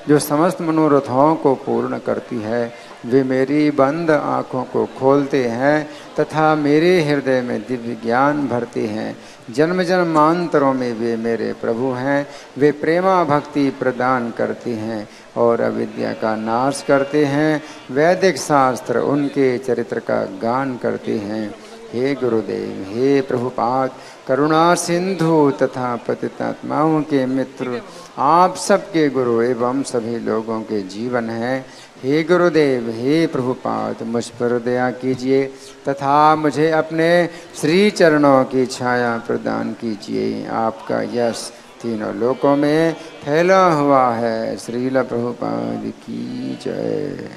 जो समस्त मनोरथों को पूर्ण करती है। वे मेरी बंद आँखों को खोलते हैं तथा मेरे हृदय में दिव्य ज्ञान भरते हैं। जन्म जन्मांतरों में वे मेरे प्रभु हैं। वे प्रेमा भक्ति प्रदान करते हैं और अविद्या का नाश करते हैं। वैदिक शास्त्र उनके चरित्र का गान करते हैं। हे गुरुदेव, हे प्रभुपाद, करुणा सिंधु तथा पतितात्माओं के मित्र, आप सबके गुरु एवं सभी लोगों के जीवन हैं। हे गुरुदेव, हे प्रभुपाद, मुझ पर दया कीजिए तथा मुझे अपने श्री चरणों की छाया प्रदान कीजिए। आपका यश तीनों लोकों में फैला हुआ है। श्रील प्रभुपाद की जय।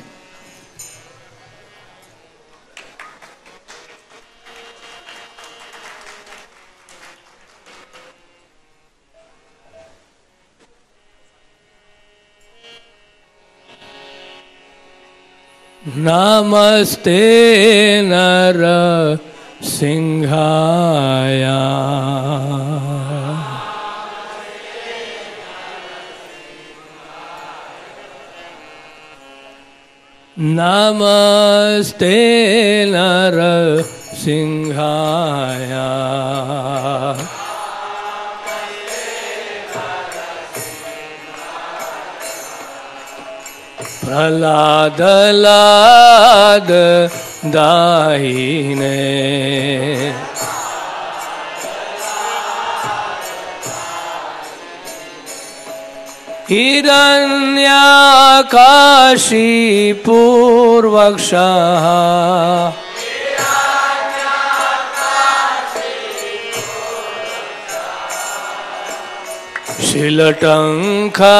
नमस्ते नर सिंहाय। नमस्ते नर सिंहाय। प्रहलाद लाद दाहिने। हिरण्याकाशी पूर्वक्षः। शिलटंका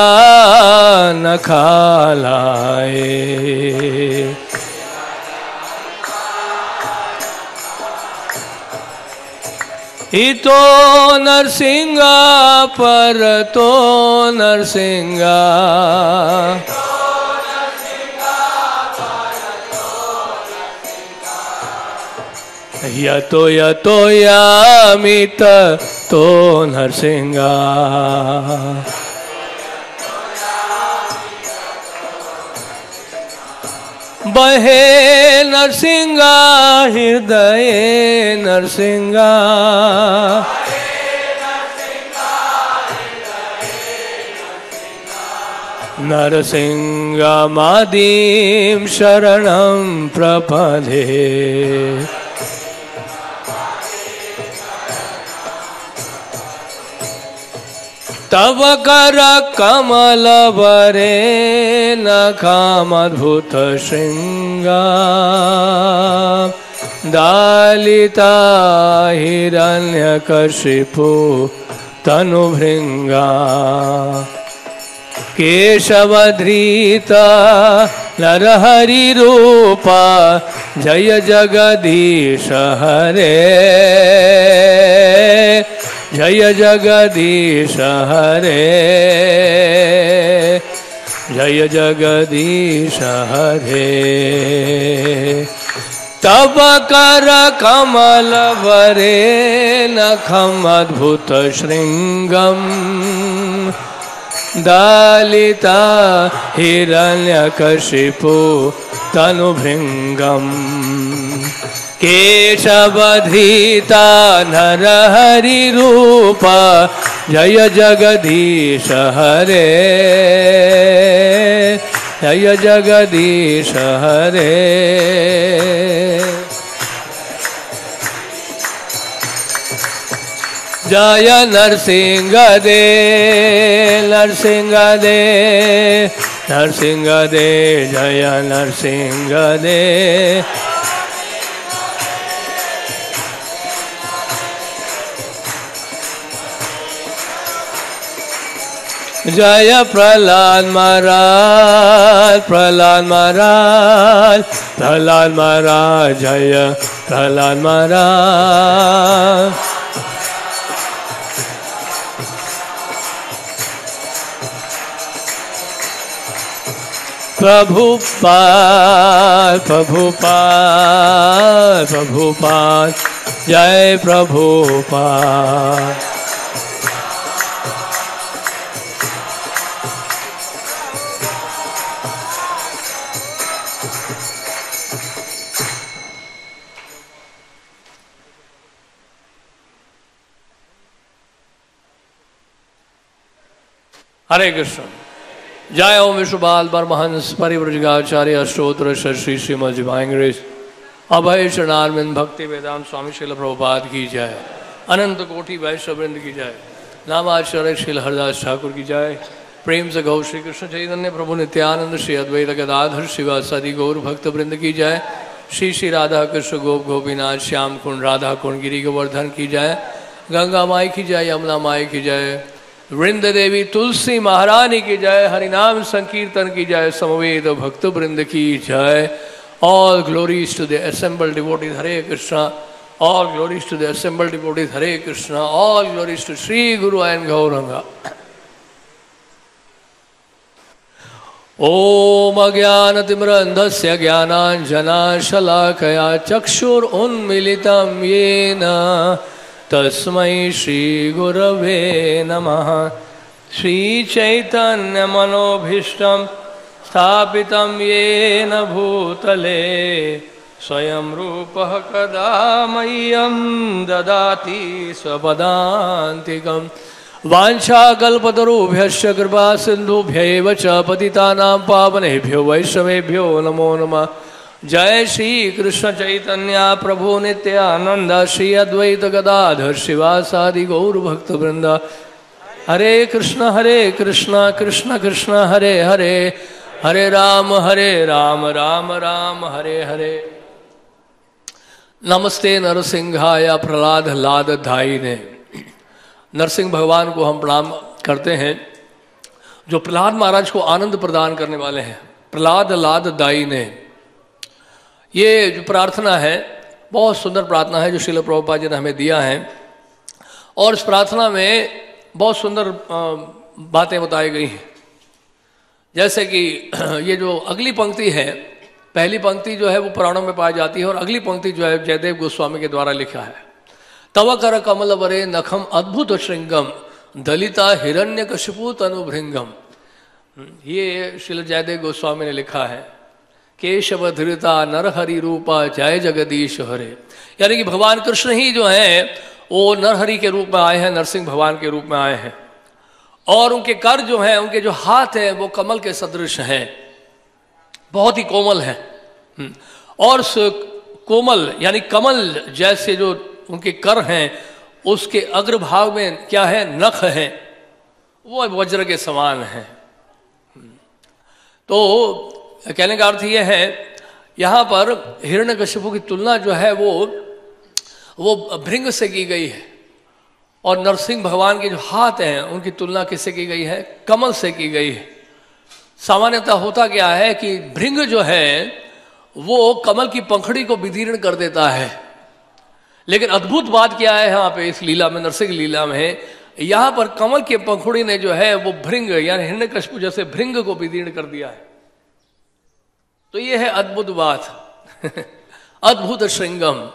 नखालाए। इतो नरसिंहा पर तो नरसिंहा। यतो यतो यामित तो नरसिंहा। बहे नरसिंहा हृदय नरसिंहा। नरसिंहा मादीं शरणं प्रपदे। तव कर कमल बरे नखामद्भुत श्रृंगा। दालिता हिरण्यकशिपु तनुभृंगा। केशवधृता नरहरि रूपा। जय जगदीश हरे। जय जगदीश हरे। जय जगदीश हरे। तब कर कमल वरे नखम अद्भुत श्रृंगम। दालिता हिरण्यकशिपु तनुभृंगम। केशवधृता नरहरि रूपा। जय जगदीश हरे। जय जगदीश हरे। जय नरसिंह दे नरसिंह दे नरसिंह दे। जय नरसिंह दे। जय प्रहलाद महाराज प्रहलाद महाराज प्रहलाद महाराज। जय प्रहलाद महाराज। प्रभुपाद प्रभुपाद प्रभुपाद। जय प्रभुपाद। हरे कृष्ण। जय ओम विश्वपाल परमहंस परिव्रजगाचार्य अष्टोत्तर श्री श्रीमद् डिवाइन ग्रेस अभय शरणारविंद भक्ति वेदांत स्वामी श्रील प्रभुपाद की जय। अनंत कोटि वैष्णववृंद की जय। नामाचार्य श्रील हरदास ठाकुर की जय। प्रेम से गौ श्री कृष्ण चैतन्य प्रभु नित्यानंद श्री अद्वैत गदाधर शिवासादि गौर भक्त वृंद की जय। श्री श्री राधा कृष्ण गोप गोपीनाथ श्याम कुंड राधा कुंड गिरी गोवर्धन की जय। गंगा माई की जय, यमुना माई की जय, वृंद देवी तुलसी महारानी की जय, हरिनाम संकीर्तन की जय, समवेत भक्त वृंद की जय। All glories to the assembled devotees, Hare Krishna. All glories to the assembled devotees, Hare Krishna. All glories to Sri Guru and Gauranga. Om Ajnanatimrandhasya Jnananjanashalakaya Chakshur Unmilitam Yena Tasmai Shri Gurave Namaha. Shri Chaitanya Manobhishtam स्थापितं येन भूतले स्वयं रूपः कदा मह्यं ददाति स्वपदान्तिकं। वाञ्छाकल्पतरुभ्यश्च कृपा सिन्धुभ्यैव च पतितानां पावनेभ्यो वैष्णवेभ्यो नमो नमः। जय श्री कृष्ण चैतन्य प्रभु नित्यानंद श्री अद्वैत गदाधर शिवासादि गौर भक्तवृंद। हरे कृष्ण कृष्ण कृष्ण हरे हरे, हरे राम राम राम हरे हरे। नमस्ते नरसिंहाय प्रहलाद लाद धाई ने। नरसिंह भगवान को हम प्रणाम करते हैं जो प्रहलाद महाराज को आनंद प्रदान करने वाले हैं। प्रहलाद लाद दाई ने, ये जो प्रार्थना है बहुत सुंदर प्रार्थना है जो श्रील प्रभुपाद जी ने हमें दिया है। और इस प्रार्थना में बहुत सुंदर बातें बताई गई हैं। जैसे कि ये जो अगली पंक्ति है, पहली पंक्ति जो है वो पुराणों में पाई जाती है और अगली पंक्ति जो है जयदेव गोस्वामी के द्वारा लिखा है। तव कर कमल वरे नखम अद्भुत श्रृंगम दलिता हिरण्य कशिपु तनुभृंगम। ये श्रील जयदेव गोस्वामी ने लिखा है। केशव धृता नरहरि रूपा जय जगदीश हरे। यानी कि भगवान कृष्ण ही जो है वो नरहरि के रूप में आए हैं, नरसिंह भगवान के रूप में आए हैं। और उनके कर जो हैं, उनके जो हाथ हैं वो कमल के सदृश हैं, बहुत ही कोमल हैं। और उस कोमल यानी कमल जैसे जो उनके कर हैं उसके अग्रभाग में क्या है, नख हैं, वो वज्र के समान हैं। तो कहने का अर्थ यह है यहाँ पर हिरण्यकशिपु की तुलना जो है वो भृंग से की गई है। और नरसिंह भगवान के जो हाथ हैं उनकी तुलना किससे की गई है, कमल से की गई है। सामान्यतः होता क्या है कि भृंग जो है वो कमल की पंखड़ी को विदीर्ण कर देता है, लेकिन अद्भुत बात क्या है यहाँ पे इस लीला में, नरसिंह लीला में, यहाँ पर कमल की पंखड़ी ने जो है वो भृंग यानी हिरण्यकशिपु जैसे भृंग को विदीर्ण कर दिया है। तो ये है अद्भुत बात। अद्भुत श्रृंगम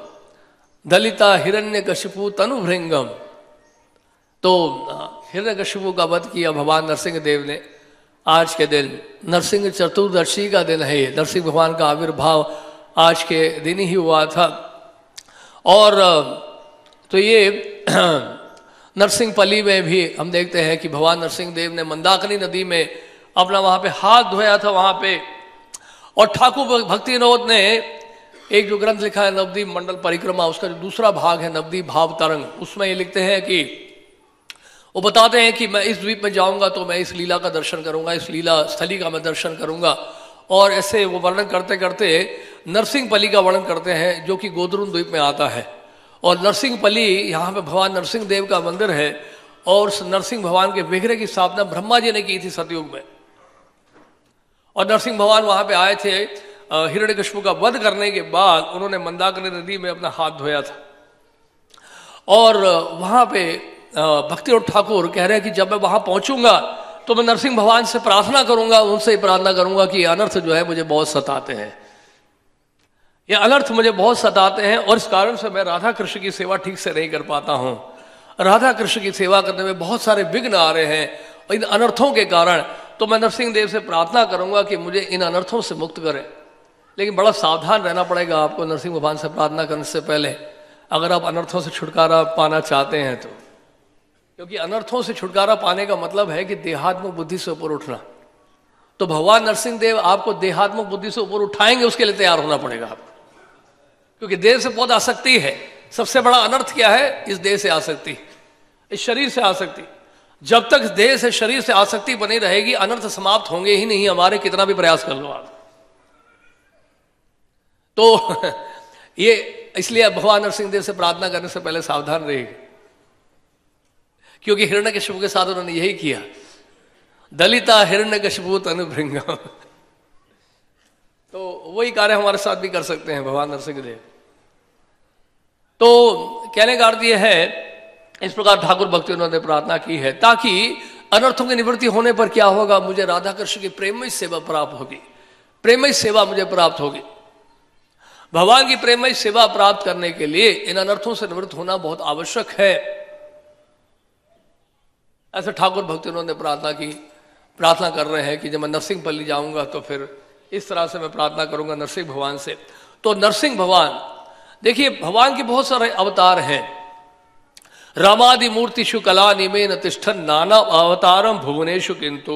दलिता हिरण्यकशिपु तनुभृंगम। तो हिरण्यकशिपु का वध किया भगवान नरसिंह देव ने। आज के दिन नरसिंह चतुर्दशी का दिन है। ये नरसिंह भगवान का आविर्भाव आज के दिन ही हुआ था। और तो ये नरसिंहपली में भी हम देखते हैं कि भगवान नरसिंह देव ने मंदाकिनी नदी में अपना वहाँ पे हाथ धोया था वहाँ पे। और ठाकुर भक्ति विनोद ने एक जो ग्रंथ लिखा है नवदीप मंडल परिक्रमा, उसका जो दूसरा भाग है नवदीप भाव तरंग, उसमें ये लिखते हैं कि वो बताते हैं कि मैं इस द्वीप में जाऊंगा तो मैं इस लीला का दर्शन करूंगा, इस लीला स्थली का मैं दर्शन करूंगा। और ऐसे वो वर्णन करते करते नरसिंहपली का वर्णन करते हैं जो कि गोदरुन द्वीप में आता है। और नरसिंहपली यहाँ पे भगवान नरसिंह देव का मंदिर है। और उस नरसिंह भगवान के विग्रह की स्थापना ब्रह्मा जी ने की थी सतयुग में। और नरसिंह भगवान वहां पे आए थे हिरण्यकशिपु का वध करने के बाद। उन्होंने मंदाकिनी नदी में अपना हाथ धोया था। और वहां पे भक्ति और ठाकुर कह रहे हैं कि जब मैं वहां पहुंचूंगा तो मैं नरसिंह भगवान से प्रार्थना करूंगा, उनसे ही प्रार्थना करूंगा कि अनर्थ जो है मुझे बहुत सताते हैं, ये अनर्थ मुझे बहुत सताते हैं और इस कारण से मैं राधा कृष्ण की सेवा ठीक से नहीं कर पाता हूं। राधा कृष्ण की सेवा करने में बहुत सारे विघ्न आ रहे हैं और इन अनर्थों के कारण। तो मैं नरसिंह देव से प्रार्थना करूंगा कि मुझे इन अनर्थों से मुक्त करें। लेकिन बड़ा सावधान रहना पड़ेगा आपको नरसिंह भगवान से प्रार्थना करने से पहले, अगर आप अनर्थों से छुटकारा पाना चाहते हैं तो। क्योंकि अनर्थों से छुटकारा पाने का मतलब है कि देहात्मक बुद्धि से ऊपर उठना। तो भगवान नरसिंह देव आपको देहात्मक बुद्धि से ऊपर उठाएंगे, उसके लिए तैयार होना पड़ेगा आपको, क्योंकि देह से बहुत आसक्ति है। सबसे बड़ा अनर्थ क्या है? इस देह से आसक्ति, इस शरीर से आसक्ति। जब तक देह से शरीर से आसक्ति बनी रहेगी, अनर्थ समाप्त होंगे ही नहीं हमारे, कितना भी प्रयास कर लो आप। तो ये इसलिए भगवान नरसिंह देव से प्रार्थना करने से पहले सावधान रहेगी, क्योंकि हिरण्यकशिपु के साथ उन्होंने यही किया, दलिता हिरण्यकशिपु तनुभृंगम। तो वही कार्य हमारे साथ भी कर सकते हैं भगवान नरसिंह देव। तो कहने का अर्थ यह है, इस प्रकार ठाकुर भक्ति उन्होंने प्रार्थना की है, ताकि अनर्थों की निवृत्ति होने पर क्या होगा, मुझे राधा कृष्ण की प्रेममय सेवा प्राप्त होगी, प्रेममय सेवा मुझे प्राप्त होगी। भगवान की प्रेममय सेवा प्राप्त करने के लिए इन अनर्थों से निवृत्त होना बहुत आवश्यक है। ऐसे ठाकुर भक्ति उन्होंने प्रार्थना की, प्रार्थना कर रहे हैं कि जब मैं नरसिंहपल्ली जाऊंगा तो फिर इस तरह से मैं प्रार्थना करूंगा नरसिंह भगवान से। तो नरसिंह भगवान, देखिए भगवान के बहुत सारे अवतार हैं। रामादि मूर्तिषु कला निमेन तिष्ठन नाना अवतारम भुवनेशु, किंतु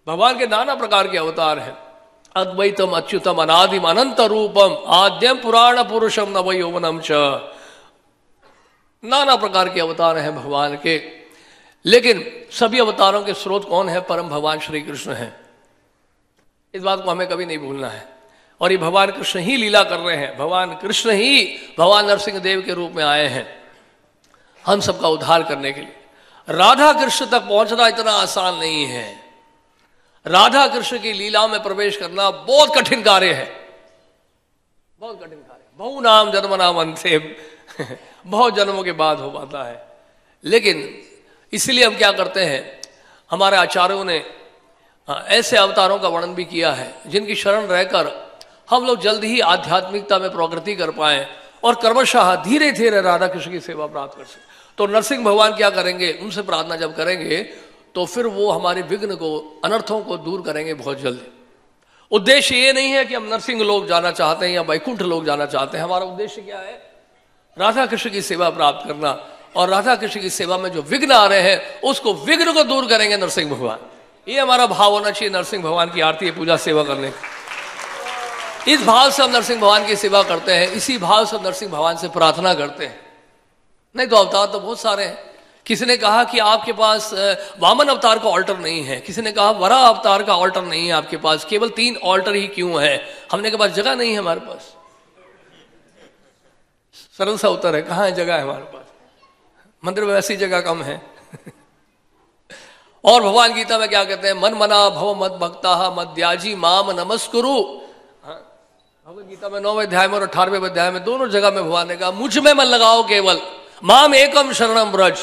भगवान के नाना प्रकार के अवतार हैं। अद्वैतम अच्युतम अनादिम अनंत रूपम आद्यम पुराण पुरुषम नव यौवनम च, नाना प्रकार के अवतार हैं भगवान के। लेकिन सभी अवतारों के स्रोत कौन है? परम भगवान श्री कृष्ण हैं। इस बात को हमें कभी नहीं भूलना है। और ये भगवान कृष्ण ही लीला कर रहे हैं, भगवान कृष्ण ही भगवान नरसिंह देव के रूप में आए हैं हम सबका उद्धार करने के लिए। राधा कृष्ण तक पहुंचना इतना आसान नहीं है। राधा कृष्ण की लीलाओं में प्रवेश करना बहुत कठिन कार्य है, बहुत कठिन कार्य। बहु नाम जन्म नाम अंते, बहुत जन्मों के बाद हो पाता है। लेकिन इसलिए हम क्या करते हैं, हमारे आचार्यों ने ऐसे अवतारों का वर्णन भी किया है जिनकी शरण रहकर हम लोग जल्द ही आध्यात्मिकता में प्रगति कर पाए और क्रमशः धीरे धीरे राधा कृष्ण की सेवा प्राप्त कर सकें। तो नरसिंह भगवान क्या करेंगे, उनसे प्रार्थना जब करेंगे तो फिर वो हमारे विघ्न को, अनर्थों को दूर करेंगे बहुत जल्दी। उद्देश्य ये नहीं है कि हम नरसिंह लोग जाना चाहते हैं या वैकुंठ लोग जाना चाहते हैं। हमारा उद्देश्य क्या है? राधा कृष्ण की सेवा प्राप्त करना, और राधा कृष्ण की सेवा में जो विघ्न आ रहे हैं उसको, विघ्न को दूर करेंगे नरसिंह भगवान। ये हमारा भाव होना चाहिए नरसिंह भगवान की आरती पूजा सेवा करने का। इस भाव से हम नरसिंह भगवान की सेवा करते हैं, इसी भाव से हम नरसिंह भगवान से प्रार्थना करते हैं। नहीं तो अवतार तो बहुत सारे हैं। किसी ने कहा कि आपके पास वामन अवतार का ऑल्टर नहीं है, किसी ने कहा वराह अवतार का ऑल्टर नहीं है आपके पास, केवल 3 ऑल्टर ही क्यों है? हमने कहा जगह नहीं है हमारे पास। सरल सा उत्तर है, कहाँ है जगह है हमारे पास? मंदिर में वैसी जगह कम है। और भगवान गीता में क्या कहते हैं? मन मना भव मद भक्ता मद्याजी माम नमस्कुरु। भगवद गीता में 9वें अध्याय में और 18वें अध्याय में दोनों जगह में भगवान ने कहा मुझ में मन लगाओ केवल, माम एकम शरणम ब्रज।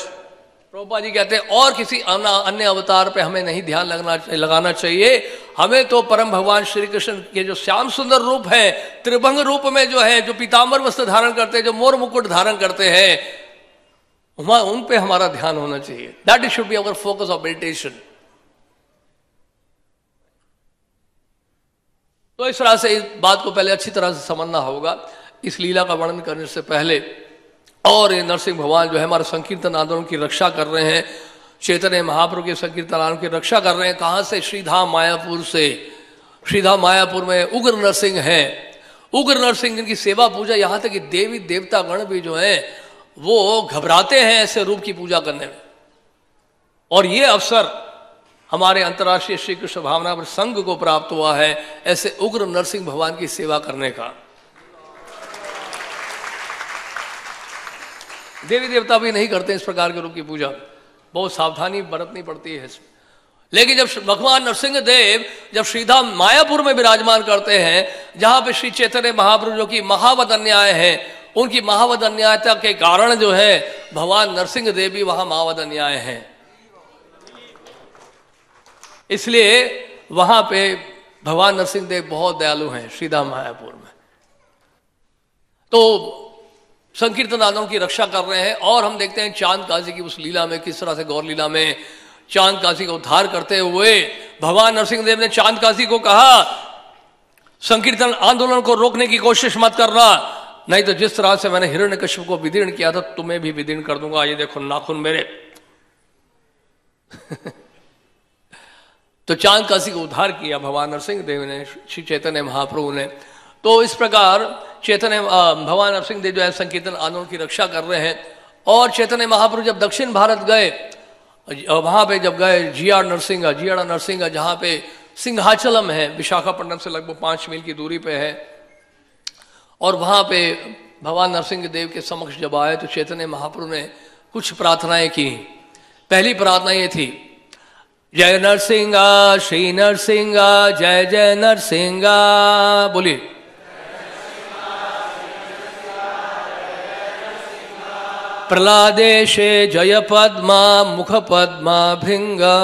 प्रभुपाद जी कहते हैं और किसी अन्य अवतार पे हमें नहीं ध्यान लगाना चाहिए। हमें तो परम भगवान श्री कृष्ण के जो श्याम सुंदर रूप है, त्रिभंग रूप में जो है, जो पीताम्बर वस्त्र धारण करते हैं, जो मोर मुकुट धारण करते हैं, उन पे हमारा ध्यान होना चाहिए। That is should be our focus of meditation. तो इस तरह से इस बात को पहले अच्छी तरह से समझना होगा इस लीला का वर्णन करने से पहले। और ये नरसिंह भगवान जो है हमारे संकीर्तन आंदोलन की रक्षा कर रहे हैं, चैतन्य महाप्रभु के संकीर्तन आंदोलन की रक्षा कर रहे हैं। कहां से? श्रीधाम मायापुर से। श्रीधाम मायापुर में उग्र नरसिंह हैं, उग्र नरसिंह जिनकी सेवा पूजा, यहां तक कि देवी देवता गण भी जो है वो घबराते हैं ऐसे रूप की पूजा करने में। और ये अवसर हमारे अंतर्राष्ट्रीय श्री कृष्ण भावना संघ को प्राप्त हुआ है ऐसे उग्र नरसिंह भगवान की सेवा करने का। देवी देवता भी नहीं करते इस प्रकार के रूप की पूजा, बहुत सावधानी बरतनी पड़ती है इसमें। लेकिन जब भगवान नरसिंह देव जब श्रीधाम मायापुर में विराजमान करते हैं, जहां पे श्री चैतन्य महाप्रभु जो कि महावत अन्याय है, उनकी महावत अन्यायता के कारण जो है भगवान नरसिंह देव भी वहां महावत अन्याय हैं। इसलिए वहां पे भगवान नरसिंह देव बहुत दयालु हैं श्रीधाम मायापुर में। तो संकीर्तन आंदोलन की रक्षा कर रहे हैं। और हम देखते हैं चांद काशी की उस लीला में किस तरह से गौर लीला में चांद काशी का उद्धार करते हुए भगवान नरसिंह देव ने चांद काशी को कहा संकीर्तन आंदोलन को रोकने की कोशिश मत करना, नहीं तो जिस तरह से मैंने हिरण्यकश्यप को विदीर्ण किया था तुम्हें भी विदीर्ण कर दूंगा। ये देखो नाखून मेरे तो चांद काशी को उद्धार किया भगवान नरसिंह देव ने, श्री चैतन्य महाप्रभु ने। तो इस प्रकार चैतन्य भगवान नरसिंह देव जो है संकीर्तन आंदोलन की रक्षा कर रहे हैं। और चैतन्य महाप्रभु जब दक्षिण भारत गए, वहां पे जब गए जीआर नरसिंगा जहाँ पे सिंहाचलम है, विशाखापट्टनम से लगभग 5 मील की दूरी पे है, और वहां पे भगवान नरसिंह देव के समक्ष जब आए तो चैतन्य महाप्रभु ने कुछ प्रार्थनाएं की। पहली प्रार्थना ये थी, जय नरसिंहा श्री नरसिंहा जय जय नरसिंहा, बोलिए। प्रहलादेशे जय पद्मा मुख पद्मा भृंगा,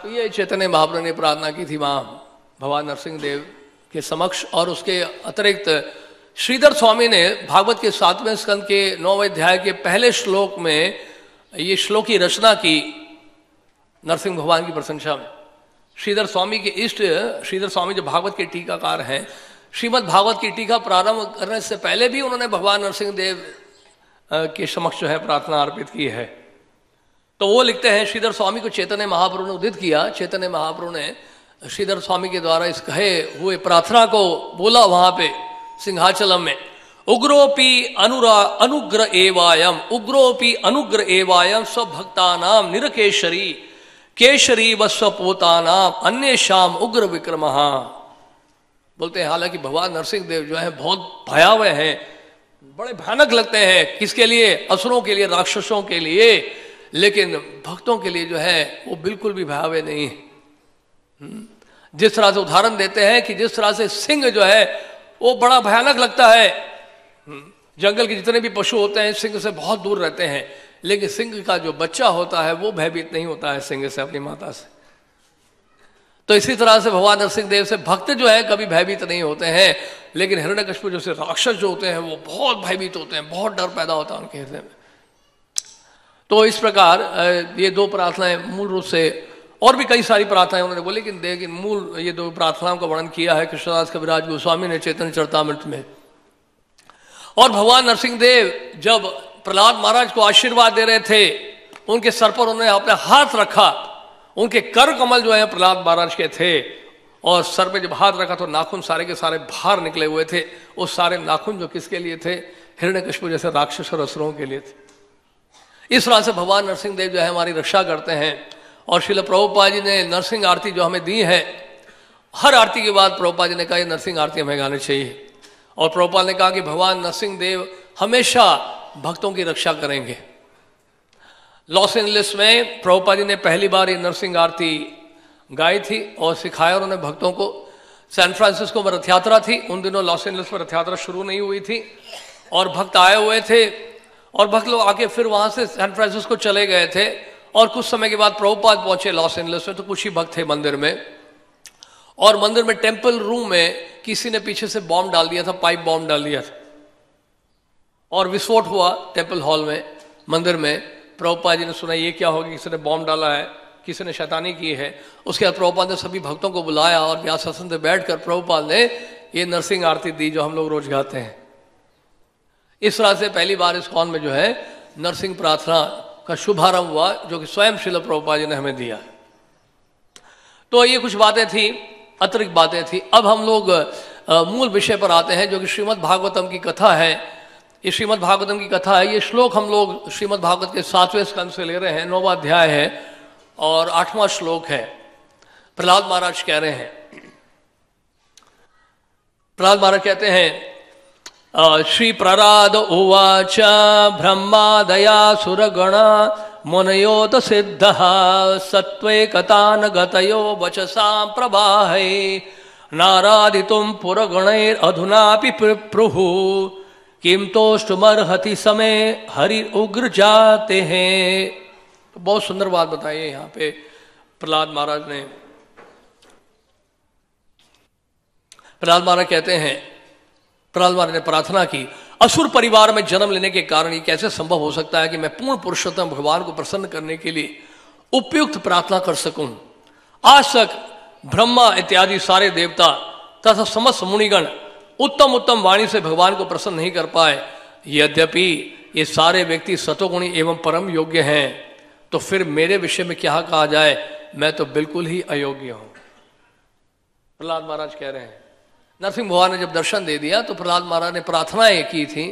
तो ये चैतन्य महाप्रभु ने प्रार्थना की थी वहां भगवान नरसिंह देव के समक्ष। और उसके अतिरिक्त श्रीधर स्वामी ने भागवत के 7वें स्कंद के 9वें अध्याय के पहले श्लोक में ये श्लोक की रचना की नरसिंह भगवान की प्रशंसा में। श्रीधर स्वामी के इष्ट श्रीधर स्वामी जो भागवत के टीकाकार हैं, श्रीमद् भागवत की टीका प्रारंभ करने से पहले भी उन्होंने भगवान नरसिंह देव के समक्ष जो है प्रार्थना अर्पित की है। तो वो लिखते हैं, श्रीधर स्वामी को चैतन्य महाप्रभु ने उदित किया। चैतन्य महाप्रभु ने श्रीधर स्वामी के द्वारा इस कहे हुए प्रार्थना को बोला वहां पे सिंहाचलम में, उग्रोपी अनुग्र एवायम, उग्रोपी अनुग्र एवायम स्वभक्तानाम निरकेशरी केशरी व स्वपोतानाम अन्य शाम उग्र विक्रमः। बोलते हैं हालांकि भगवान नरसिंह देव जो है बहुत भयावह हैं, बड़े भयानक लगते हैं, किसके लिए? असुरों के लिए, राक्षसों के लिए, लेकिन भक्तों के लिए जो है वो बिल्कुल भी भयावह नहीं है। जिस तरह से उदाहरण देते हैं कि जिस तरह से सिंह जो है वो बड़ा भयानक लगता है, जंगल के जितने भी पशु होते हैं सिंह से बहुत दूर रहते हैं, लेकिन सिंह का जो बच्चा होता है वो भयभीत नहीं होता है सिंह से, अपनी माता से। तो इसी तरह से भगवान नरसिंह देव से भक्त जो है कभी भयभीत नहीं होते हैं, लेकिन हिरण्यकशिपु जैसे राक्षस जो होते हैं वो बहुत भयभीत होते हैं, बहुत डर पैदा होता है उनके हृदय में। तो इस प्रकार ये दो प्रार्थनाएं मूल रूप से, और भी कई सारी प्रार्थनाएं उन्होंने बोली, लेकिन मूल ये दो प्रार्थनाओं का वर्णन किया है कृष्णदास कविराज गोस्वामी ने चैतन्य चरितामृत में। और भगवान नरसिंह देव जब प्रहलाद महाराज को आशीर्वाद दे रहे थे, उनके सर पर उन्होंने अपना हाथ रखा, उनके कर कमल जो है प्रहलाद महाराज के थे, और सर पे जब हाथ रखा तो नाखून सारे के सारे बाहर निकले हुए थे। वो सारे नाखून जो किसके लिए थे? हिरण्यकशिपु जैसे राक्षस और असुरों के लिए थे। इस तरह से भगवान नरसिंह देव जो है हमारी रक्षा करते हैं। और श्रील प्रभुपाद जी ने नरसिंह आरती जो हमें दी है, हर आरती के बाद प्रभुपाद जी ने कहा ये नरसिंह आरती हमें गानी चाहिए। और प्रभुपाद ने कहा कि भगवान नरसिंह देव हमेशा भक्तों की रक्षा करेंगे। लॉस एंजलिस में प्रभुपाद जी ने पहली बार ये नरसिंह आरती गाई थी और सिखाया उन्होंने भक्तों को। सैन फ्रांसिस्को में रथ यात्रा थी, उन दिनों लॉस एंजलिस में रथ यात्रा शुरू नहीं हुई थी, और भक्त आए हुए थे, और भक्त लोग आके फिर वहां से सैन फ्रांसिस्को चले गए थे। और कुछ समय के बाद प्रभुपाद पहुंचे लॉस एंजलिस में, तो कुछ ही भक्त थे मंदिर में, और मंदिर में टेम्पल रूम में किसी ने पीछे से बॉम्ब डाल दिया था, पाइप बॉम्ब डाल दिया था, और विस्फोट हुआ टेम्पल हॉल में, मंदिर में। प्रभुपाद जी ने सुना ये क्या हो गया, किसी ने बॉम्ब डाला है, किसी ने शैतानी की है। उसके बाद प्रभुपाद ने सभी भक्तों को बुलाया और व्यासासन से बैठकर प्रभुपाद ने ये नरसिंह आरती दी जो हम लोग रोज गाते हैं। इस तरह से पहली बार इस कौन में जो है नरसिंह प्रार्थना का शुभारंभ हुआ, जो कि स्वयं श्रील प्रभुपाद जी ने हमें दिया। तो ये कुछ बातें थी, अतिरिक्त बातें थी। अब हम लोग मूल विषय पर आते हैं, जो कि श्रीमद् भागवतम की कथा है। ये श्रीमद् भागवतम की कथा है। ये श्लोक हम लोग श्रीमद् भागवत के 7वें स्कंद से ले रहे हैं, 9वां अध्याय है और 8वां श्लोक है। प्रहलाद महाराज कह रहे हैं, प्रहलाद महाराज कहते हैं, श्री प्रहलाद उवाच ब्रह्मादया सुरगणा मुनयोत सिद्धः सत्त्वैकतान गतयो वचसां प्रवाहे नारादितुं पुरगणैर अधुनापि प्रुः किं तोष्टुमर्हति समय हरि उग्र जाते हैं। तो बहुत सुंदर बात बताई है यहाँ पे प्रहलाद महाराज ने। प्रहलाद महाराज कहते हैं, प्रहलाद महाराज ने प्रार्थना की, असुर परिवार में जन्म लेने के कारण ये कैसे संभव हो सकता है कि मैं पूर्ण पुरुषोत्तम भगवान को प्रसन्न करने के लिए उपयुक्त प्रार्थना कर सकूं। आज तक ब्रह्मा इत्यादि सारे देवता तथा समस्त मुनिगण उत्तम उत्तम वाणी से भगवान को प्रसन्न नहीं कर पाए। यद्यपि ये सारे व्यक्ति सतोगुणी एवं परम योग्य हैं, तो फिर मेरे विषय में क्या कहा जाए, मैं तो बिल्कुल ही अयोग्य हूं। प्रहलाद महाराज कह रहे हैं। नरसिंह भगवान ने जब दर्शन दे दिया तो प्रहलाद महाराज ने प्रार्थनाएं की थी,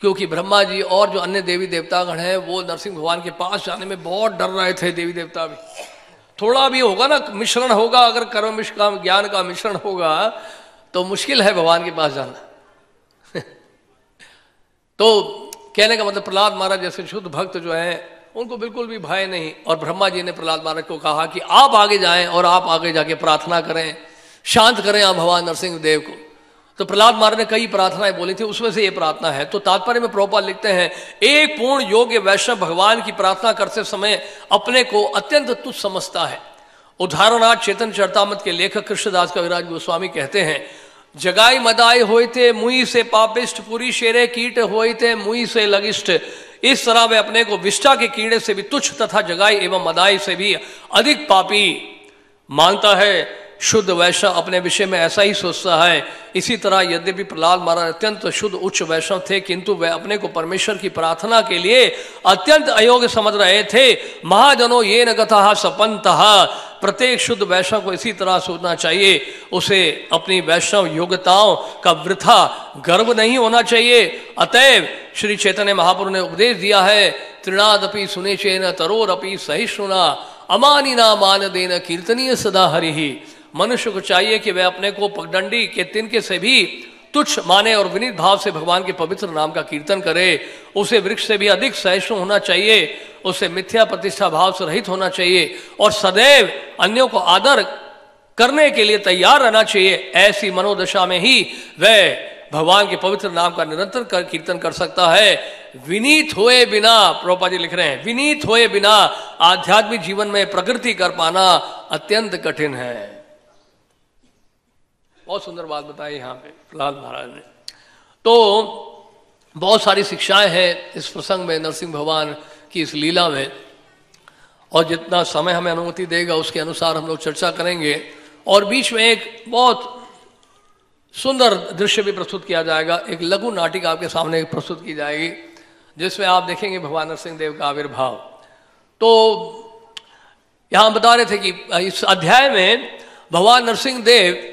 क्योंकि ब्रह्मा जी और जो अन्य देवी देवतागण हैं वो नरसिंह भगवान के पास जाने में बहुत डर रहे थे। देवी देवता भी थोड़ा भी होगा ना मिश्रण होगा, अगर कर्म का ज्ञान का मिश्रण होगा तो मुश्किल है भगवान के पास जाना। तो कहने का मतलब प्रहलाद महाराज जैसे शुद्ध भक्त जो है उनको बिल्कुल भी भय नहीं। और ब्रह्मा जी ने प्रहलाद महाराज को कहा कि आप आगे जाएं और आप आगे जाके प्रार्थना करें, शांत करें आप भगवान नरसिंह देव को। तो प्रहलाद महाराज ने कई प्रार्थनाएं बोली थी, उसमें से ये प्रार्थना है। तो तात्पर्य में प्रभुपाद लिखते हैं, एक पूर्ण योग्य वैष्णव भगवान की प्रार्थना करते समय अपने को अत्यंत तुच्छ समझता है। उदाहरणार्थ चैतन्य चरितामृत के लेखक कृष्णदास कविराज गोस्वामी कहते हैं, जगाई मदाई होए थे मुई से पापिष्ट, पूरी शेरे कीट होए थे मुई से लगिष्ट। इस तरह वे अपने को विष्टा के कीड़े से भी तुच्छ तथा जगाई एवं मदाई से भी अधिक पापी मानता है। शुद्ध वैष्णव अपने विषय में ऐसा ही सोचता है। इसी तरह यद्यपि प्रहलाद महाराज अत्यंत शुद्ध उच्च वैष्णव थे, किंतु वे अपने को परमेश्वर की प्रार्थना के लिए अत्यंत अयोग्य समझ रहे थे। महाजनों ये न गतः सपंतः, प्रत्येक शुद्ध वैष्णव को इसी तरह सोचना चाहिए। उसे अपनी वैष्णव योग्यताओं का वृथा गर्व नहीं होना चाहिए। अतएव श्री चैतन्य महाप्रभु ने उपदेश दिया है, तृणादपि सुने चेन तरोरपि सहिष्णुना अमानिना मान देन कीर्तनीय सदा हरिहि। मनुष्य को चाहिए कि वह अपने को पगडंडी के तिनके से भी तुच्छ माने और विनीत भाव से भगवान के पवित्र नाम का कीर्तन करे। उसे वृक्ष से भी अधिक सहिष्णु होना चाहिए, उसे मिथ्या प्रतिष्ठा भाव से रहित होना चाहिए और सदैव अन्यों को आदर करने के लिए तैयार रहना चाहिए। ऐसी मनोदशा में ही वह भगवान के पवित्र नाम का निरंतर कीर्तन कर सकता है। विनीत हुए बिना, प्रभुपाद जी लिख रहे हैं, विनीत हुए बिना आध्यात्मिक जीवन में प्रगति कर पाना अत्यंत कठिन है। बहुत सुंदर बात बताई यहाँ पे प्रहलाद महाराज ने। तो बहुत सारी शिक्षाएं हैं इस प्रसंग में, नरसिंह भगवान की इस लीला में, और जितना समय हमें अनुमति देगा उसके अनुसार हम लोग चर्चा करेंगे। और बीच में एक बहुत सुंदर दृश्य भी प्रस्तुत किया जाएगा, एक लघु नाटिका आपके सामने प्रस्तुत की जाएगी, जिसमें आप देखेंगे भगवान नरसिंह देव का आविर्भाव। तो यहां बता रहे थे कि इस अध्याय में भगवान नरसिंह देव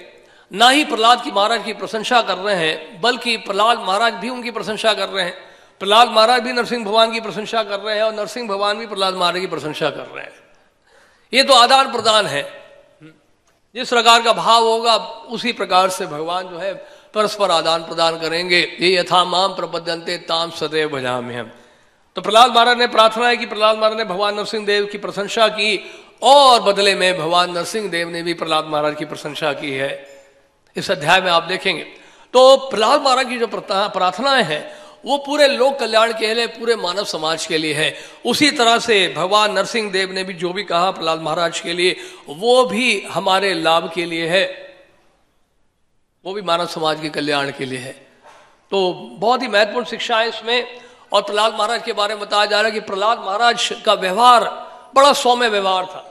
ना ही प्रहलाद की महाराज की प्रशंसा कर रहे हैं, बल्कि प्रहलाद महाराज भी उनकी प्रशंसा कर रहे हैं। प्रहलाद महाराज भी नरसिंह भगवान की प्रशंसा कर रहे हैं और नरसिंह भगवान भी प्रहलाद महाराज की प्रशंसा कर रहे हैं। ये तो आदान प्रदान है, जिस प्रकार का भाव होगा उसी प्रकार से भगवान जो है परस्पर आदान प्रदान करेंगे। ये यथा माम प्रपद्यन्ते ताम सदैव भजामि हम। तो प्रहलाद महाराज ने प्रार्थना है कि प्रहलाद महाराज ने भगवान नरसिंह देव की प्रशंसा की और बदले में भगवान नरसिंह देव ने भी प्रहलाद महाराज की प्रशंसा की है। इस अध्याय में आप देखेंगे तो प्रहलाद महाराज की जो प्रार्थनाएं हैं वो पूरे लोक कल्याण के लिए, पूरे मानव समाज के लिए है। उसी तरह से भगवान नरसिंह देव ने भी जो भी कहा प्रहलाद महाराज के लिए, वो भी हमारे लाभ के लिए है, वो भी मानव समाज के कल्याण के लिए है। तो बहुत ही महत्वपूर्ण शिक्षा है इसमें। और प्रहलाद महाराज के बारे में बताया जा रहा है कि प्रहलाद महाराज का व्यवहार बड़ा सौम्य व्यवहार था,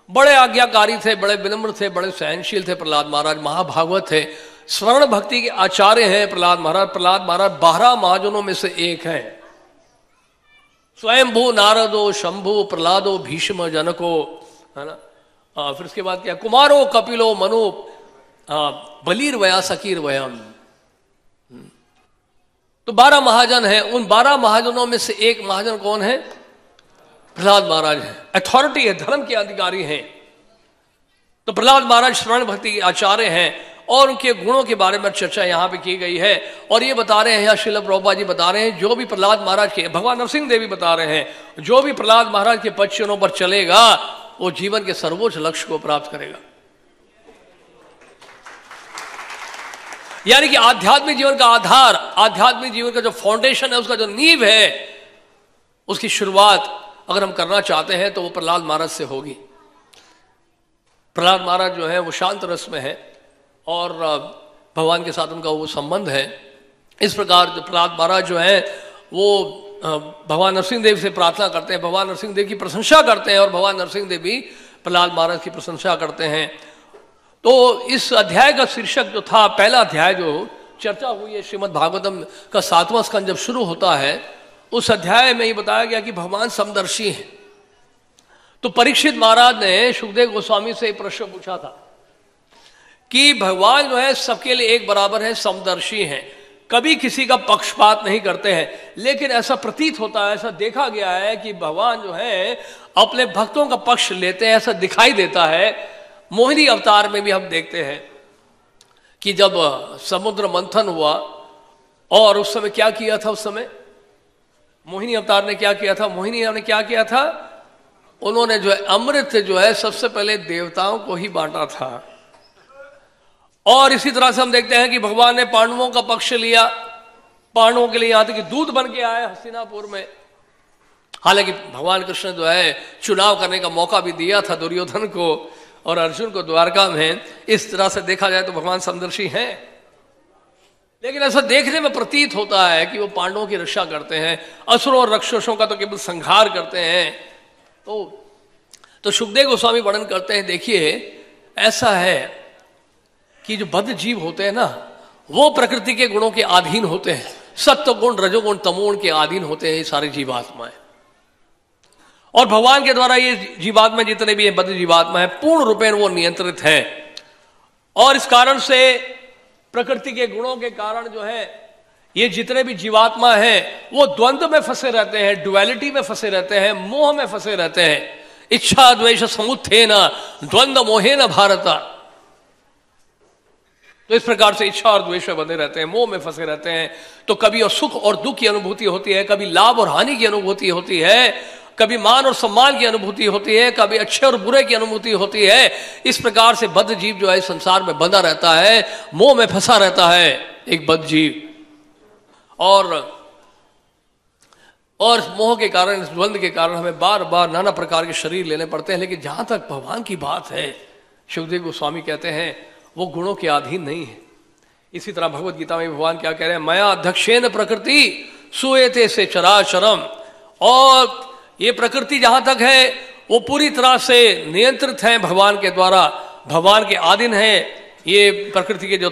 बड़े आज्ञाकारी थे, बड़े विनम्र थे, बड़े सहनशील थे। प्रहलाद महाराज महाभागवत थे, स्वर्ण भक्ति के आचार्य हैं प्रहलाद महाराज। प्रहलाद महाराज 12 महाजनों में से एक हैं। स्वयंभू नारदो शंभु प्रहलादो भीष्म जनको, है ना। फिर उसके बाद क्या, कुमारो कपिलो मनु बलीर वया सकीर वयम। तो 12 महाजन हैं। उन 12 महाजनों में से एक महाजन कौन है? प्रहलाद महाराज हैं। अथॉरिटी है, धर्म के अधिकारी हैं। तो प्रहलाद महाराज स्वर्ण भक्ति के आचार्य हैं और उनके गुणों के बारे में चर्चा यहाँ पे की गई है। और ये बता रहे हैं, यहाँ श्रील प्रभुपाद जी बता रहे हैं, जो भी प्रहलाद महाराज के, भगवान नरसिंह देव भी बता रहे हैं, जो भी प्रहलाद महाराज के पद चिन्हों पर चलेगा वो जीवन के सर्वोच्च लक्ष्य को प्राप्त करेगा। यानी कि आध्यात्मिक जीवन का आधार, आध्यात्मिक जीवन का जो फाउंडेशन है, उसका जो नींव है, उसकी शुरुआत अगर हम करना चाहते हैं तो वो प्रहलाद महाराज से होगी। प्रहलाद महाराज जो है वो शांत रस में है और भगवान के साथ उनका वो संबंध है। इस प्रकार प्रहलाद महाराज जो है वो भगवान नरसिंह देव से प्रार्थना करते हैं, भगवान नरसिंह देव की प्रशंसा करते हैं और भगवान नरसिंह देव भी प्रहलाद महाराज की प्रशंसा करते हैं। तो इस अध्याय का शीर्षक जो था, पहला अध्याय जो चर्चा हुई है, श्रीमद् भागवतम का 7वां स्कंद जब शुरू होता है उस अध्याय में ही बताया गया कि भगवान समदर्शी हैं। तो परीक्षित महाराज ने सुखदेव गोस्वामी से एक प्रश्न पूछा था कि भगवान जो है सबके लिए एक बराबर है, समदर्शी हैं, कभी किसी का पक्षपात नहीं करते हैं, लेकिन ऐसा प्रतीत होता है, ऐसा देखा गया है कि भगवान जो है अपने भक्तों का पक्ष लेते हैं, ऐसा दिखाई देता है। मोहिनी अवतार में भी हम देखते हैं कि जब समुद्र मंथन हुआ और उस समय क्या किया था, उस समय मोहिनी अवतार ने क्या किया था, मोहिनी ने क्या किया था, उन्होंने जो है अमृत जो है सबसे पहले देवताओं को ही बांटा था। और इसी तरह से हम देखते हैं कि भगवान ने पांडवों का पक्ष लिया, पांडवों के लिए यहां तक कि दूत बन के आए हस्तिनापुर में। हालांकि भगवान कृष्ण जो है चुनाव करने का मौका भी दिया था दुर्योधन को और अर्जुन को द्वारका में। इस तरह से देखा जाए तो भगवान समदर्शी हैं, लेकिन ऐसा देखने में प्रतीत होता है कि वो पांडवों की रक्षा करते हैं, असुरों और राक्षसों का तो केवल संहार करते हैं। तो सुखदेव गोस्वामी वर्णन करते हैं, देखिए ऐसा है कि जो बद्ध जीव होते हैं ना, वो प्रकृति के गुणों के अधीन होते हैं, सत्व गुण रजोगुण तमोगुण के अधीन होते हैं ये सारे जीवात्माएं। और भगवान के द्वारा ये जीवात्मा जितने भी बद्ध जीवात्मा है पूर्ण रूपेण वो नियंत्रित है। और इस कारण से प्रकृति के गुणों के कारण जो है ये जितने भी जीवात्मा हैं वो द्वंद्व में फंसे रहते हैं, डुअलिटी में फंसे रहते हैं, मोह में फंसे रहते हैं। इच्छा द्वेष समुत्थेन द्वंद्व मोहेन भारत। तो इस प्रकार से इच्छा और द्वेष में बंधे रहते हैं, मोह में फंसे रहते हैं। तो कभी और सुख और दुख की अनुभूति होती है, कभी लाभ और हानि की अनुभूति होती है, कभी मान और सम्मान की अनुभूति होती है, कभी अच्छे और बुरे की अनुभूति होती है। इस प्रकार से बद्ध जीव जो है संसार में बंधा रहता है, मोह में फंसा रहता है एक बद्ध जीव। और मोह के कारण, इस द्वंद्व के कारण हमें बार बार नाना प्रकार के शरीर लेने पड़ते हैं। लेकिन जहां तक भगवान की बात है, सुखदेव गोस्वामी कहते हैं वो गुणों के अधीन नहीं है। इसी तरह भगवत गीता में भगवान क्या कह रहे हैं, मया अध्यक्षेन प्रकृति सुएते से चराचरम। और ये प्रकृति जहां तक है वो पूरी तरह से नियंत्रित है भगवान के द्वारा, भगवान के अधीन है ये प्रकृति के जो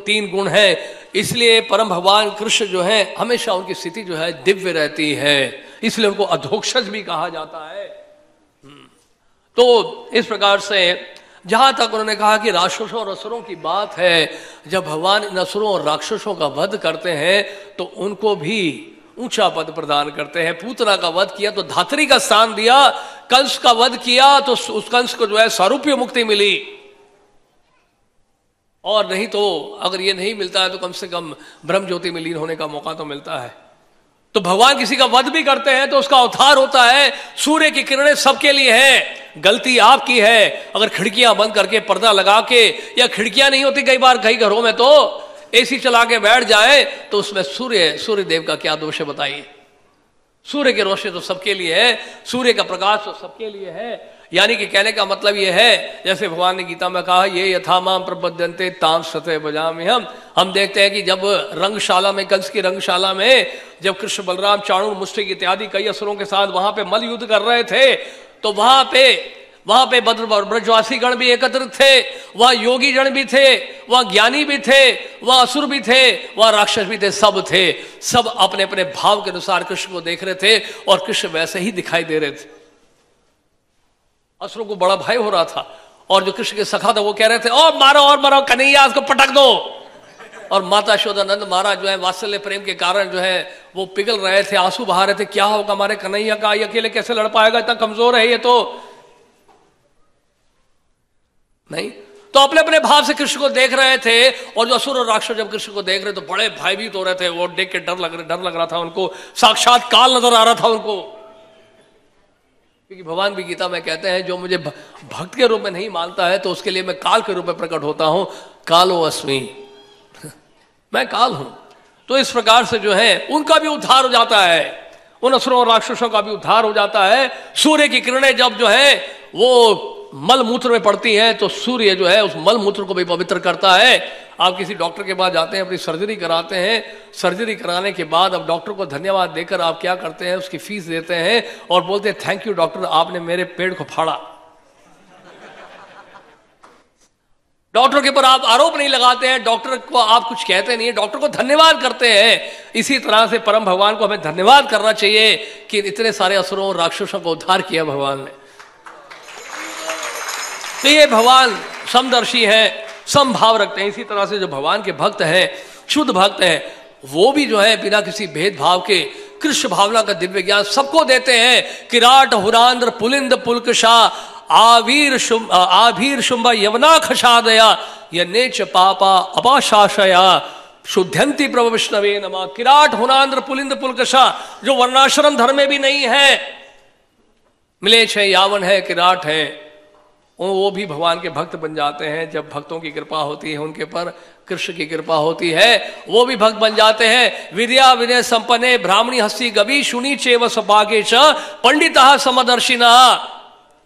तीन गुण हैं। इसलिए परम भगवान कृष्ण जो है हमेशा उनकी स्थिति जो है दिव्य रहती है, इसलिए उनको अधोक्षज भी कहा जाता है। तो इस प्रकार से जहां तक उन्होंने कहा कि राक्षसों और असुरों की बात है, जब भगवान इन असुरों और राक्षसों का वध करते हैं तो उनको भी ऊंचा पद प्रदान करते हैं। पूतना का वध किया तो धात्री का स्थान दिया, कंस का वध किया तो उस कंस को जो है सारूप्य मुक्ति मिली, और नहीं तो अगर ये नहीं मिलता है तो कम से कम ब्रह्म ज्योति में लीन होने का मौका तो मिलता है। तो भगवान किसी का वध भी करते हैं तो उसका अवतार होता है। सूर्य की किरणें सबके लिए है, गलती आपकी है अगर खिड़कियां बंद करके पर्दा लगा के, या खिड़कियां नहीं होती कई बार कई घरों में तो एसी चला के बैठ जाए तो उसमें सूर्य देव का क्या दोष है बताइए। सूर्य की रोशनी तो सबके लिए है, सूर्य का प्रकाश तो सबके लिए है। यानी कि कहने का मतलब यह है, जैसे भगवान ने गीता में कहा, ये यथा माम प्रपद्यन्ते तां सते भजामि हम देखते हैं कि जब रंगशाला में, कंस की रंगशाला में जब कृष्ण बलराम चाणूर मुष्टिक इत्यादि कई असुरों के साथ वहां पे मल युद्ध कर रहे थे, तो वहां पे ब्रजवासी गण भी एकत्रित थे, वहां योगी जन भी थे, वहां ज्ञानी भी थे, वहां असुर भी थे, वहां राक्षस भी थे, सब थे। सब अपने अपने भाव के अनुसार कृष्ण को देख रहे थे और कृष्ण वैसे ही दिखाई दे रहे थे। असुरों को बड़ा भय हो रहा था और जो कृष्ण के सखा था वो कह रहे थे और मारो कन्हैया उसको पटक दो। और माता यशोदानंद महाराज जो है वात्सल्य प्रेम के कारण जो है वो पिघल रहे थे, आंसू बहा रहे थे, क्या होगा हमारे कन्हैया का, ये अकेले कैसे लड़ पाएगा, इतना कमजोर है ये तो नहीं। तो अपने अपने भाव से कृष्ण को देख रहे थे। और जो असुर और राक्षस जब कृष्ण को देख रहे तो बड़े भयभीत हो रहे थे, वो देख के डर लग रहा था उनको, साक्षात काल नजर आ रहा था उनको। क्योंकि भगवान भी गीता में कहते हैं जो मुझे भक्त के रूप में नहीं मानता है तो उसके लिए मैं काल के रूप में प्रकट होता हूं, कालो अस्मि मैं काल हूं। तो इस प्रकार से जो है उनका भी उद्धार हो जाता है, उन असुरों और राक्षसों का भी उद्धार हो जाता है। सूर्य की किरणें जब जो है वो मल मूत्र में पड़ती हैं तो सूर्य जो है उस मल मूत्र को भी पवित्र करता है। आप किसी डॉक्टर के पास जाते हैं, अपनी सर्जरी कराते हैं, सर्जरी कराने के बाद अब डॉक्टर को धन्यवाद देकर आप क्या करते हैं, उसकी फीस देते हैं और बोलते हैं थैंक यू डॉक्टर, आपने मेरे पेड़ को फाड़ा। डॉक्टर के ऊपर आप आरोप नहीं लगाते हैं, डॉक्टर को आप कुछ कहते नहीं है, डॉक्टर को धन्यवाद करते हैं। इसी तरह से परम भगवान को हमें धन्यवाद करना चाहिए कि इतने सारे असुरों और राक्षसों को उद्धार किया भगवान ने। तो ये भगवान समदर्शी हैं, समभाव रखते हैं। इसी तरह से जो भगवान के भक्त हैं, शुद्ध भक्त हैं, वो भी जो है बिना किसी भेदभाव के कृष्ण भावना का दिव्य ज्ञान सबको देते हैं। किराट हुरांद्र पुलिंद पुलकशा आभीर शुंभ यवना खशादया यनेच पापा अपाशाशया शुद्धंति प्रभु विष्णवे नमः। किराट हुरांद्र पुलिंद पुलकशा, जो वर्णाश्रम धर्म में भी नहीं है, मिलेच है, यावन है, किराट है, वो भी भगवान के भक्त बन जाते हैं। जब भक्तों की कृपा होती है उनके पर, कृष्ण की कृपा होती है, वो भी भक्त बन जाते हैं। विद्या विनय संपन्ने ब्राह्मणी हस्ती गवी शुनि चेव सपाके च पंडिता समदर्शिना।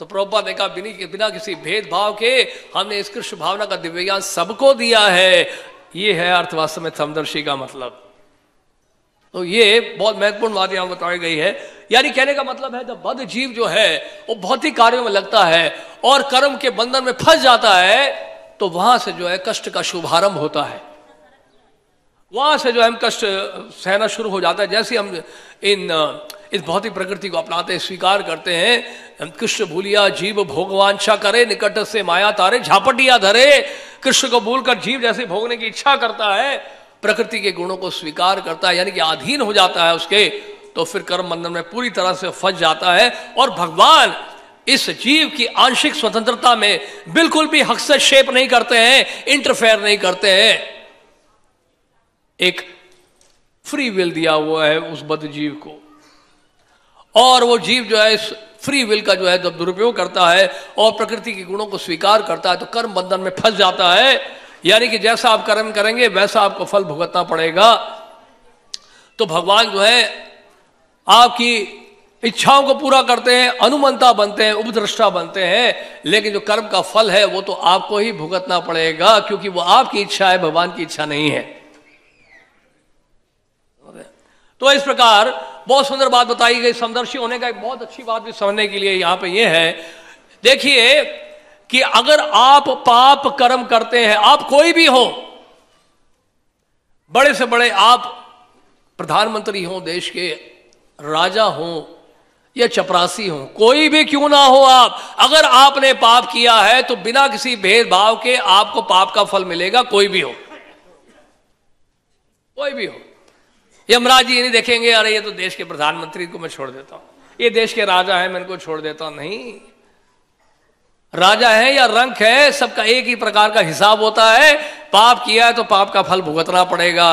तो प्रभुपाद ने कहा बिना किसी भेदभाव के हमने इस कृष्ण भावना का दिव्य ज्ञान सबको दिया है। ये है अर्थ वास्तव में समदर्शी का मतलब। तो ये बहुत महत्वपूर्ण बात यहां बताई गई है। यानी कहने का मतलब है जब बद्ध जीव जो है वो भौतिक कार्यों में लगता है और कर्म के बंधन में फंस जाता है, तो वहां से जो है कष्ट का शुभारंभ होता है। वहां से जो हम कष्ट सहना शुरू हो जाता है। जैसे हम इस भौतिक प्रकृति को अपनाते हैं, स्वीकार करते हैं, कृष्ण भूलिया जीव भोगवांछा करे, निकट से माया तारे झापटिया धरे। कृष्ण को भूलकर जीव जैसे भोगने की इच्छा करता है, प्रकृति के गुणों को स्वीकार करता है, यानी कि अधीन हो जाता है उसके, तो फिर कर्म बंधन में पूरी तरह से फंस जाता है। और भगवान इस जीव की आंशिक स्वतंत्रता में बिल्कुल भी हस्तक्षेप नहीं करते हैं, इंटरफेयर नहीं करते हैं। एक फ्री विल दिया हुआ है उस बद्ध जीव को, और वो जीव जो है इस फ्री विल का जो है जब दुरुपयोग करता है और प्रकृति के गुणों को स्वीकार करता है, तो कर्म बंधन में फंस जाता है। यानी कि जैसा आप कर्म करेंगे वैसा आपको फल भुगतना पड़ेगा। तो भगवान जो है आपकी इच्छाओं को पूरा करते हैं, अनुमंता बनते हैं, उपद्रष्टा बनते हैं, लेकिन जो कर्म का फल है वो तो आपको ही भुगतना पड़ेगा, क्योंकि वो आपकी इच्छा है, भगवान की इच्छा नहीं है। तो इस प्रकार बहुत सुंदर बात बताई गई। समदर्शी होने का एक बहुत अच्छी बात भी समझने के लिए यहां पे ये है, देखिए कि अगर आप पाप कर्म करते हैं, आप कोई भी हो, बड़े से बड़े आप प्रधानमंत्री हो, देश के राजा हो या चपरासी हो, कोई भी क्यों ना हो आप, अगर आपने पाप किया है तो बिना किसी भेदभाव के आपको पाप का फल मिलेगा। कोई भी हो, कोई भी हो। यमराज जी नहीं देखेंगे अरे ये तो देश के प्रधानमंत्री को मैं छोड़ देता हूं, ये देश के राजा है मैं इनको छोड़ देता हूं। नहीं, राजा है या रंक है, सबका एक ही प्रकार का हिसाब होता है। पाप किया है तो पाप का फल भुगतना पड़ेगा,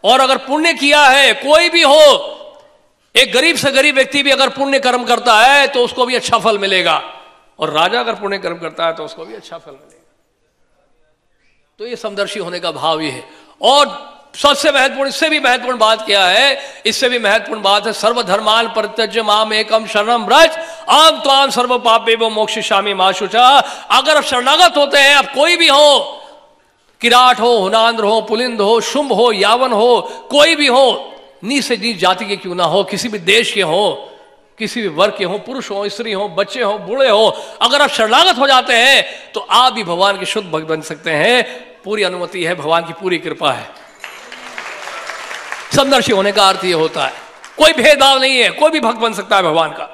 और अगर पुण्य किया है, कोई भी हो, एक गरीब से गरीब व्यक्ति भी अगर पुण्य कर्म करता है तो उसको भी अच्छा फल मिलेगा, और राजा अगर पुण्य कर्म करता है तो उसको भी अच्छा फल मिलेगा। तो ये समदर्शी होने का भाव ये है। और सबसे महत्वपूर्ण, इससे भी महत्वपूर्ण बात क्या है, इससे भी महत्वपूर्ण बात है सर्वधर्मान परित्यज्य माम एकम शरणम व्रज आम त्वाम सर्व पापेभ्यो मोक्षयिष्यामि मा शुचा। अगर आप शरणागत होते हैं, आप कोई भी हो, किराट हो, हुनांद्र हो, पुलिंद हो, शुंभ हो, यावन हो, कोई भी हो, नीच से नीच जाति के क्यों ना हो, किसी भी देश के हो, किसी भी वर्ग के हो, पुरुष हो, स्त्री हो, बच्चे हो, बूढ़े हो, अगर आप शरणागत हो जाते हैं तो आप भी भगवान के शुद्ध भक्त बन सकते हैं। पूरी अनुमति है, भगवान की पूरी कृपा है। समदर्शी होने का अर्थ यह होता है, कोई भेदभाव नहीं है, कोई भी भक्त बन सकता है भगवान का।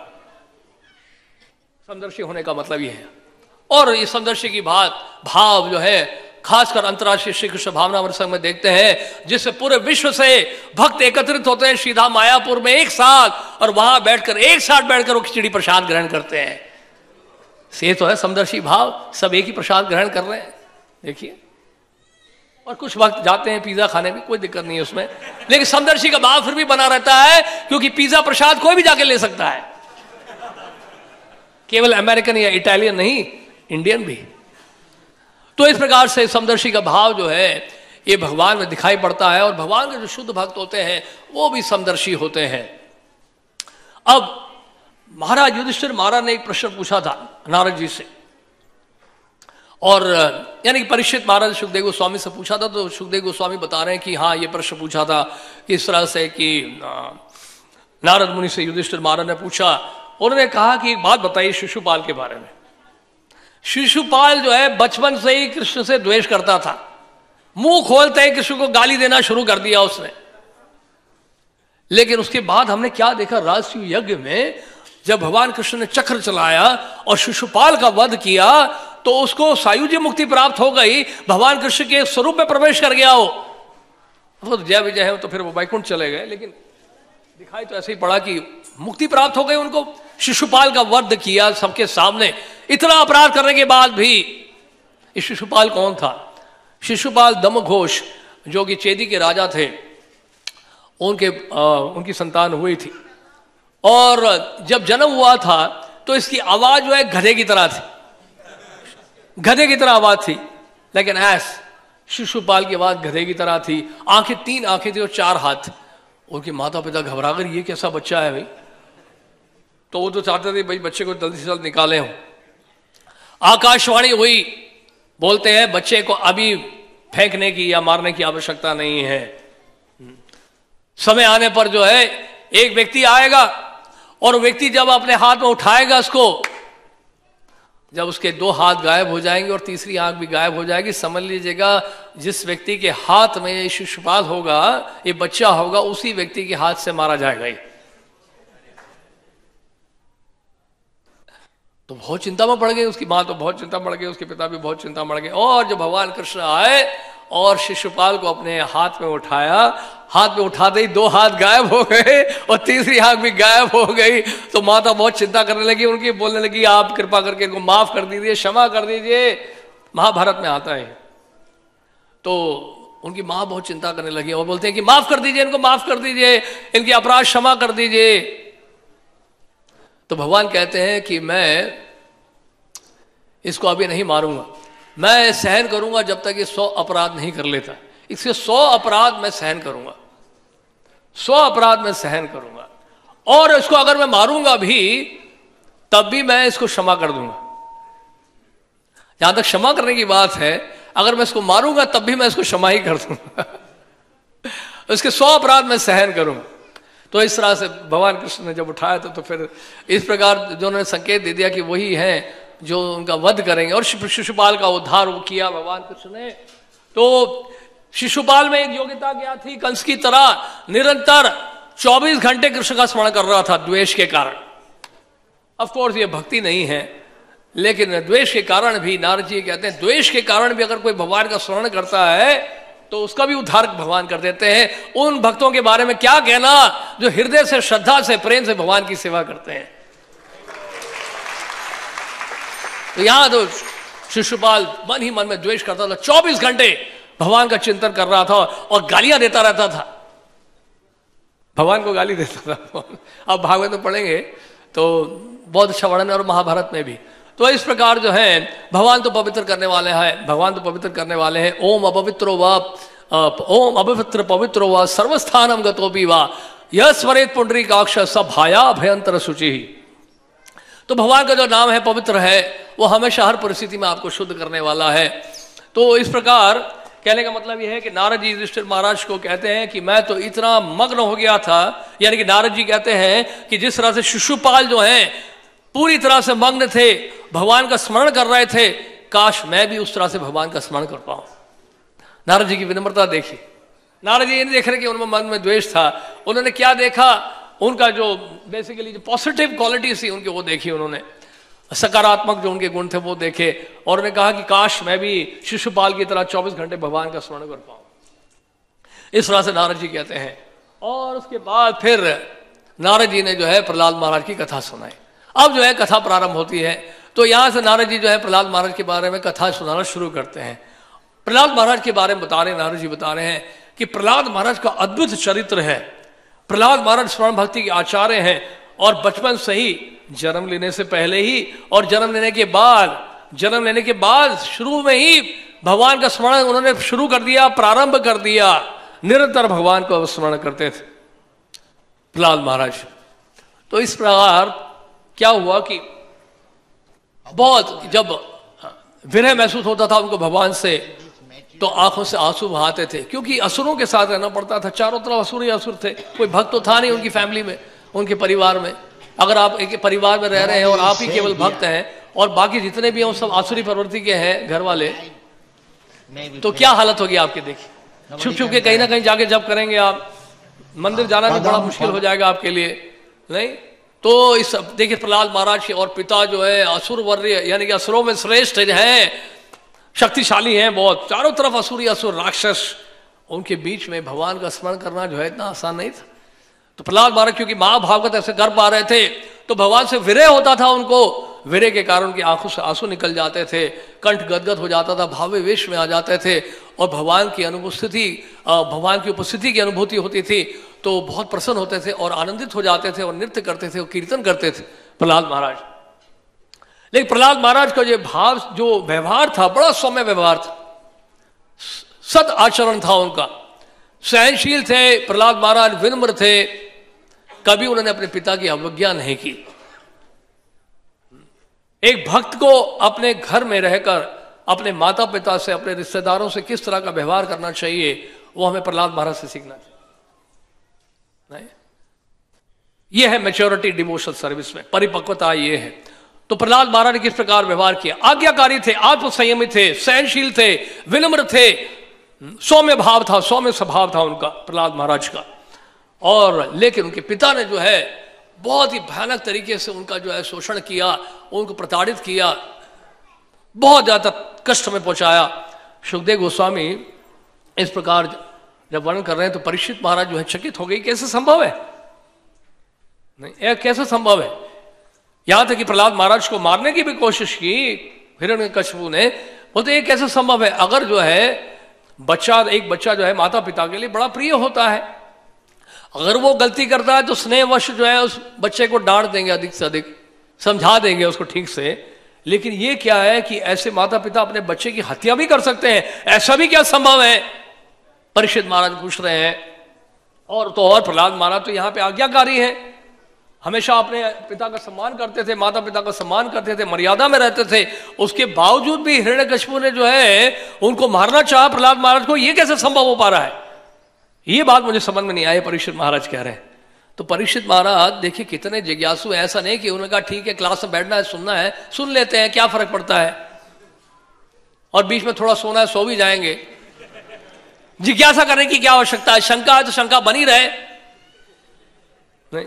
समदर्शी होने का मतलब यह है। और इस समदर्शी की भाव जो है खासकर अंतर्राष्ट्रीय श्री कृष्ण भावनामृत संघ में देखते हैं, जिससे पूरे विश्व से भक्त एकत्रित होते हैं सीधा मायापुर में एक साथ, और वहां बैठकर एक साथ बैठकर वो खिचड़ी प्रसाद ग्रहण करते हैं। से तो है समदर्शी भाव, सब एक ही प्रसाद ग्रहण कर रहे हैं। देखिए, और कुछ वक्त जाते हैं पिज्जा खाने में, कोई दिक्कत नहीं है उसमें, लेकिन समदर्शी का भाव फिर भी बना रहता है, क्योंकि पिज्जा प्रसाद कोई भी जाके ले सकता है, केवल अमेरिकन या इटालियन नहीं, इंडियन भी। तो इस प्रकार से समदर्शी का भाव जो है ये भगवान में दिखाई पड़ता है, और भगवान के जो शुद्ध भक्त होते हैं वो भी समदर्शी होते हैं। अब महाराज युधिष्ठिर महाराज ने एक प्रश्न पूछा था नारद जी से, और यानी कि परीक्षित महाराज सुखदेव गोस्वामी से पूछा था। तो सुखदेव गोस्वामी बता रहे हैं कि हाँ, ये प्रश्न पूछा था इस तरह से कि नारद मुनि से युधिष्ठिर महाराज ने पूछा, उन्होंने कहा कि एक बात बताइए शिशुपाल के बारे में। शिशुपाल जो है बचपन से ही कृष्ण से द्वेष करता था। मुंह खोलते ही कृष्ण को गाली देना शुरू कर दिया उसने। लेकिन उसके बाद हमने क्या देखा, राजसूय यज्ञ में जब भगवान कृष्ण ने चक्र चलाया और शिशुपाल का वध किया तो उसको सायुज्य मुक्ति प्राप्त हो गई, भगवान कृष्ण के स्वरूप में प्रवेश कर गया वो जय विजय है, तो फिर वो वैकुंठ चले गए, लेकिन दिखाई तो ऐसे ही पड़ा कि मुक्ति प्राप्त हो गई उनको। शिशुपाल का वध किया सबके सामने, इतना अपराध करने के बाद भी। इस शिशुपाल कौन था? शिशुपाल दमघोष जो कि चेदी के राजा थे, उनकी संतान हुई थी। और जब जन्म हुआ था तो इसकी आवाज जो है गधे की तरह थी, गधे की तरह आवाज थी। लेकिन शिशुपाल की आवाज गधे की तरह थी। आंखें, 3 आंखें थी और 4 हाथ। उनके माता पिता घबरा कर, ये कैसा बच्चा है भाई? तो वो तो चाहते थे भाई बच्चे को जल्दी से जल्द निकाले हो। आकाशवाणी हुई, बोलते हैं बच्चे को अभी फेंकने की या मारने की आवश्यकता नहीं है। समय आने पर जो है एक व्यक्ति आएगा और व्यक्ति जब अपने हाथ में उठाएगा उसको, जब उसके 2 हाथ गायब हो जाएंगे और तीसरी आंख भी गायब हो जाएगी, समझ लीजिएगा जिस व्यक्ति के हाथ में ये शिशुपाल होगा, ये बच्चा होगा, उसी व्यक्ति के हाथ से मारा जाएगा। तो बहुत चिंता में पड़ गई उसकी मां, तो बहुत चिंता पड़ गई, उसके पिता भी बहुत चिंता पड़ गए। और जब भगवान कृष्ण आए और शिशुपाल को अपने हाथ में उठाया, हाथ में उठाते ही 2 हाथ गायब हो गए और तीसरी आंख भी गायब हो गई। तो माता बहुत चिंता करने लगी, उनकी बोलने लगी आप कृपा करके इनको माफ कर दीजिए, क्षमा कर दीजिए। महाभारत में आता है। तो उनकी मां बहुत चिंता करने लगी और बोलते हैं कि माफ कर दीजिए इनको, माफ कर दीजिए, इनकी अपराध क्षमा कर दीजिए। तो भगवान कहते हैं कि मैं इसको अभी नहीं मारूंगा, मैं सहन करूंगा जब तक ये 100 अपराध नहीं कर लेता। इसके 100 अपराध मैं सहन करूंगा, 100 अपराध मैं सहन करूंगा। और इसको अगर मैं मारूंगा भी तब भी मैं इसको क्षमा कर दूंगा। जहां तक क्षमा करने की बात है, अगर मैं इसको मारूंगा तब भी मैं इसको क्षमा ही कर दूंगा। इसके 100 अपराध मैं सहन करूंगा। तो इस तरह से भगवान कृष्ण ने जब उठाया तो फिर इस प्रकार जो उन्होंने संकेत दे दिया कि वही है जो उनका वध करेंगे। और शिशुपाल का उद्धार किया भगवान कृष्ण ने। तो शिशुपाल में एक योग्यता क्या थी? कंस की तरह निरंतर 24 घंटे कृष्ण का स्मरण कर रहा था द्वेष के कारण। ऑफ कोर्स ये भक्ति नहीं है, लेकिन द्वेष के कारण भी, नारद जी कहते हैं द्वेष के कारण भी अगर कोई भगवान का स्मरण करता है तो उसका भी उद्धार भगवान कर देते हैं। उन भक्तों के बारे में क्या कहना जो हृदय से, श्रद्धा से, प्रेम से भगवान की सेवा करते हैं। तो यहां तो शिशुपाल मन ही मन में द्वेष करता था, 24 घंटे भगवान का चिंतन कर रहा था और गालियां देता रहता था, भगवान को गाली देता था। अब भागवत में पढ़ेंगे तो बहुत अच्छा वर्णन है, और महाभारत में भी। तो इस प्रकार जो है भगवान तो पवित्र करने वाले हैं, भगवान तो पवित्र करने वाले हैं। ओम अपवित्रो वा, ओम अपवित्र पवित्रो वा, सर्वस्थानम गतो भी वा, यह स्मरेत पुंडरीकाक्ष सभाया भयंतर शुचि। तो भगवान का जो नाम है पवित्र है, वो हमेशा हर परिस्थिति में आपको शुद्ध करने वाला है। तो इस प्रकार कहने का मतलब यह है कि नारद जी युधिष्ठिर महाराज को कहते हैं कि मैं तो इतना मग्न हो गया था, यानी कि नारद जी कहते हैं कि जिस तरह से शिशुपाल जो है पूरी तरह से मग्न थे, भगवान का स्मरण कर रहे थे, काश मैं भी उस तरह से भगवान का स्मरण कर पाऊं। नारद जी की विनम्रता देखी। नारद जी ये नहीं देख रहे कि उनमें मन में द्वेष था, उन्होंने क्या देखा, उनका जो बेसिकली जो पॉजिटिव क्वालिटी थी उनकी वो देखी, उन्होंने सकारात्मक जो उनके गुण थे वो देखे, और उन्होंने कहा कि काश मैं भी शिशुपाल की तरह 24 घंटे भगवान का स्मरण कर पाऊं। इस तरह से नारद जी कहते हैं। और उसके बाद फिर नारद जी ने जो है प्रहलाद महाराज की कथा सुनाई। अब जो है कथा प्रारंभ होती है। तो यहां से नारद जी जो है प्रहलाद महाराज के बारे में कथा सुनाना शुरू करते हैं। प्रहलाद महाराज के बारे में बता रहे हैं, नारद जी बता रहे हैं कि प्रहलाद महाराज का अद्भुत चरित्र है। प्रहलाद महाराज स्वर्ण भक्ति के आचार्य हैं, और बचपन से ही, जन्म लेने से पहले ही और जन्म लेने के बाद शुरू में ही भगवान का स्मरण उन्होंने शुरू कर दिया, प्रारंभ कर दिया। निरंतर भगवान को स्मरण करते थे प्रहलाद महाराज। तो इस प्रकार क्या हुआ कि बहुत जब विरह महसूस होता था उनको भगवान से, तो आंखों से आंसू बहाते थे, क्योंकि असुरों के साथ रहना पड़ता था। चारों तरफ असुर ही असुर थे, कोई भक्त तो था नहीं उनकी फैमिली में, उनके परिवार में। अगर आप एक परिवार में रह रहे हैं और आप ही केवल भक्त हैं और बाकी जितने भी हैं वो सब आसुरी प्रवृत्ति के हैं घर वाले, तो क्या हालत होगी आपकी देखिए। छुप छुप के कहीं ना कहीं जाके जब करेंगे आप, मंदिर जाना भी बड़ा मुश्किल हो जाएगा आपके लिए, नहीं? तो इस देखिए प्रहलाद महाराज के और पिता जो है असुर वर्य यानी कि असुरों में श्रेष्ठ हैं, शक्तिशाली हैं बहुत, चारों तरफ असुरी असुर राक्षस, उनके बीच में भगवान का स्मरण करना जो है इतना आसान नहीं था। तो प्रहलाद महाराज क्योंकि महाभागवत ऐसे कर पा रहे थे तो भगवान से विरह होता था उनको, विरह के कारण उनकी आंखों से आंसू निकल जाते थे, कंठ गदगद हो जाता था, भावावेश में आ जाते थे और भगवान की अनुपस्थिति, भगवान की उपस्थिति की अनुभूति होती थी तो बहुत प्रसन्न होते थे और आनंदित हो जाते थे और नृत्य करते थे और कीर्तन करते थे प्रहलाद महाराज। लेकिन प्रहलाद महाराज का जो भाव, जो व्यवहार था, बड़ा सौम्य व्यवहार था, सद आचरण था उनका, सहनशील थे प्रहलाद महाराज, विनम्र थे, कभी उन्होंने अपने पिता की अवज्ञा नहीं की। एक भक्त को अपने घर में रहकर अपने माता पिता से, अपने रिश्तेदारों से किस तरह का व्यवहार करना चाहिए वो हमें प्रहलाद महाराज से सीखना चाहिए। नहीं, ये है मैच्योरिटी डिवोशनल सर्विस में, परिपक्वता ये है। तो प्रहलाद महाराज ने किस प्रकार व्यवहार किया, आज्ञाकारी थे, आत्मसंयमी थे, सहनशील थे, विनम्र थे, सौम्य भाव था, सौम्य स्वभाव था उनका प्रहलाद महाराज का। और लेकिन उनके पिता ने जो है बहुत ही भयानक तरीके से उनका जो है शोषण किया, उनको प्रताड़ित किया, बहुत ज्यादा कष्ट में पहुंचाया। सुखदेव गोस्वामी इस प्रकार जब वर्णन कर रहे हैं तो परीक्षित महाराज जो है चकित हो गई, कैसे संभव है, नहीं यह कैसे संभव है। यहां तक कि प्रहलाद महाराज को मारने की भी कोशिश की हिरण्यकशिपु ने, बोलते ये कैसे संभव है, अगर जो है बच्चा, एक बच्चा जो है माता पिता के लिए बड़ा प्रिय होता है, अगर वो गलती करता है तो स्नेहवश जो है उस बच्चे को डांट देंगे, अधिक से अधिक समझा देंगे उसको ठीक से। लेकिन ये क्या है कि ऐसे माता पिता अपने बच्चे की हत्या भी कर सकते हैं, ऐसा भी क्या संभव है, परीक्षित महाराज पूछ रहे हैं। और तो और प्रहलाद महाराज तो यहाँ पे आज्ञाकारी है, हमेशा अपने पिता का सम्मान करते थे, माता पिता का सम्मान करते थे, मर्यादा में रहते थे, उसके बावजूद भी हिरण्यकशिपु ने जो है उनको मारना चाहा प्रहलाद महाराज को, ये कैसे संभव हो पा रहा है, ये बात मुझे समझ में नहीं आई। परीक्षित महाराज कह रहे हैं। तो परीक्षित महाराज देखिए कितने जिज्ञासु, ऐसा नहीं कि उन्होंने कहा ठीक है क्लास में बैठना है, सुनना है, सुन लेते हैं, क्या फर्क पड़ता है, और बीच में थोड़ा सोना है सो भी जाएंगे, जिज्ञासा करने की क्या आवश्यकता है, शंका है तो शंका बनी रहे। नहीं,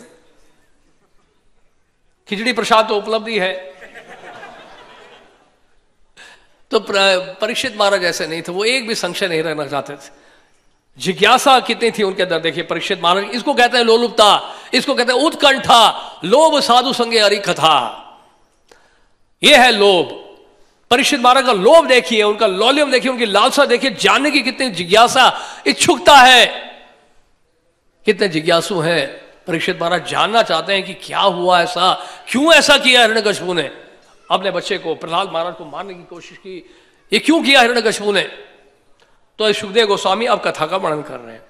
खिचड़ी प्रसाद तो उपलब्धि है। तो परीक्षित महाराज ऐसे नहीं थे, वो एक भी संशय नहीं रहना चाहते थे। जिज्ञासा कितनी थी उनके अंदर, देखिए परीक्षित महाराज, इसको कहते हैं लोलुपता, इसको कहते हैं उत्कंठा, लोभ साधु संगे हरि कथा, ये है लोभ। परीक्षित महाराज का लोभ देखिए, उनका लौल्यम देखिए, उनकी लालसा देखिए, जानने की कितनी जिज्ञासा, इच्छुकता है, कितने जिज्ञासु हैं। परीक्षित महाराज जानना चाहते हैं कि क्या हुआ, ऐसा क्यों ऐसा किया हिरण्यकशिपु ने, अपने बच्चे को प्रहलाद महाराज को मारने की कोशिश की, ये क्यों किया हिरण्यकशिपु ने। तो सुखदेव गोस्वामी अब कथा का वर्णन कर रहे हैं,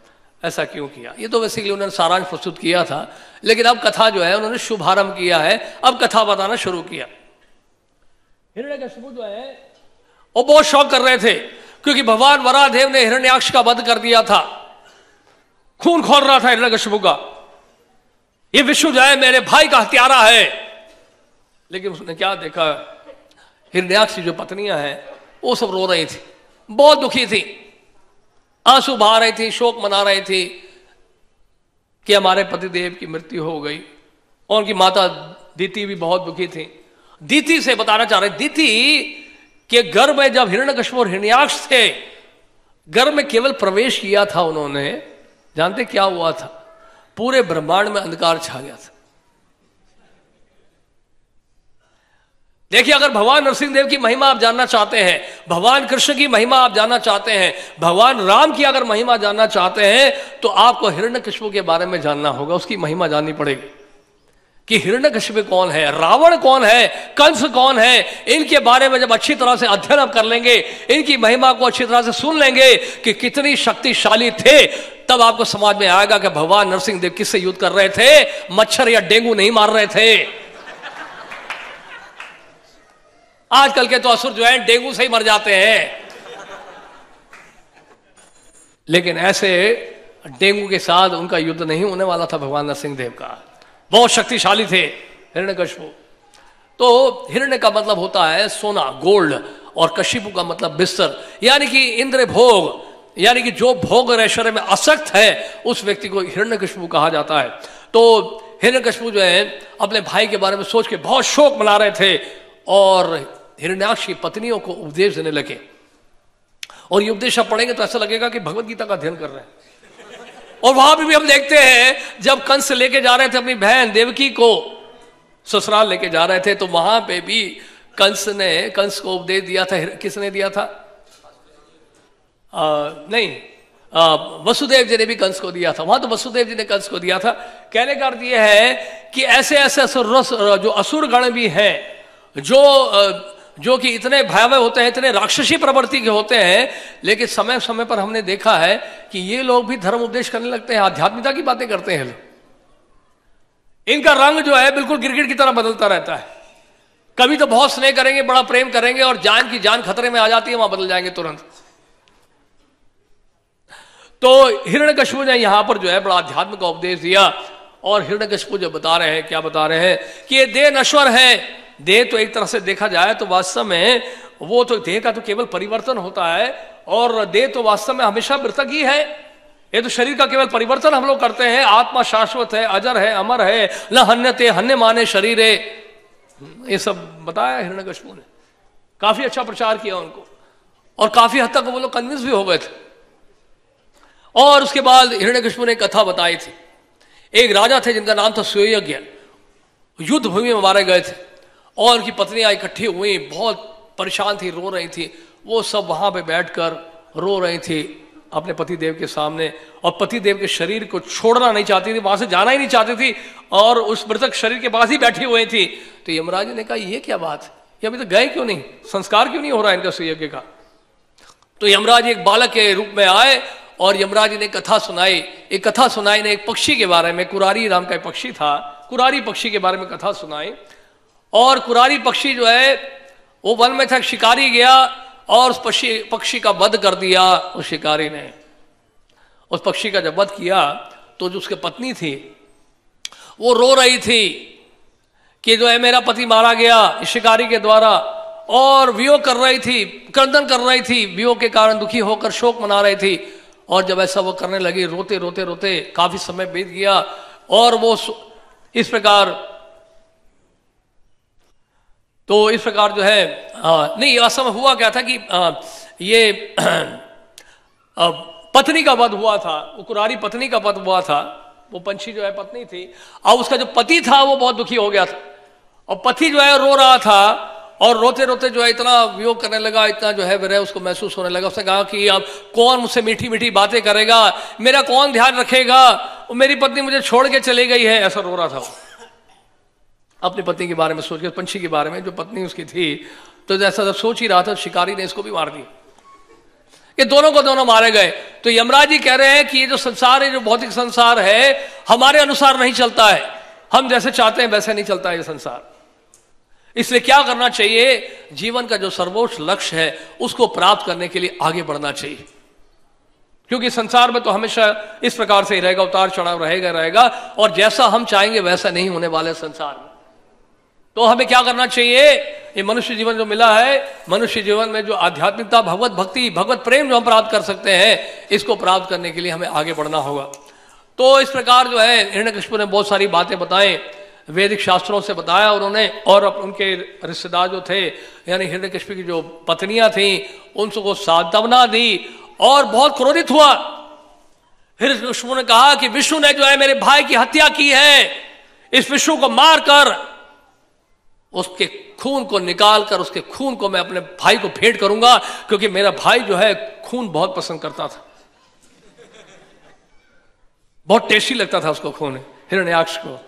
ऐसा क्यों किया। ये तो बेसिकली उन्होंने सारांश प्रस्तुत किया था, लेकिन अब कथा जो है उन्होंने शुभारंभ किया है, अब कथा बताना शुरू किया। हिरण्यकशिपु जो है वो बहुत शौक कर रहे थे, क्योंकि भगवान वराहदेव ने हिरण्याक्ष का वध कर दिया था, खून खोल रहा था हिरण्यकशिपु का, ये विष्णु जो है मेरे भाई का हत्यारा है। लेकिन उसने क्या देखा, हिरण्याक्ष की जो पत्नियां हैं वो सब रो रही थी, बहुत दुखी थी, आंसू बहा रही थी, शोक मना रही थी कि हमारे पतिदेव की मृत्यु हो गई। और उनकी माता दीति भी बहुत दुखी थी। दीति से बताना चाह रहे, दीति के घर में जब हिरण्यकशिपु और हिरण्याक्ष थे, घर में केवल प्रवेश किया था उन्होंने, जानते क्या हुआ था, पूरे ब्रह्मांड में अंधकार छा गया था। देखिए, अगर भगवान नरसिंह देव की महिमा आप जानना चाहते हैं, भगवान कृष्ण की महिमा आप जानना चाहते हैं, भगवान राम की अगर महिमा जानना चाहते हैं, तो आपको हिरण्यकशिपु के बारे में जानना होगा, उसकी महिमा जाननी पड़ेगी कि हिरण्यकशिपु कौन है, रावण कौन है, कंस कौन है। इनके बारे में जब अच्छी तरह से अध्ययन आप कर लेंगे, इनकी महिमा को अच्छी तरह से सुन लेंगे कि कितनी शक्तिशाली थे, तब आपको समझ में आएगा कि भगवान नरसिंह देव किससे युद्ध कर रहे थे, मच्छर या डेंगू नहीं मार रहे थे। आजकल के तो असुर जो है डेंगू से ही मर जाते हैं, लेकिन ऐसे डेंगू के साथ उनका युद्ध नहीं होने वाला था भगवान नरसिंह देव का। बहुत शक्तिशाली थे हिरण्यकशिपु। तो हिरण्य का मतलब होता है सोना, गोल्ड, और कशिपु का मतलब बिस्तर, यानी कि इंद्र भोग, यानी कि जो भोग और ऐश्वर्य में आसक्त है उस व्यक्ति को हिरण्यकशिपु कहा जाता है। तो हिरण्यकशिपु जो है अपने भाई के बारे में सोच के बहुत शोक मना रहे थे और हिरण्याक्ष की पत्नियों को उपदेश देने लगे। और ये उपदेश आप पढ़ेंगे तो ऐसा लगेगा कि भगवत गीता का अध्ययन कर रहे हैं। और वहां भी हम देखते हैं जब कंस लेके जा रहे थे अपनी बहन देवकी को ससुराल लेके जा रहे थे, तो वहां पे भी कंस को उपदेश दिया था। किसने दिया था? वसुदेव जी ने भी कंस को दिया था। वहां तो वसुदेव जी ने कंस को दिया था। कहने का अर्थ यह है कि ऐसे ऐसे जो असुर गण भी हैं, जो कि इतने भयावह होते हैं, इतने राक्षसी प्रवृत्ति के होते हैं, लेकिन समय समय पर हमने देखा है कि ये लोग भी धर्म उपदेश करने लगते हैं, आध्यात्मिकता की बातें करते हैं। इनका रंग जो है बिल्कुल गिरगिट की तरह बदलता रहता है। कभी तो बहुत स्नेह करेंगे, बड़ा प्रेम करेंगे, और जान खतरे में आ जाती है, वहां बदल जाएंगे तुरंत। तो हिरण्यकशिपु ने यहां पर जो है बड़ा अध्यात्म का उपदेश दिया। और हिरण्यकशिपु जो बता रहे हैं, क्या बता रहे हैं कि ये देह नश्वर है। देह तो एक तरह से देखा जाए तो वास्तव में वो तो देह का तो केवल परिवर्तन होता है, और देह तो वास्तव में हमेशा मृतक ही है। ये तो शरीर का केवल परिवर्तन हम लोग करते हैं। आत्मा शाश्वत है, अजर है, अमर है, न हन्यते हन्य माने शरीर है। ये सब बताया हिरण्यकशिपु ने। काफी अच्छा प्रचार किया उनको, और काफी हद तक वो लोग कन्विंस भी हो गए थे। और उसके बाद हिरण्यकशिपु ने कथा बताई थी। एक राजा थे जिनका नाम था सुयोग्य, युद्ध भूमि में मारे गए थे, और उनकी पत्नियां इकट्ठी हुई, बहुत परेशान थी, रो रही थी। वो सब वहां पे बैठकर रो रही थी अपने पतिदेव के सामने, और पतिदेव के शरीर को छोड़ना नहीं चाहती थी, वहां से जाना ही नहीं चाहती थी, और उस मृतक शरीर के पास ही बैठी हुई थी। तो यमराज ने कहा ये क्या बात है, ये अभी तो गए क्यों नहीं, संस्कार क्यों नहीं हो रहा इनका सुयोग्य का। तो यमराज एक बालक के रूप में आए और यमराज ने कथा सुनाई। एक कथा सुनाई ने एक पक्षी के बारे में, कुरारी नाम का एक पक्षी था, कुरारी पक्षी के बारे में कथा सुनाई। और कुरारी पक्षी जो है वो वन में था, शिकारी गया और उस पक्षी का वध कर दिया उस शिकारी ने। उस पक्षी का जब वध किया तो जो उसकी पत्नी थी वो रो रही थी कि जो है मेरा पति मारा गया इस शिकारी के द्वारा, और वियोग कर रही थी, क्रंदन कर रही थी, वियोग के कारण दुखी होकर शोक मना रही थी। और जब ऐसा वो करने लगी, रोते रोते रोते काफी समय बीत गया, और वो इस प्रकार जो है नहीं, वास्तव में हुआ क्या था कि ये पत्नी का वध हुआ था, वो कुरारी पत्नी का वध हुआ था। वो पंछी जो है पत्नी थी, और उसका जो पति था वो बहुत दुखी हो गया था, और पति जो है रो रहा था, और रोते रोते जो है इतना वियोग करने लगा, इतना जो है विरह उसको महसूस होने लगा। उसने कहा कि अब कौन मुझसे मीठी मीठी बातें करेगा, मेरा कौन ध्यान रखेगा, मेरी पत्नी मुझे छोड़ के चली गई है। ऐसा रो रहा था वो अपनी पत्नी के बारे में सोच के, पंछी के बारे में जो पत्नी उसकी थी। तो जैसा जब सोच ही रहा था, शिकारी ने इसको भी मार दिया। ये दोनों को दोनों मारे गए। तो यमराज जी कह रहे हैं कि ये जो संसार है, जो भौतिक संसार है, हमारे अनुसार नहीं चलता है, हम जैसे चाहते हैं वैसे नहीं चलता है ये संसार। इसलिए क्या करना चाहिए, जीवन का जो सर्वोच्च लक्ष्य है उसको प्राप्त करने के लिए आगे बढ़ना चाहिए, क्योंकि संसार में तो हमेशा इस प्रकार से ही रहेगा, उतार चढ़ाव रहेगा, और जैसा हम चाहेंगे वैसा नहीं होने वाले संसार में। तो हमें क्या करना चाहिए, ये मनुष्य जीवन जो मिला है, मनुष्य जीवन में जो आध्यात्मिकता, भगवत भक्ति, भगवत प्रेम जो हम प्राप्त कर सकते हैं, इसको प्राप्त करने के लिए हमें आगे बढ़ना होगा। तो इस प्रकार जो है हिरण्यकशिपु ने बहुत सारी बातें बताएं, वैदिक शास्त्रों से बताया उन्होंने, और उनके रिश्तेदार जो थे, यानी हिरण्यकशिपु की जो पत्नियां थी, उनको सांत्वना दी, और बहुत क्रोधित हुआ। हिरण्यकशिपु ने कहा कि विष्णु ने जो है मेरे भाई की हत्या की है, इस विष्णु को मारकर उसके खून को निकालकर, उसके खून को मैं अपने भाई को भेंट करूंगा, क्योंकि मेरा भाई जो है खून बहुत पसंद करता था, बहुत टेस्टी लगता था उसको खून, हिरण्याक्ष को।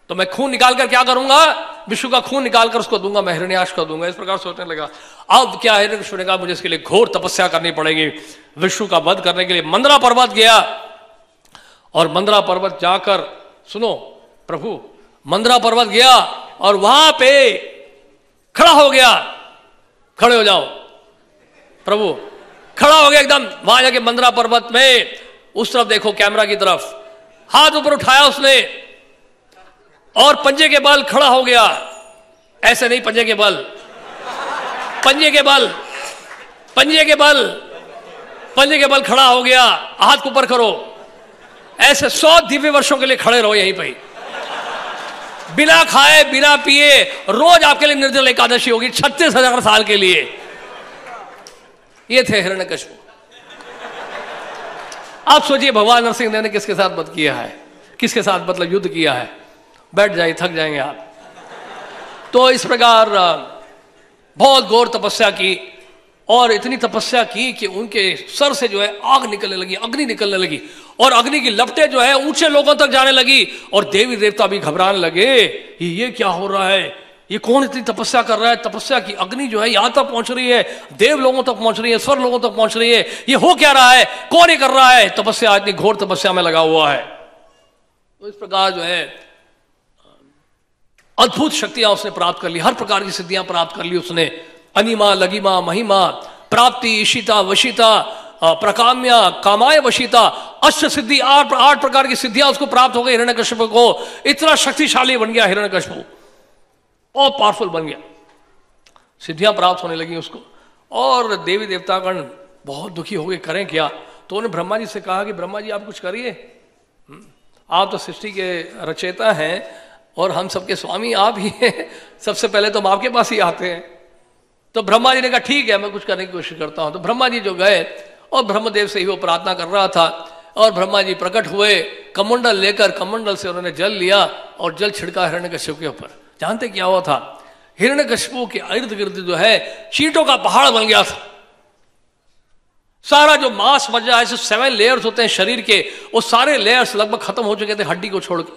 तो मैं खून निकालकर क्या करूंगा, विष्णु का खून निकालकर उसको दूंगा, मैं हिरण्याक्ष को दूंगा। इस प्रकार सोचने लगा। अब क्या, हिरण्यकशिपु ने कहा मुझे इसके लिए घोर तपस्या करनी पड़ेगी। विष्णु का वध करने के लिए मंदरा पर्वत गया, और मंदरा पर्वत जाकर, सुनो प्रभु, मंदरा पर्वत गया और वहां पे खड़ा हो गया। खड़े हो जाओ प्रभु, खड़ा हो गया एकदम। वहां जाके मंदरा पर्वत में उस तरफ देखो, कैमरा की तरफ, हाथ ऊपर उठाया उसने, और पंजे के बल खड़ा हो गया। ऐसे नहीं, पंजे के बल, पंजे के बल, पंजे के बल, पंजे के बल खड़ा हो गया, हाथ को ऊपर करो, ऐसे 100 दिव्य वर्षों के लिए खड़े रहो यहीं पे, बिना खाए बिना पिए, रोज आपके लिए निर्जल एकादशी होगी 36,000 साल के लिए। ये थे हिरण्यकश्यप। आप सोचिए भगवान नरसिंह देव ने किसके साथ वध किया है, किसके साथ मतलब युद्ध किया है। बैठ जाइए, थक जाएंगे आप। तो इस प्रकार बहुत घोर तपस्या की, और इतनी तपस्या की कि उनके सर से जो है आग निकलने लगी, अग्नि निकलने लगी, और अग्नि की लपटें जो है ऊंचे लोगों तक जाने लगी, और देवी देवता भी घबराने लगे, ये क्या हो रहा है, ये कौन इतनी तपस्या कर रहा है, तपस्या की अग्नि जो है यहां तक पहुंच रही है, देव लोगों तक पहुंच रही है, स्वर लोगों तक पहुंच रही है, ये हो क्या रहा है, कौन ये कर रहा है, तपस्या इतनी घोर तपस्या में लगा हुआ है। तो इस प्रकार जो है अद्भुत शक्तियां उसने प्राप्त कर ली, हर प्रकार की सिद्धियां प्राप्त कर ली उसने, अनिमा, लगिमा, महिमा, प्राप्ति, ईशिता, वशिता, प्रकाम्या, कामाय वशिता, अष्ट सिद्धि, 8 प्रकार की सिद्धियां उसको प्राप्त हो गई हिरण्यकश्यप को। इतना शक्तिशाली बन गया हिरण्यकश्यप, बहुत पावरफुल बन गया, सिद्धियां प्राप्त होने लगी उसको। और देवी देवतागण बहुत दुखी हो गए, करें क्या। तो उन्होंने ब्रह्मा जी से कहा कि ब्रह्मा जी आप कुछ करिए, आप तो सृष्टि के रचयिता हैं और हम सबके स्वामी आप ही हैं, सबसे पहले तो हम आपके पास ही आते हैं। तो ब्रह्मा जी ने कहा ठीक है, मैं कुछ करने की कोशिश करता हूं। तो ब्रह्मा जी जो गए, और ब्रह्मदेव से ही वो प्रार्थना कर रहा था, और ब्रह्मा जी प्रकट हुए कमंडल लेकर, कमंडल से उन्होंने जल लिया और जल छिड़का हिरण्यकश्यप के ऊपर। जानते क्या हुआ था, हिरण्यकश्यप के इर्द गिर्द जो है चींटों का पहाड़ बन गया था। सारा जो मांस मज्जा, ऐसे 7 लेयर्स होते हैं शरीर के, वो सारे लेयर्स लगभग खत्म हो चुके थे हड्डी को छोड़ के।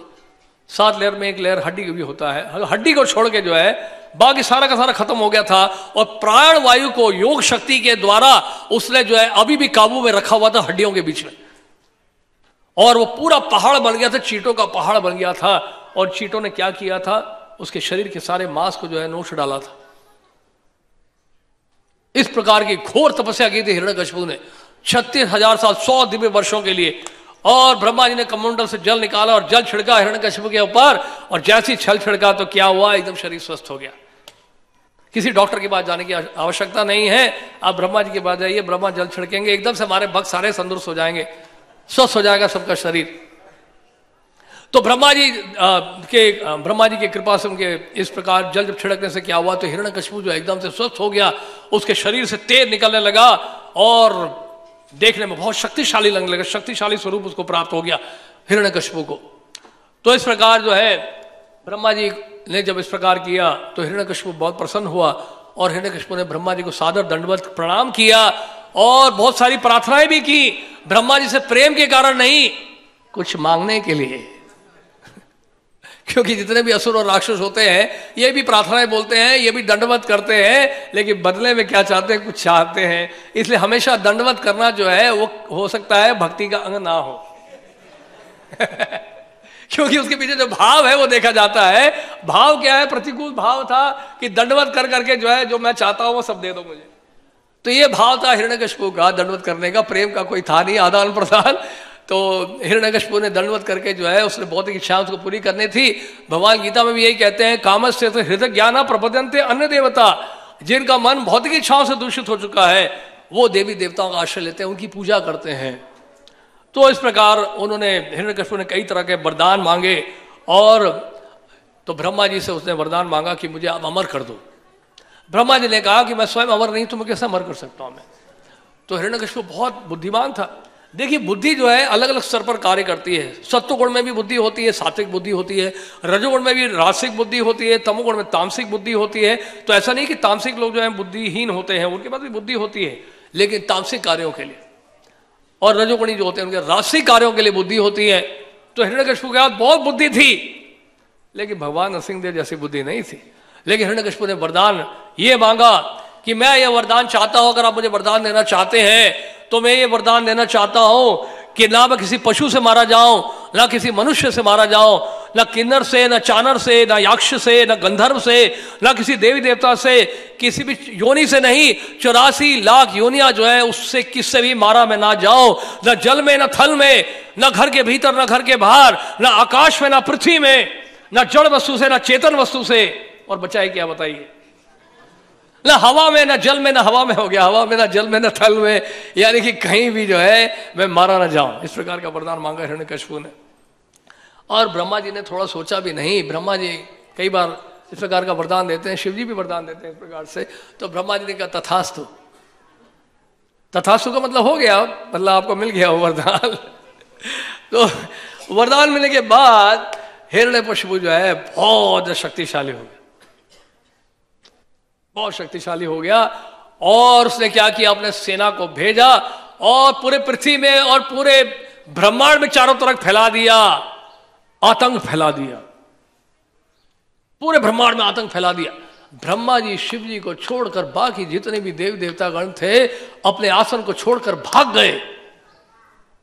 7 लेयर में एक लेयर हड्डी भी होता है, हड्डी को छोड़ के जो है बाकी सारा का सारा खत्म हो गया था। और प्राण वायु को योग शक्ति के द्वारा उसने जो है अभी भी काबू में रखा हुआ था हड्डियों के बीच में, और वो पूरा पहाड़ बन गया था, चींटों का पहाड़ बन गया था। और चींटों ने क्या किया था, उसके शरीर के सारे मांस को जो है नोच डाला था। इस प्रकार की घोर तपस्या की थी हिरण्यकश्यप ने 36,000 साल, 100 दिव्य वर्षों के लिए। और ब्रह्मा जी ने कमंडल से जल निकाला और जल छिड़का हिरण्यकश्यप के ऊपर, और जैसे ही छल छिड़का तो क्या हुआ, एकदम शरीर स्वस्थ हो गया। किसी डॉक्टर के पास जाने की आवश्यकता नहीं है, आप ब्रह्मा जी के पास जाइए, ब्रह्मा जल छिड़केंगे, एकदम से हमारे भक्त सारे तंदुरुस्त हो जाएंगे, स्वस्थ हो जाएगा सबका शरीर। तो ब्रह्मा जी के कृपा से उनके इस प्रकार जल जब छिड़कने से क्या हुआ, तो हिरण्यकश्यप जो एकदम से स्वस्थ हो गया, उसके शरीर से तेज निकलने लगा, और देखने में बहुत शक्तिशाली लगने लगा, शक्तिशाली स्वरूप उसको प्राप्त हो गया हिरण्यकश्यप को। तो इस प्रकार जो है ब्रह्मा जी ने जब इस प्रकार किया तो हिरण्यकश्यप बहुत प्रसन्न हुआ, और हिरण्यकश्यप ने ब्रह्मा जी को सादर दंडवत प्रणाम किया, और बहुत सारी प्रार्थनाएं भी की, ब्रह्मा जी से प्रेम के कारण नहीं, कुछ मांगने के लिए। क्योंकि जितने भी असुर और राक्षस होते हैं ये भी प्रार्थनाएं बोलते हैं, ये भी दंडवत करते हैं, लेकिन बदले में क्या चाहते हैं, कुछ चाहते हैं। इसलिए हमेशा दंडवत करना जो है वो हो सकता है भक्ति का अंग ना हो क्योंकि उसके पीछे जो भाव है वो देखा जाता है। भाव क्या है, प्रतिकूल भाव था कि दंडवत कर करके जो है जो मैं चाहता हूं वो सब दे दो मुझे। तो ये भाव था हिरण्यकश्यप का, दंडवत करने का, प्रेम का कोई था नहीं, आदान प्रदान। तो हिरण्यकश्यप ने दंडवत करके जो है उसने भौतिक इच्छाएं उसको पूरी करनी थी। भगवान गीता में भी यही कहते हैं, कामस्य हृदय ज्ञान प्रपद्यन्ते अन्य देवता, जिनका मन भौतिक इच्छाओं से दूषित हो चुका है वो देवी देवताओं का आश्रय लेते हैं, उनकी पूजा करते हैं। तो इस प्रकार उन्होंने, हिरण्यकश्यप ने कई तरह के वरदान मांगे, और तो ब्रह्मा जी से उसने वरदान मांगा कि मुझे आप अमर कर दो। ब्रह्मा जी ने कहा कि मैं स्वयं अमर नहीं, तो मैं कैसे अमर कर सकता हूं मैं। तो हिरण्यकश्यप बहुत बुद्धिमान था। देखिए बुद्धि जो है अलग अलग स्तर पर कार्य करती है। सत्वगुण में भी बुद्धि होती है, सात्विक बुद्धि होती है, रजोगुण में भी रासिक बुद्धि होती है, तमोगुण में तामसिक बुद्धि होती है। तो ऐसा नहीं कि तामसिक लोग जो है बुद्धिहीन होते हैं, उनके पास भी बुद्धि होती है, लेकिन तामसिक कार्यों के लिए, और रजोगुणी जो होते हैं उनके रासिक कार्यों के लिए बुद्धि होती है। तो हिरण्यकश्यप के पास बहुत बुद्धि थी, लेकिन भगवान नरसिंह देव जैसी बुद्धि नहीं थी। लेकिन हिरण्यकश्यप ने वरदान ये मांगा कि मैं ये वरदान चाहता हूं, अगर आप मुझे वरदान देना चाहते हैं तो मैं ये वरदान देना चाहता हूं कि ना मैं किसी पशु से मारा जाऊं, ना किसी मनुष्य से मारा जाऊं, ना किन्नर से, ना चानर से, ना यक्ष से, ना गंधर्व से, ना किसी देवी देवता से, किसी भी योनि से नहीं, 84 लाख योनियां जो है उससे किससे भी मारा मैं ना जाऊं, ना जल में, ना थल में, ना घर के भीतर, ना घर के बाहर, ना आकाश में, ना पृथ्वी में, ना जड़ वस्तु से, ना चेतन वस्तु से, और बचाए क्या बताइए? ना हवा में ना जल में, ना हवा में हो गया, हवा में ना जल में ना थल में, यानी कि कहीं भी जो है मैं मारा ना जाऊं, इस प्रकार का वरदान मांगा हिरण्यकशिपु ने। और ब्रह्मा जी ने थोड़ा सोचा भी नहीं, ब्रह्मा जी कई बार इस प्रकार का वरदान देते हैं, शिव जी भी वरदान देते हैं इस प्रकार से। तो ब्रह्मा जी ने कहा तथास्तु। तथास्तु का मतलब हो गया, मतलब आपको मिल गया वो वरदान। तो वरदान मिलने के बाद हिरण्यकशिपु जो है बहुत शक्तिशाली हो गया, बहुत शक्तिशाली हो गया। और उसने क्या किया, अपने सेना को भेजा और पूरे पृथ्वी में और पूरे ब्रह्मांड में चारों तरफ फैला दिया, आतंक फैला दिया, पूरे ब्रह्मांड में आतंक फैला दिया। ब्रह्मा जी शिव जी को छोड़कर बाकी जितने भी देवी देवता गण थे अपने आसन को छोड़कर भाग गए।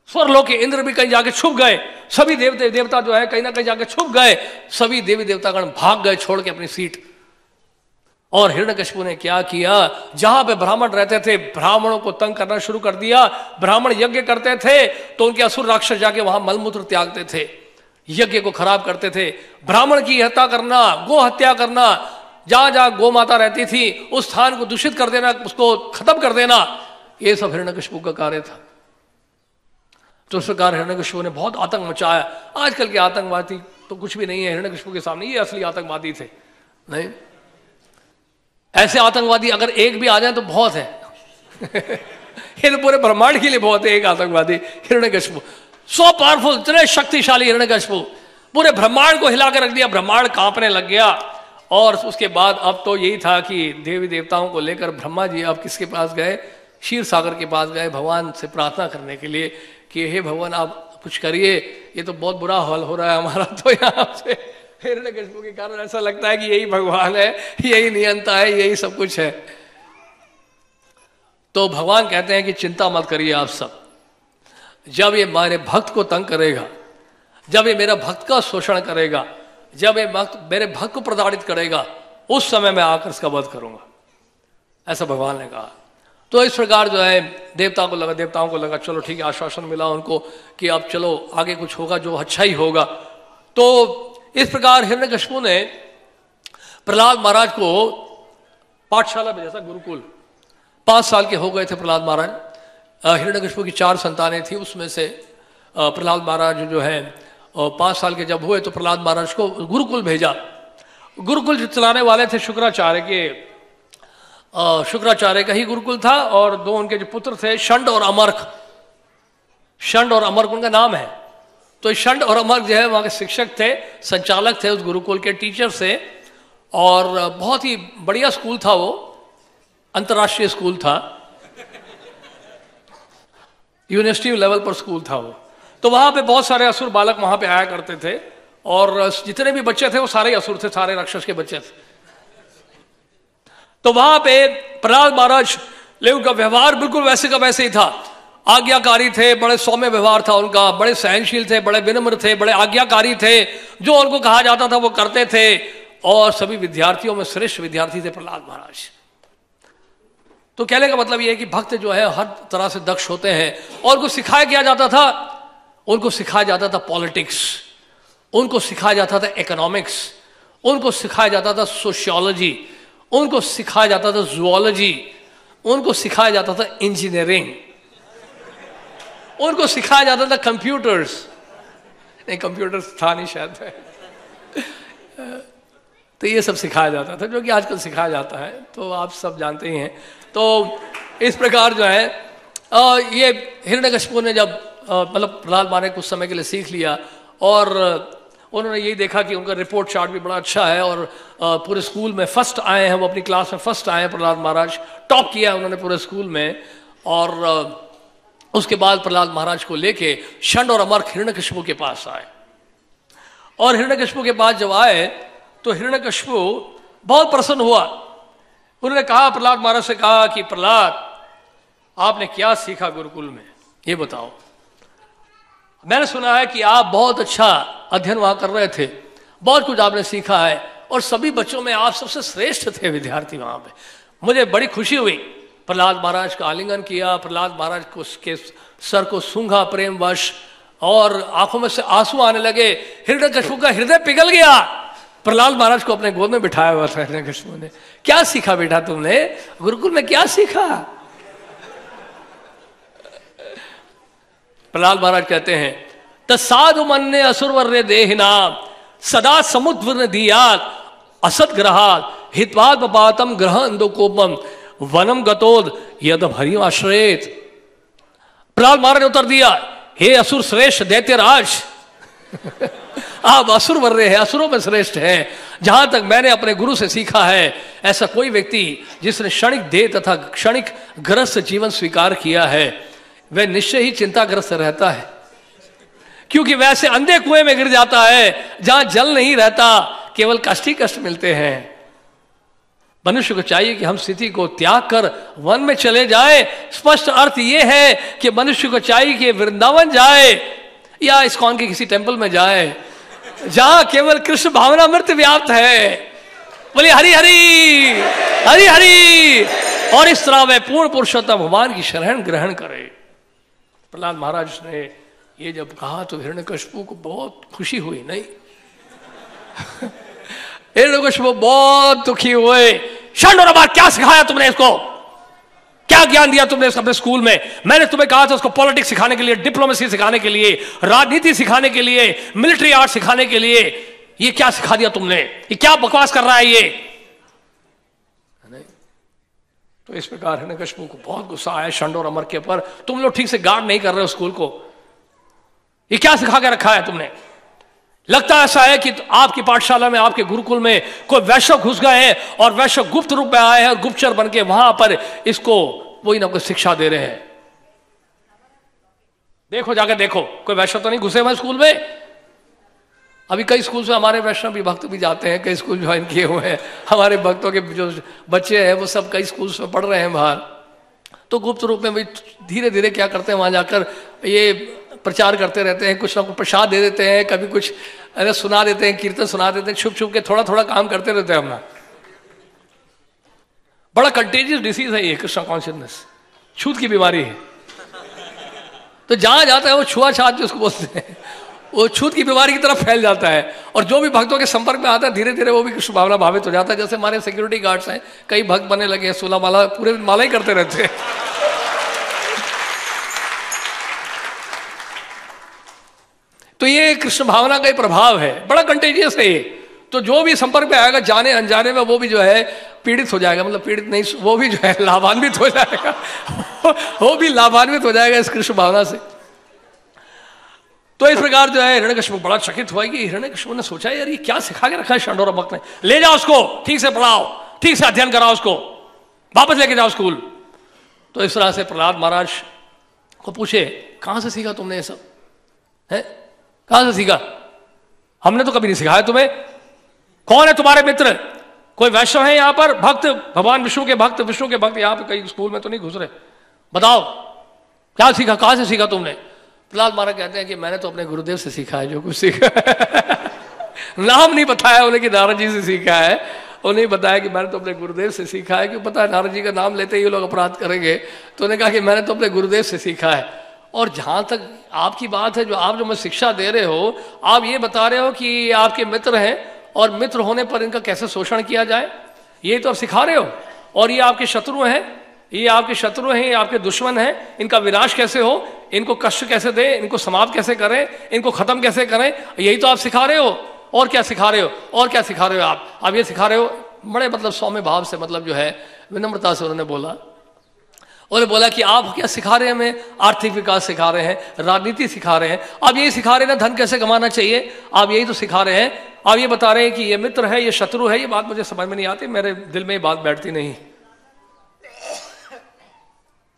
स्वर्लोक के इंद्र भी कहीं जाके छुप गए, सभी देवता जो है कहीं ना कहीं जाके छुप गए, सभी देवी देवतागण भाग गए छोड़ के अपनी सीट। और हिरण्यकशिपु ने क्या किया, जहां पे ब्राह्मण रहते थे ब्राह्मणों को तंग करना शुरू कर दिया। ब्राह्मण यज्ञ करते थे तो उनके असुर राक्षस जाके वहां मलमूत्र त्यागते थे, यज्ञ को खराब करते थे। ब्राह्मण की हत्या करना, गो हत्या करना, जहां जहां गो माता रहती थी उस स्थान को दूषित कर देना, उसको खत्म कर देना, ये सब हिरण्यकशिपु का कार्य था। तो इस प्रकार हिरण्यकशिपु ने बहुत आतंक मचाया। आजकल के आतंकवादी तो कुछ भी नहीं है हिरण्यकशिपु के सामने, ये असली आतंकवादी थे। नहीं, ऐसे आतंकवादी अगर एक भी आ जाए तो बहुत है। ये तो पूरे ब्रह्मांड के लिए बहुत है एक आतंकवादी, हिरण्यकशिपु। सो पावरफुल, इतने शक्तिशाली हिरण्यकशिपु, पूरे ब्रह्मांड को हिला कर रख दिया, ब्रह्मांड कांपने लग गया। और उसके बाद अब तो यही था कि देवी देवताओं को लेकर ब्रह्मा जी अब किसके पास गए, क्षीर सागर के पास गए भगवान से प्रार्थना करने के लिए कि हे भगवान आप कुछ करिए, ये तो बहुत बुरा हाल हो रहा है हमारा। तो यहाँ से हिरण्यकशिपु के कारण ऐसा लगता है कि यही भगवान है, यही नियंता है, यही सब कुछ है। तो भगवान कहते हैं कि चिंता मत करिए आप सब, जब ये मेरे भक्त को तंग करेगा, जब ये मेरा भक्त का शोषण करेगा, जब ये मेरे भक्त को प्रताड़ित करेगा, उस समय मैं आकर इसका वध करूंगा, ऐसा भगवान ने कहा। तो इस प्रकार जो है देवताओं को लगा चलो ठीक है, आश्वासन मिला उनको कि अब चलो आगे कुछ होगा जो अच्छा ही होगा। तो इस प्रकार हिरण्यकशिपु ने प्रहलाद महाराज को पाठशाला भेजा था, गुरुकुल। 5 साल के हो गए थे प्रहलाद महाराज। हिरण्यकशिपु की 4 संतानें थी, उसमें से प्रहलाद महाराज जो है 5 साल के जब हुए तो प्रहलाद महाराज को गुरुकुल भेजा। गुरुकुल जो चलाने वाले थे शुक्राचार्य के, शुक्राचार्य का ही गुरुकुल था। और 2 उनके जो पुत्र थे षंड और अमर्क, षंड और अमर्क उनका नाम है। तो षंड और अमर्क जो है वहां के शिक्षक थे, संचालक थे उस गुरुकुल के, टीचर से। और बहुत ही बढ़िया स्कूल था वो, अंतर्राष्ट्रीय स्कूल था, यूनिवर्सिटी लेवल पर स्कूल था वो। तो वहां पे बहुत सारे असुर बालक वहां पे आया करते थे और जितने भी बच्चे थे वो सारे असुर थे, सारे राक्षस के बच्चे थे। तो वहां पे प्रहलाद महाराज लेकिन उनका व्यवहार बिल्कुल वैसे का वैसे ही था, आज्ञाकारी थे, बड़े सौम्य व्यवहार था उनका, बड़े सहनशील थे, बड़े विनम्र थे, बड़े आज्ञाकारी थे, जो उनको कहा जाता था वो करते थे। और सभी विद्यार्थियों में श्रेष्ठ विद्यार्थी थे प्रहलाद महाराज। तो कहने का मतलब ये है कि भक्त जो है हर तरह से दक्ष होते हैं। और उनको सिखाया क्या जाता था, उनको सिखाया जाता था पॉलिटिक्स, उनको सिखाया जाता था इकोनॉमिक्स, उनको सिखाया जाता था सोशियोलॉजी, उनको सिखाया जाता था जूलॉजी, उनको सिखाया जाता था इंजीनियरिंग, उनको सिखाया जाता था कंप्यूटर्स, नहीं कंप्यूटर्स था नहीं शायद, तो ये सब सिखाया जाता था जो कि आजकल सिखाया जाता है, तो आप सब जानते ही हैं। तो इस प्रकार जो है ये हिरण्यकशिपु ने जब मतलब प्रहलाद महाराज ने कुछ समय के लिए सीख लिया और उन्होंने यही देखा कि उनका रिपोर्ट चार्ट भी बड़ा अच्छा है और पूरे स्कूल में फर्स्ट आए हैं, वो अपनी क्लास में फर्स्ट आए हैं, प्रहलाद महाराज टॉप किया उन्होंने पूरे स्कूल में। और उसके बाद प्रहलाद महाराज को लेके षंड और अमर्क हिरण्यकशिपु के पास आए। और हिरण्यकशिपु के पास जब आए तो हिरण्यकशिपु बहुत प्रसन्न हुआ। उन्होंने कहा, प्रहलाद महाराज से कहा कि प्रहलाद आपने क्या सीखा गुरुकुल में, ये बताओ। मैंने सुना है कि आप बहुत अच्छा अध्ययन वहां कर रहे थे, बहुत कुछ आपने सीखा है और सभी बच्चों में आप सबसे श्रेष्ठ थे विद्यार्थी वहां पे। मुझे बड़ी खुशी हुई। प्रहलाद महाराज का आलिंगन किया, प्रहलाद महाराज को उसके सर को सूंघा प्रेमवश और आंखों में से आंसू आने लगे। हिरण्यकशिपु का हृदय पिघल गया। प्रहलाद महाराज को अपने गोद में बिठाया हुआ था हिरण्यकशिपु ने। क्या सीखा बेटा तुमने गुरुकुल में, क्या सीखा? प्रहलाद महाराज कहते हैं तसाधु मन्ने असुरवर्य देहिना सदा समुद्र ने दियात असत ग्रहात हितवाद बातम ग्रह अंधकोपम वनम गतोद यद हरि आश्रयेत। प्रहलाद महाराज ने उत्तर दिया, हे असुर श्रेष्ठ दैत्यराज, आप असुर वर्य है, असुरों में श्रेष्ठ है। जहां तक मैंने अपने गुरु से सीखा है, ऐसा कोई व्यक्ति जिसने क्षणिक देह तथा क्षणिक ग्रस्त जीवन स्वीकार किया है वह निश्चय ही चिंताग्रस्त रहता है, क्योंकि वैसे अंधे कुएं में गिर जाता है जहां जल नहीं रहता, केवल कष्ट ही कष्ट मिलते हैं। मनुष्य को चाहिए कि हम स्थिति को त्याग कर वन में चले जाएं। स्पष्ट अर्थ यह है कि मनुष्य को चाहिए कि वृंदावन जाए या इस्कॉन के किसी टेंपल में जाए जहां केवल कृष्ण भावना मृत व्याप्त है। बोले हरि हरि हरि हरि, और इस तरह वह पूर्ण पुरुषोत्तम भगवान की शरण ग्रहण करे। प्रहलाद महाराज ने ये जब कहा तो हिरण्यकशिपु को बहुत खुशी हुई, नहीं हिरण्यकशिपु बहुत दुखी हुए। षंडोरा क्या सिखाया तुमने इसको, क्या ज्ञान दिया तुमने अपने स्कूल में? मैंने तुम्हें कहा था उसको पॉलिटिक्स सिखाने के लिए, डिप्लोमेसी सिखाने के लिए, राजनीति सिखाने के लिए, मिलिट्री आर्ट सिखाने के लिए, ये क्या सिखा दिया तुमने? ये क्या बकवास कर रहा है ये? नहीं तो इस प्रकार हिरण्यकशिपु को बहुत गुस्सा आया षंडोर अमर के ऊपर, तुम लोग ठीक से गार्ड नहीं कर रहे हो स्कूल को, ये क्या सिखा के रखा है तुमने? लगता ऐसा है कि आपकी पाठशाला में, आपके गुरुकुल में कोई वैश्य घुस गए हैं और वैश्य गुप्त रूप में आए हैं और गुप्तचर बन के वहां पर इसको वही ना कोई शिक्षा दे रहे हैं। देखो जाकर देखो, कोई वैश्य तो नहीं घुसे हुए स्कूल में। अभी कई स्कूल से हमारे वैष्णव भी भक्त भी जाते हैं, कई स्कूल ज्वाइन किए हुए हैं। हमारे भक्तों के जो बच्चे हैं वो सब कई स्कूल में पढ़ रहे हैं बाहर। तो गुप्त रूप में भी धीरे धीरे क्या करते हैं, वहां जाकर ये प्रचार करते रहते हैं, कुछ ना कुछ प्रसाद दे देते हैं, कभी कुछ सुना देते हैं, कीर्तन सुना देते हैं, छुप छुप के थोड़ा थोड़ा काम करते रहते हैं अपना। बड़ा कंटेजियस डिसीज है ये कृष्णा कॉन्शियसनेस, छूत की बीमारी है। तो जहां जाता है वो छुआछात जो उसको बोलते हैं, वो छूत की बीमारी की तरफ फैल जाता है। और जो भी भक्तों के संपर्क में आता है धीरे धीरे वो भी कृष्ण भावना भावित हो जाता है। जैसे हमारे सिक्योरिटी गार्ड्स हैं, कई भक्त बनने लगे हैं, 16 माला पूरे माला ही करते रहते हैं। तो ये कृष्ण भावना का ही प्रभाव है, बड़ा कंटेजियस है ये। तो जो भी संपर्क में आएगा जाने अनजाने में वो भी जो है पीड़ित हो जाएगा, मतलब पीड़ित नहीं, वो भी जो है लाभान्वित हो जाएगा वो भी लाभान्वित हो जाएगा इस कृष्ण भावना से। तो इस प्रकार जो है हिरण्यकशिपु बड़ा चकित हुआ कि हिरण्यकशिपु ने सोचा यार ये क्या सिखा के रखा है षंडोरा भक्त ने, ले जाओ उसको, ठीक से पढ़ाओ, ठीक से अध्ययन कराओ, उसको वापस लेके जाओ स्कूल। तो इस तरह से प्रहलाद महाराज को पूछे कहां से सीखा तुमने ये सब है, कहां से सीखा? हमने तो कभी नहीं सिखाया तुम्हें। कौन है तुम्हारे मित्र? कोई वैष्णव है यहाँ पर, भक्त, भगवान विष्णु के भक्त, विष्णु के भक्त यहाँ पे कहीं स्कूल में तो नहीं घुस रहे? बताओ क्या सीखा, कहां से सीखा तुमने? प्रहलाद महाराज कहते हैं कि मैंने तो अपने गुरुदेव से सीखा है जो कुछ सीखा नाम नहीं बताया उन्हें कि नारद जी से सीखा है, उन्हें बताया कि मैंने तो अपने गुरुदेव से सीखा है। क्यों पता है नारद जी का नाम लेते ही लोग अपराध करेंगे, तो उन्होंने कहा कि मैंने तो अपने गुरुदेव से सीखा है। और जहां तक आपकी बात है, जो आप जो मैं शिक्षा दे रहे हो, आप ये बता रहे हो कि आपके मित्र हैं और मित्र होने पर इनका कैसे शोषण किया जाए, ये तो आप सिखा रहे हो। और ये आपके शत्रु हैं, ये आपके शत्रु हैं, ये आपके दुश्मन हैं, इनका विनाश कैसे हो, इनको कष्ट कैसे दें, इनको समाप्त कैसे करें, इनको खत्म कैसे करें, यही तो आप सिखा रहे हो। और क्या सिखा रहे हो, और क्या सिखा रहे हो आप ये सिखा रहे हो। बड़े मतलब सौम्य भाव से, मतलब जो है विनम्रता से उन्होंने बोला। उन्होंने बोला कि आप क्या सिखा रहे हैं हमें? आर्थिक विकास सिखा रहे हैं, राजनीति सिखा रहे हैं, आप यही सिखा रहे हैं ना धन कैसे कमाना चाहिए, आप यही तो सिखा रहे हैं। आप ये बता रहे हैं कि ये मित्र है, ये शत्रु है, ये बात मुझे समझ में नहीं आती, मेरे दिल में ये बात बैठती नहीं।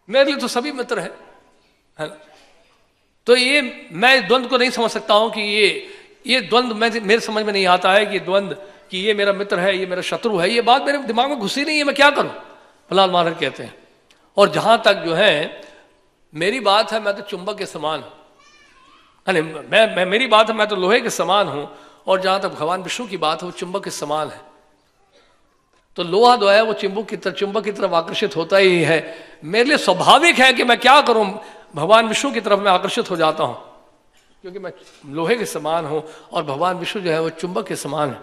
मेरे लिए तो सभी मित्र है ना। तो ये मैं द्वंद्व को नहीं समझ सकता हूं कि ये द्वंद्व मेरे समझ में नहीं आता है कि द्वंद्व कि ये मेरा मित्र है, ये मेरा शत्रु है, ये बात मेरे दिमाग में घुसी नहीं है, मैं क्या करूं? प्रहलाद महाराज कहते हैं। और जहां तक जो है मेरी बात है, मैं तो चुंबक के समान हूं, मैं मेरी बात है, मैं तो लोहे के समान हूं। और जहां तक भगवान विष्णु की बात है, वो चुंबक के समान है। तो लोहा जो है वो चुंबक की तरफ आकर्षित होता ही है। मेरे लिए स्वाभाविक है कि मैं क्या करूं, भगवान विष्णु की तरफ मैं आकर्षित हो जाता हूं, क्योंकि मैं लोहे के समान हूं और भगवान विष्णु जो है वो चुंबक के समान है।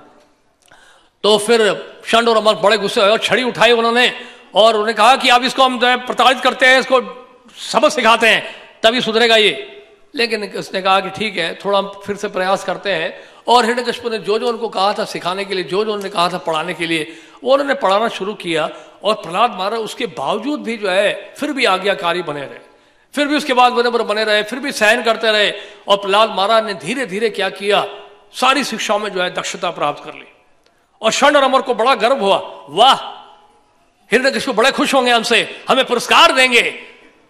तो फिर षंड और अमर बड़े गुस्से हुए और छड़ी उठाई उन्होंने और उन्होंने कहा कि अब इसको हम जो है प्रताड़ित करते हैं, इसको सबक सिखाते हैं, तभी सुधरेगा ये। लेकिन उसने कहा कि ठीक है, थोड़ा हम फिर से प्रयास करते हैं। और हिरण्यकशिपु ने जो जो उनको कहा था सिखाने के लिए, जो जो उन्होंने कहा था पढ़ाने के लिए, वो उन्होंने पढ़ाना शुरू किया। और प्रहलाद महाराज उसके बावजूद भी जो है फिर भी आज्ञाकारी बने रहे, फिर भी उसके बाद बने रहे, फिर भी सहन करते रहे। और प्रहलाद महाराज ने धीरे धीरे क्या किया, सारी शिक्षाओं में जो है दक्षता प्राप्त कर ली। और षंड और अमर को बड़ा गर्व हुआ, वाह हिरण्यकशिपु बड़े खुश होंगे हमसे, हमें पुरस्कार देंगे,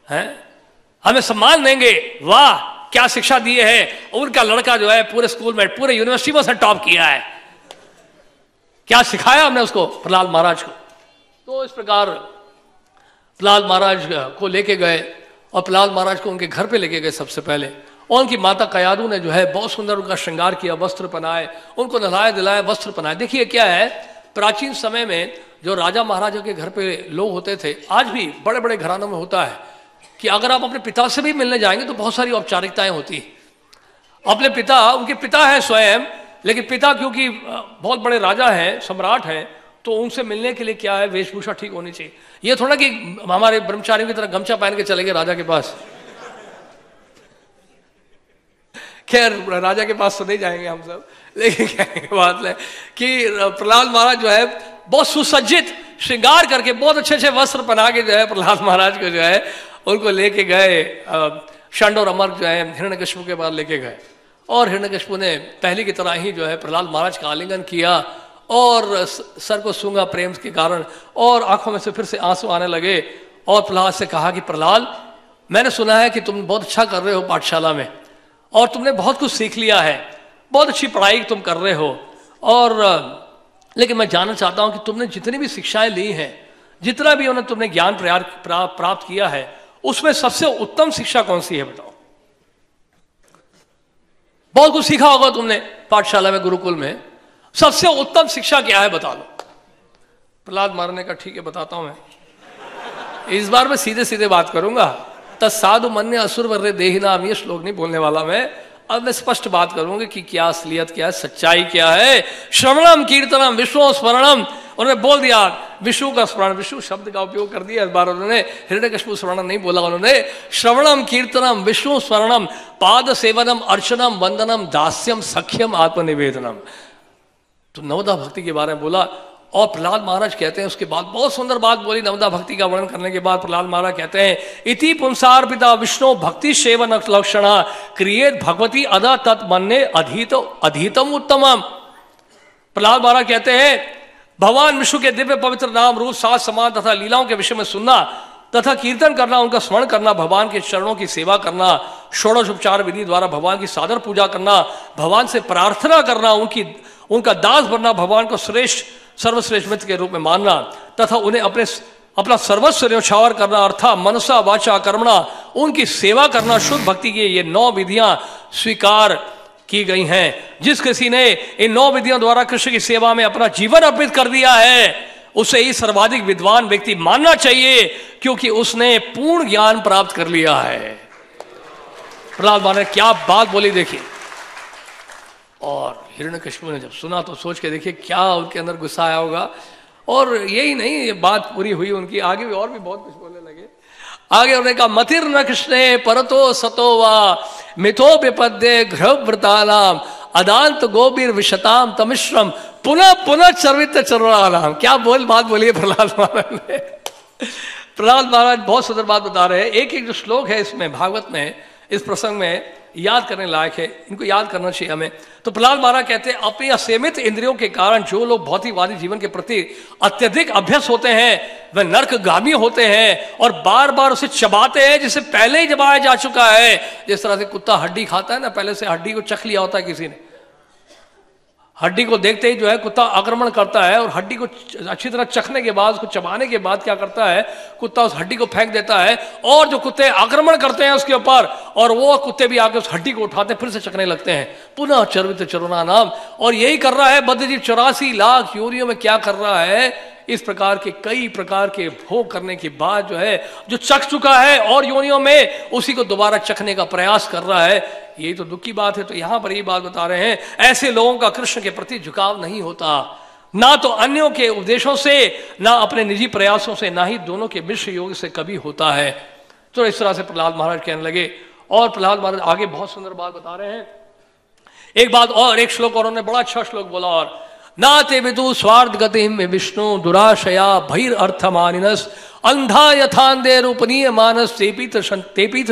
हैं हमें सम्मान देंगे, वाह क्या शिक्षा दिए है। उनका लड़का जो है पूरे स्कूल में, पूरे यूनिवर्सिटी में से टॉप किया है, क्या सिखाया हमने उसको, प्रहलाद महाराज को। तो इस प्रकार प्रहलाद महाराज को लेके गए और प्रहलाद महाराज को उनके घर पे लेके गए सबसे पहले। और उनकी माता कयादू ने जो है बहुत सुंदर उनका श्रृंगार किया, वस्त्र पहनाए, उनको नहलाए दिलाए, वस्त्र पहनाए। देखिए क्या है, प्राचीन समय में जो राजा महाराजा के घर पे लोग होते थे, आज भी बड़े बड़े घरानों में होता है कि अगर आप अपने पिता से भी मिलने जाएंगे तो बहुत सारी औपचारिकताएं होती हैं। अपने पिता, उनके पिता है स्वयं, लेकिन पिता क्योंकि बहुत बड़े राजा हैं, सम्राट हैं, तो उनसे मिलने के लिए क्या है, वेशभूषा ठीक होनी चाहिए। ये थोड़ा कि हमारे ब्रह्मचारियों की तरह गमछा पहन के चले गए राजा के पास। खैर राजा के पास तो नहीं जाएंगे हम सब, लेकिन कहने की बात है कि प्रहलाद महाराज जो है बहुत सुसज्जित श्रृंगार करके, बहुत अच्छे अच्छे वस्त्र पहना के जो है प्रहलाद महाराज को जो है उनको लेके गए। षंड और अमर जो है हिरण्यकशिपु के पास लेके गए। और हिरण्यकशिपु ने पहले की तरह ही जो है प्रहलाद महाराज का आलिंगन किया और सर को सूंघा प्रेम के कारण, और आंखों में से फिर से आंसू आने लगे। और प्रहलाद से कहा कि प्रहलाद, मैंने सुना है कि तुम बहुत अच्छा कर रहे हो पाठशाला में, और तुमने बहुत कुछ सीख लिया है, बहुत अच्छी पढ़ाई तुम कर रहे हो, और लेकिन मैं जानना चाहता हूं कि तुमने जितनी भी शिक्षाएं ली हैं, जितना भी उन्हें तुमने ज्ञान प्राप्त किया है, उसमें सबसे उत्तम शिक्षा कौन सी है बताओ। बहुत कुछ सीखा होगा तुमने पाठशाला में, गुरुकुल में, सबसे उत्तम शिक्षा क्या है बता दो। प्रहलाद महाराज ने कहा ठीक है बताता हूं मैं, इस बार मैं सीधे सीधे बात करूंगा। तत्साधु मन्य असुर वर्रे देहिनाम, ये श्लोक नहीं बोलने वाला मैं, अब मैं स्पष्ट बात करूंगी कि क्या असलियत क्या है, सच्चाई क्या है। श्रवणम कीर्तनम विष्णु स्मरणम, उन्होंने बोल दिया विष्णु का स्मरण, विष्णु शब्द का उपयोग कर दिया इस बार उन्होंने, हिरण्यकशिपु स्मरण नहीं बोला उन्होंने। श्रवणम कीर्तनम विष्णु स्मरणम पाद सेवनम अर्चनम वंदनम दास्यम सख्यम आत्मनिवेदनम, तो नवदा भक्ति के बारे में बोला। और प्रहलाद महाराज कहते हैं उसके बाद बहुत सुंदर बात बोली नवदा भक्ति का वर्णन करने के बाद। प्रहलाद महाराज कहते हैं इति पुंसार पिता विष्णु भक्ति सेवन लक्षणा क्रियेत भगवती अदा तत्मन्ये अधीतम उत्तमम। प्रहलाद महाराज कहते हैं भगवान विष्णु के दिव्य पवित्र नाम रूप साज समाज तथा लीलाओं के विषय में सुनना तथा कीर्तन करना, उनका स्मरण करना, भगवान के चरणों की सेवा करना, षोडश उपचार विधि द्वारा भगवान की सादर पूजा करना, भगवान से प्रार्थना करना, उनका दास बनना, भगवान को श्रेष्ठ सर्वश्रेष्ठ मित्र के रूप में मानना तथा उन्हें अपना सर्वस्व न्यौछावर करना, अर्थात मनसा वाचा कर्मणा उनकी सेवा करना, शुद्ध भक्ति की ये 9 विधियां स्वीकार की गई हैं। जिस किसी ने इन 9 विधियों द्वारा कृष्ण की सेवा में अपना जीवन अर्पित कर दिया है, उसे ही सर्वाधिक विद्वान व्यक्ति मानना चाहिए, क्योंकि उसने पूर्ण ज्ञान प्राप्त कर लिया है। प्रहलाद महाराज ने क्या बात बोली देखिए। और हिरण्यकशिपु ने जब सुना तो सोच के देखिए क्या उनके अंदर गुस्सा आया होगा। और यही नहीं, ये बात पूरी हुई उनकी, आगे भी और भी बहुत कुछ बोलने लगे। आगे उन्होंने कहा मतिर न कृष्णे परतो सतो वा मिथो विपद्ये घृव्रतानाम अदांत गोबीर विशताम तमिश्रम पुनः पुनः चर्वित चरणानाम। क्या बात बोली है प्रहलाद महाराज ने। प्रहलाद महाराज बहुत सुंदर बात बता रहे हैं। एक एक जो श्लोक है इसमें भागवत में, इस प्रसंग में याद करने लायक है, इनको याद करना चाहिए हमें। तो प्रहलाद महाराज कहते हैं अपनी असीमित इंद्रियों के कारण जो लोग भौतिकवादी जीवन के प्रति अत्यधिक अभ्यस्त होते हैं वह नरकगामी होते हैं और बार बार उसे चबाते हैं जिसे पहले ही चबाया जा चुका है। जिस तरह से कुत्ता हड्डी खाता है ना, पहले से हड्डी को चख लिया होता है किसी ने, हड्डी को देखते ही जो है कुत्ता आक्रमण करता है और हड्डी को अच्छी तरह चखने के बाद, उसको चबाने के बाद क्या करता है, कुत्ता उस हड्डी को फेंक देता है। और जो कुत्ते आक्रमण करते हैं उसके ऊपर, और वो कुत्ते भी आके उस हड्डी को उठाते हैं, फिर से चखने लगते हैं। पुनः चर्वित चरुना नाम। और यही कर रहा है बद्धजीव 84 लाख योनियों में। क्या कर रहा है, इस प्रकार के कई प्रकार के भोग करने के बाद जो है, जो चख चुका है और योनियों में, उसी को दोबारा चखने का प्रयास कर रहा है। यही तो दुख की बात है। तो यहां पर ये बात बता रहे हैं, ऐसे लोगों का कृष्ण के प्रति झुकाव नहीं होता। ना तो अन्यों के उपदेशों से, ना अपने निजी प्रयासों से, ना ही दोनों के मिश्र योग से कभी होता है। तो इस तरह से प्रहलाद महाराज कहने लगे। और प्रहलाद महाराज आगे बहुत सुंदर बात बता रहे हैं। एक बात और, एक श्लोक और उन्होंने बड़ा अच्छा श्लोक बोला, और ना ते विदु स्वार्थ गति में विष्णु दुराशया भैर अर्थमानिनस अंधा यथांधे रूपनीय मानस तेपीत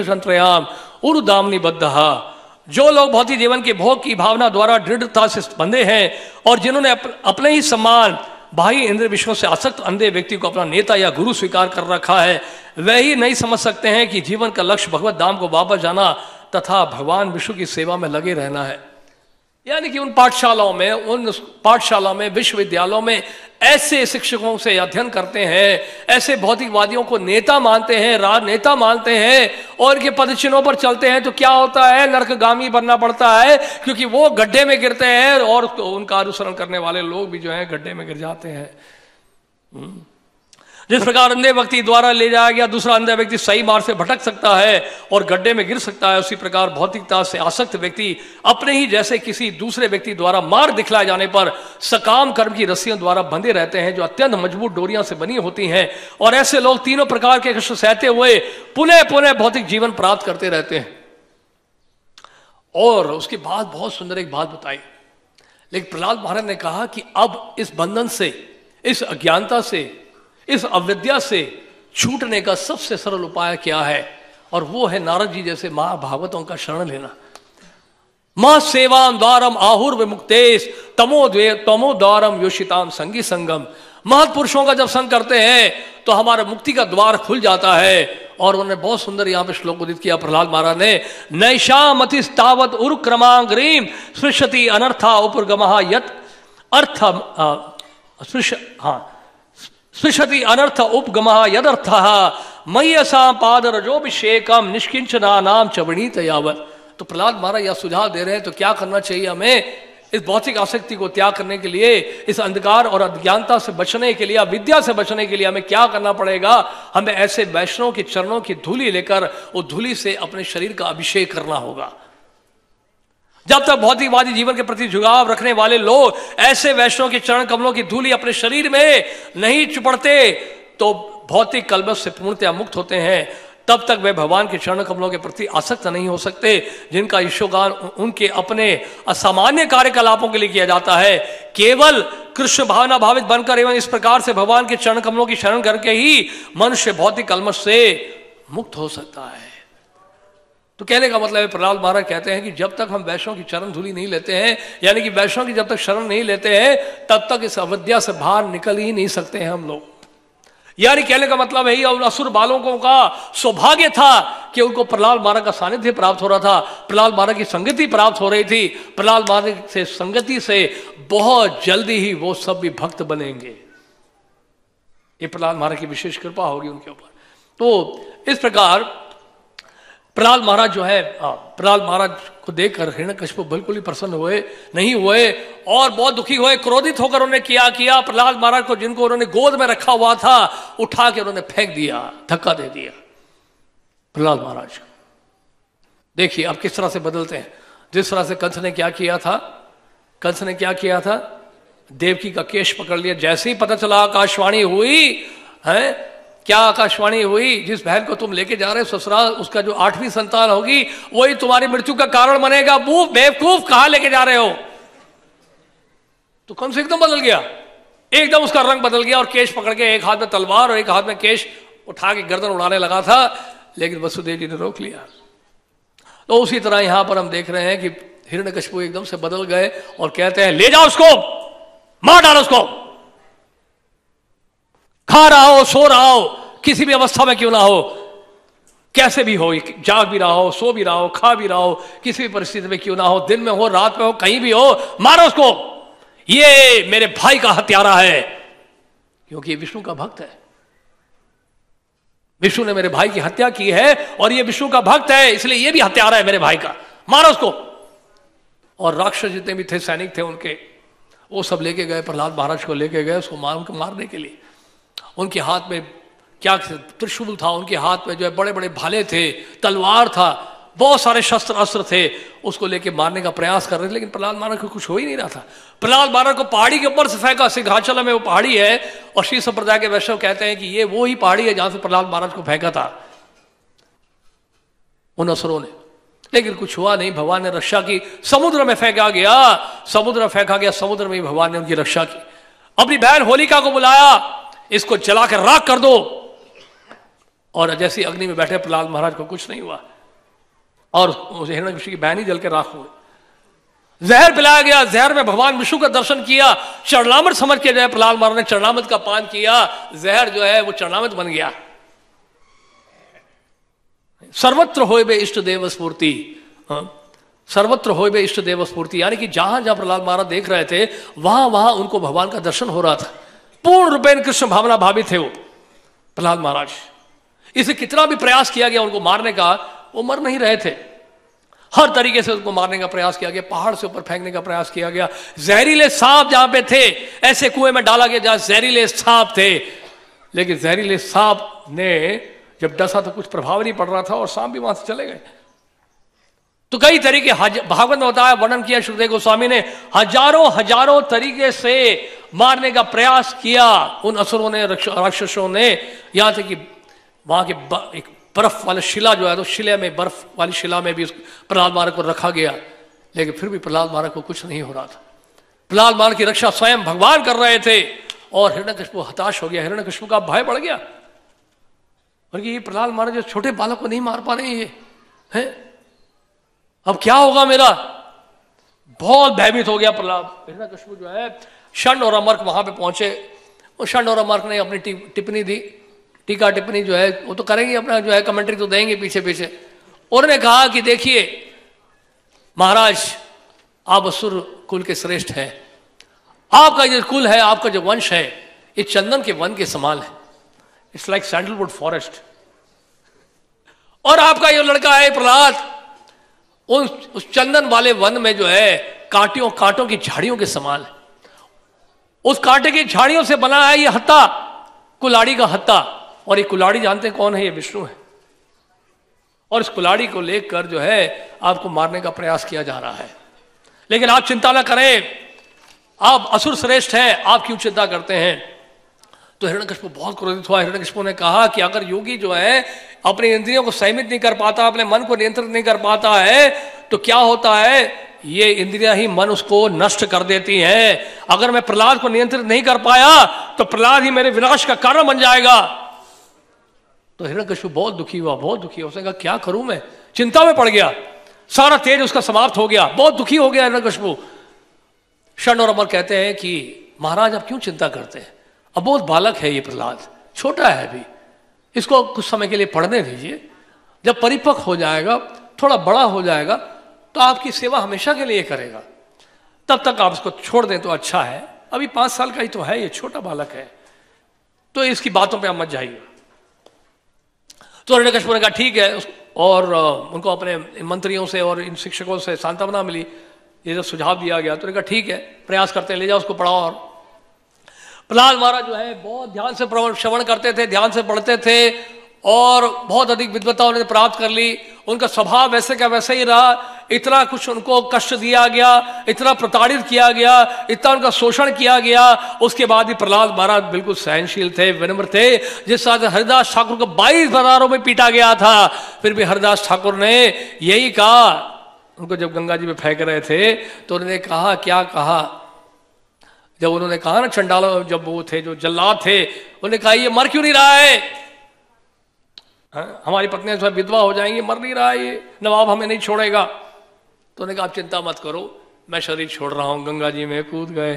संत्रयाम उर्दामनी बद्धहा। जो लोग भौतिक जीवन के भोग की भावना द्वारा दृढ़ता से बंधे हैं और जिन्होंने अपने ही समान बाह्य इंद्र विषयों से आसक्त अंधे व्यक्ति को अपना नेता या गुरु स्वीकार कर रखा है, वह ही नहीं समझ सकते हैं कि जीवन का लक्ष्य भगवत धाम को वापस जाना तथा भगवान विष्णु की सेवा में लगे रहना है। यानी कि उन पाठशालाओं में विश्वविद्यालयों में ऐसे शिक्षकों से अध्ययन करते हैं, ऐसे भौतिकवादियों को नेता मानते हैं, राजनेता मानते हैं और इनके पदचिन्हों पर चलते हैं, तो क्या होता है, नरकगामी बनना पड़ता है, क्योंकि वो गड्ढे में गिरते हैं और उनका अनुसरण करने वाले लोग भी जो है गड्ढे में गिर जाते हैं। जिस प्रकार अंधे व्यक्ति द्वारा ले जाया गया दूसरा अंधे व्यक्ति सही मार्ग से भटक सकता है और गड्ढे में गिर सकता है, उसी प्रकार भौतिकता से आसक्त व्यक्ति अपने ही जैसे किसी दूसरे व्यक्ति द्वारा मार्ग दिखलाए जाने पर सकाम कर्म की रस्सियों द्वारा बंधे रहते हैं, जो अत्यंत मजबूत डोरियां से बनी होती हैं। और ऐसे लोग तीनों प्रकार के कष्ट सहते हुए पुनः पुनः भौतिक जीवन प्राप्त करते रहते हैं। और उसके बाद बहुत सुंदर एक बात बताई, लेकिन प्रहलाद महाराज ने कहा कि अब इस बंधन से, इस अज्ञानता से, इस अविद्या से छूटने का सबसे सरल उपाय क्या है, और वो है नारद जी जैसे महाभागवतों का शरण लेना। मां सेवाम द्वारम आहुर विमुक्तेश तमो द्वारम योषिताम संगी संगम। महत्पुरुषों का जब संग करते हैं तो हमारा मुक्ति का द्वार खुल जाता है। और उन्होंने बहुत सुंदर यहां पे श्लोक उदित किया प्रहलाद महाराज ने, नैषामतिस्तावत उरुक्रमांग्रीम सृष्टि अनर्था उपगमः यत अर्थ स्पृशति अनर्थ उपगमः यदर्थः मय्यसां पादरजोभिषेकम निष्किंचना नाम चवणीत यावत। तो प्रहलाद महाराज यह सुझाव दे रहे हैं, तो क्या करना चाहिए हमें इस भौतिक आसक्ति को त्याग करने के लिए, इस अंधकार और अज्ञानता से बचने के लिए, विद्या से बचने के लिए हमें क्या करना पड़ेगा? हमें ऐसे वैष्णव के चरणों की धूलि लेकर उस धूलि से अपने शरीर का अभिषेक करना होगा। जब तक भौतिकवादी जीवन के प्रति झुकाव रखने वाले लोग ऐसे वैष्णव के चरण कमलों की धूलि अपने शरीर में नहीं चुपड़ते तो भौतिक कलबस से पूर्णतया मुक्त होते हैं, तब तक वे भगवान के चरण कमलों के प्रति आसक्त नहीं हो सकते, जिनका यशोगान उनके अपने असामान्य कार्यकलापों के लिए किया जाता है। केवल कृष्ण भावना भावित बनकर एवं इस प्रकार से भगवान के चरण कमलों की शरण करके ही मनुष्य भौतिक कलमश से मुक्त हो सकता है। तो कहने का मतलब है, प्रहलाद महाराज कहते हैं कि जब तक हम वैष्णव की चरण धूलि नहीं लेते हैं, यानी कि वैष्णव की जब तक शरण नहीं लेते हैं, तब तक इस अविद्या से बाहर निकल ही नहीं सकते हैं हम लोग। यानी कहने का मतलब है, और असुर बालकों का सौभाग्य था कि उनको प्रहलाद महाराज का सानिध्य प्राप्त हो रहा था, प्रहलाद महाराज की संगति प्राप्त हो रही थी। प्रहलाद महाराज से संगति से बहुत जल्दी ही वो सब भी भक्त बनेंगे। ये प्रहलाद महाराज की विशेष कृपा होगी उनके ऊपर। तो इस प्रकार प्रहलाद महाराज जो है, प्रहलाद महाराज को देखकर हिरण्यकशिपु बिल्कुल ही प्रसन्न नहीं हुए और बहुत दुखी हुए, क्रोधित होकर उन्होंने किया प्रहलाद महाराज को, जिनको उन्होंने गोद में रखा हुआ था, उठा के उन्होंने फेंक दिया, धक्का दे दिया प्रहलाद महाराज। देखिए अब किस तरह से बदलते हैं। जिस तरह से कंस ने क्या किया था, देवकी का केश पकड़ लिया। जैसे ही पता चला आकाशवाणी हुई है, क्या आकाशवाणी हुई, जिस बहन को तुम लेके जा रहे हो ससुराल, उसका जो 8वीं संतान होगी वही तुम्हारी मृत्यु का कारण बनेगा। बेवकूफ, कहां लेके जा रहे हो? तो कम से एकदम बदल गया, एकदम उसका रंग बदल गया और केश पकड़ के, एक हाथ में तलवार और एक हाथ में केश उठा के गर्दन उड़ाने लगा था, लेकिन वसुदेव जी ने रोक लिया। तो उसी तरह यहां पर हम देख रहे हैं कि हिरण्यकशिपु एकदम से बदल गए और कहते हैं, ले जाओ उसको, मार डालो उसको, खा रहा हो, सो रहा हो, किसी भी अवस्था में क्यों ना हो, कैसे भी हो, जाग भी रहा हो, सो भी रहा हो, खा भी रहा हो, किसी भी परिस्थिति में क्यों ना हो, दिन में हो, रात में हो, कहीं भी हो, मारो उसको। ये मेरे भाई का हत्यारा है, क्योंकि ये विष्णु का भक्त है। विष्णु ने मेरे भाई की हत्या की है और ये विष्णु का भक्त है, इसलिए ये भी हत्यारा है मेरे भाई का, मारो उसको। और राक्षस जितने भी थे, सैनिक थे उनके, वो सब लेके गए, प्रहलाद महाराज को लेके गए उसको मारने के लिए। उनके हाथ में क्या त्रिशूल था, उनके हाथ में जो है बड़े बड़े भाले थे, तलवार था, बहुत सारे शस्त्र अस्त्र थे, उसको लेके मारने का प्रयास कर रहे थे, लेकिन प्रहलाद महाराज को कुछ हो ही नहीं रहा था। प्रहलाद महाराज को पहाड़ी के ऊपर से फेंका, सिंहाचल में वो पहाड़ी है, और श्री संप्रदाय के वैष्णव कहते हैं कि ये वो ही पहाड़ी है जहां से प्रहलाद महाराज को फेंका था उन असुरों ने, लेकिन कुछ हुआ नहीं। भगवान ने रक्षा की, समुद्र में फेंका गया, समुद्र में फेंका गया, समुद्र में ही भगवान ने उनकी रक्षा की। अपनी बहन होलिका को बुलाया, इसको जला कर राख कर दो, और जैसी अग्नि में बैठे प्रहलाद महाराज को कुछ नहीं हुआ, और हिरण्यकशिपु की बहन ही जल के राख हुए। जहर पिलाया गया, जहर में भगवान विष्णु का दर्शन किया, चरणामृत समझ के जो है प्रहलाद महाराज ने चरणामृत का पान किया, जहर जो है वो चरणामृत बन गया। सर्वत्र होय बे इष्ट देव स्फूर्ति, सर्वत्र होय बे इष्ट देव स्फूर्ति, यानी कि जहां जहां प्रहलाद महाराज देख रहे थे वहां वहां उनको भगवान का दर्शन हो रहा था। पूर्ण रूपेण कृष्ण भावना भावी थे वो प्रहलाद महाराज। इसे कितना भी प्रयास किया गया उनको मारने का, वो मर नहीं रहे थे। हर तरीके से उसको मारने का प्रयास किया गया, पहाड़ से ऊपर फेंकने का प्रयास किया गया, जहरीले सांप जहां पे थे ऐसे कुएं में डाला गया जहां जहरीले सांप थे, लेकिन जहरीले सांप ने जब डसा तो कुछ प्रभाव नहीं पड़ रहा था, और सांप भी वहां से चले गए। तो कई तरीके भागवत में बताया, वर्णन किया सुखदेव गोस्वामी ने, हजारों हजारों तरीके से मारने का प्रयास किया उन असुरों ने, राक्षसों ने। यहां तक कि वहां के एक बर्फ वाले शिला जो है, तो शिले में, बर्फ वाली शिला में भी प्रहलाद महाराज को रखा गया, लेकिन फिर भी प्रहलाद महाराज को कुछ नहीं हो रहा था। प्रहलाद महाराज की रक्षा स्वयं भगवान कर रहे थे, और हिरण्यकशिपु हताश हो गया, हिरण्यकशिपु का भय बढ़ गया, और ये प्रहलाद महाराज जो छोटे बालक को नहीं मार पा रहे ये हैं, अब क्या होगा मेरा। बहुत भयभीत हो गया प्रहलाद। हिरण्यकशिपु जो है, षण्ड और अमर्क वहां पे पहुंचे, और षण्ड और अमर्क ने अपनी टिप्पणी दी, टीका टिप्पणी जो है वो तो करेंगे, अपना जो है कमेंट्री तो देंगे पीछे पीछे। उन्होंने कहा कि देखिए महाराज, आप असुर कुल के श्रेष्ठ हैं, आपका जो कुल है, आपका जो वंश है, ये चंदन के वन के समान है, इट्स लाइक सैंडलवुड फॉरेस्ट। और आपका ये लड़का है प्रहलाद, उस चंदन वाले वन में जो है कांटों की झाड़ियों के समान है। उस कांटे की झाड़ियों से बना है ये हत्ता, कुल्हाड़ी का हत्ता, और ये कुल्हाड़ी जानते हैं कौन है, ये विष्णु है। और इस कुल्हाड़ी को लेकर जो है आपको मारने का प्रयास किया जा रहा है, लेकिन आप चिंता ना करें, आप असुर श्रेष्ठ हैं, आप क्यों चिंता करते हैं। तो हिरण्यकशिपु बहुत क्रोधित हुआ। हिरण्यकशिपु ने कहा कि अगर योगी जो है अपनी इंद्रियों को संयमित नहीं कर पाता, अपने मन को नियंत्रित नहीं कर पाता है, तो क्या होता है, ये इंद्रियां ही मन उसको नष्ट कर देती हैं। अगर मैं प्रहलाद को नियंत्रित नहीं कर पाया तो प्रहलाद ही मेरे विनाश का कारण बन जाएगा। तो हिरण्यकशिपु बहुत दुखी हुआ, बहुत दुखी हुआ। उसने कहा क्या करूं मैं, चिंता में पड़ गया, सारा तेज उसका समाप्त हो गया, बहुत दुखी हो गया हिरण्यकशिपु। षण्ड और अमर कहते हैं कि महाराज आप क्यों चिंता करते हैं, अब बहुत बालक है ये प्रहलाद, छोटा है अभी, इसको कुछ समय के लिए पढ़ने दीजिए, जब परिपक्व हो जाएगा, थोड़ा बड़ा हो जाएगा, तो आपकी सेवा हमेशा के लिए करेगा, तब तक आप इसको छोड़ दें तो अच्छा है। अभी 5 साल का ही तो है, ये छोटा बालक है, तो इसकी बातों पे आप मत जाइए। तो हिरण्यकशिपु ने कहा ठीक है, और उनको अपने मंत्रियों से और इन शिक्षकों से सांत्वना मिली, ये जो सुझाव दिया गया, तो उन्होंने कहा ठीक है, प्रयास करते हैं, ले जाओ उसको पढ़ाओ। और प्रहलाद महाराज जो है बहुत ध्यान से श्रवण करते थे, ध्यान से पढ़ते थे, और बहुत अधिक विद्वता उन्होंने प्राप्त कर ली। उनका स्वभाव वैसे का वैसे ही रहा। इतना कुछ उनको कष्ट दिया गया, इतना प्रताड़ित किया गया, इतना उनका शोषण किया गया, उसके बाद भी प्रहलाद महाराज बिल्कुल सहनशील थे, विनम्र थे। जिस तरह हरिदास ठाकुर को 22 बाजारों में पीटा गया था, फिर भी हरिदास ठाकुर ने यही कहा, उनको जब गंगा जी में फेंक रहे थे तो उन्होंने कहा, क्या कहा, जब उन्होंने कहा ना, चंडालों जब वो थे जो जल्लाद थे, उन्होंने कहा ये मर क्यों नहीं रहा है, हमारी पत्नियां जो है विधवा हो जाएंगी, मर नहीं रहा है ये, नवाब हमें नहीं छोड़ेगा। तो उन्होंने कहा आप चिंता मत करो, मैं शरीर छोड़ रहा हूं। गंगा जी में कूद गए।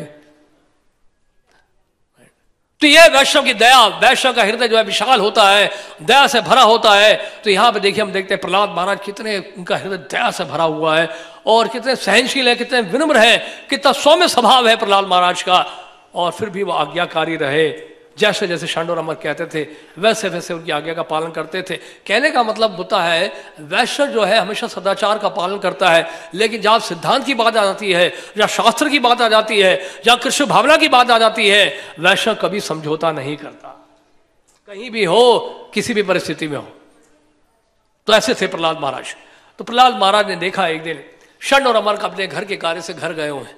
तो ये वैष्णव की दया, वैष्णव का हृदय जो है विशाल होता है, दया से भरा होता है। तो यहां पे देखिए, हम देखते हैं प्रहलाद महाराज कितने, उनका हृदय दया से भरा हुआ है, और कितने सहनशील है, कितने विनम्र है, कितना सौम्य स्वभाव है प्रहलाद महाराज का। और फिर भी वो आज्ञाकारी रहे, जैसे जैसे षण्ड और अमर कहते थे वैसे वैसे उनकी आज्ञा का पालन करते थे। कहने का मतलब होता है वैष्णव जो है हमेशा सदाचार का पालन करता है, लेकिन जहां सिद्धांत की बात आ जाती है, जहां शास्त्र की बात आ जाती है, जहां कृष्ण भावना की बात आ जाती है, वैष्णव कभी समझौता नहीं करता, कहीं भी हो, किसी भी परिस्थिति में हो। तो ऐसे थे प्रहलाद महाराज। तो प्रहलाद महाराज ने देखा एक दिन षण और अमर अपने घर के कार्य से घर गए हुए हैं,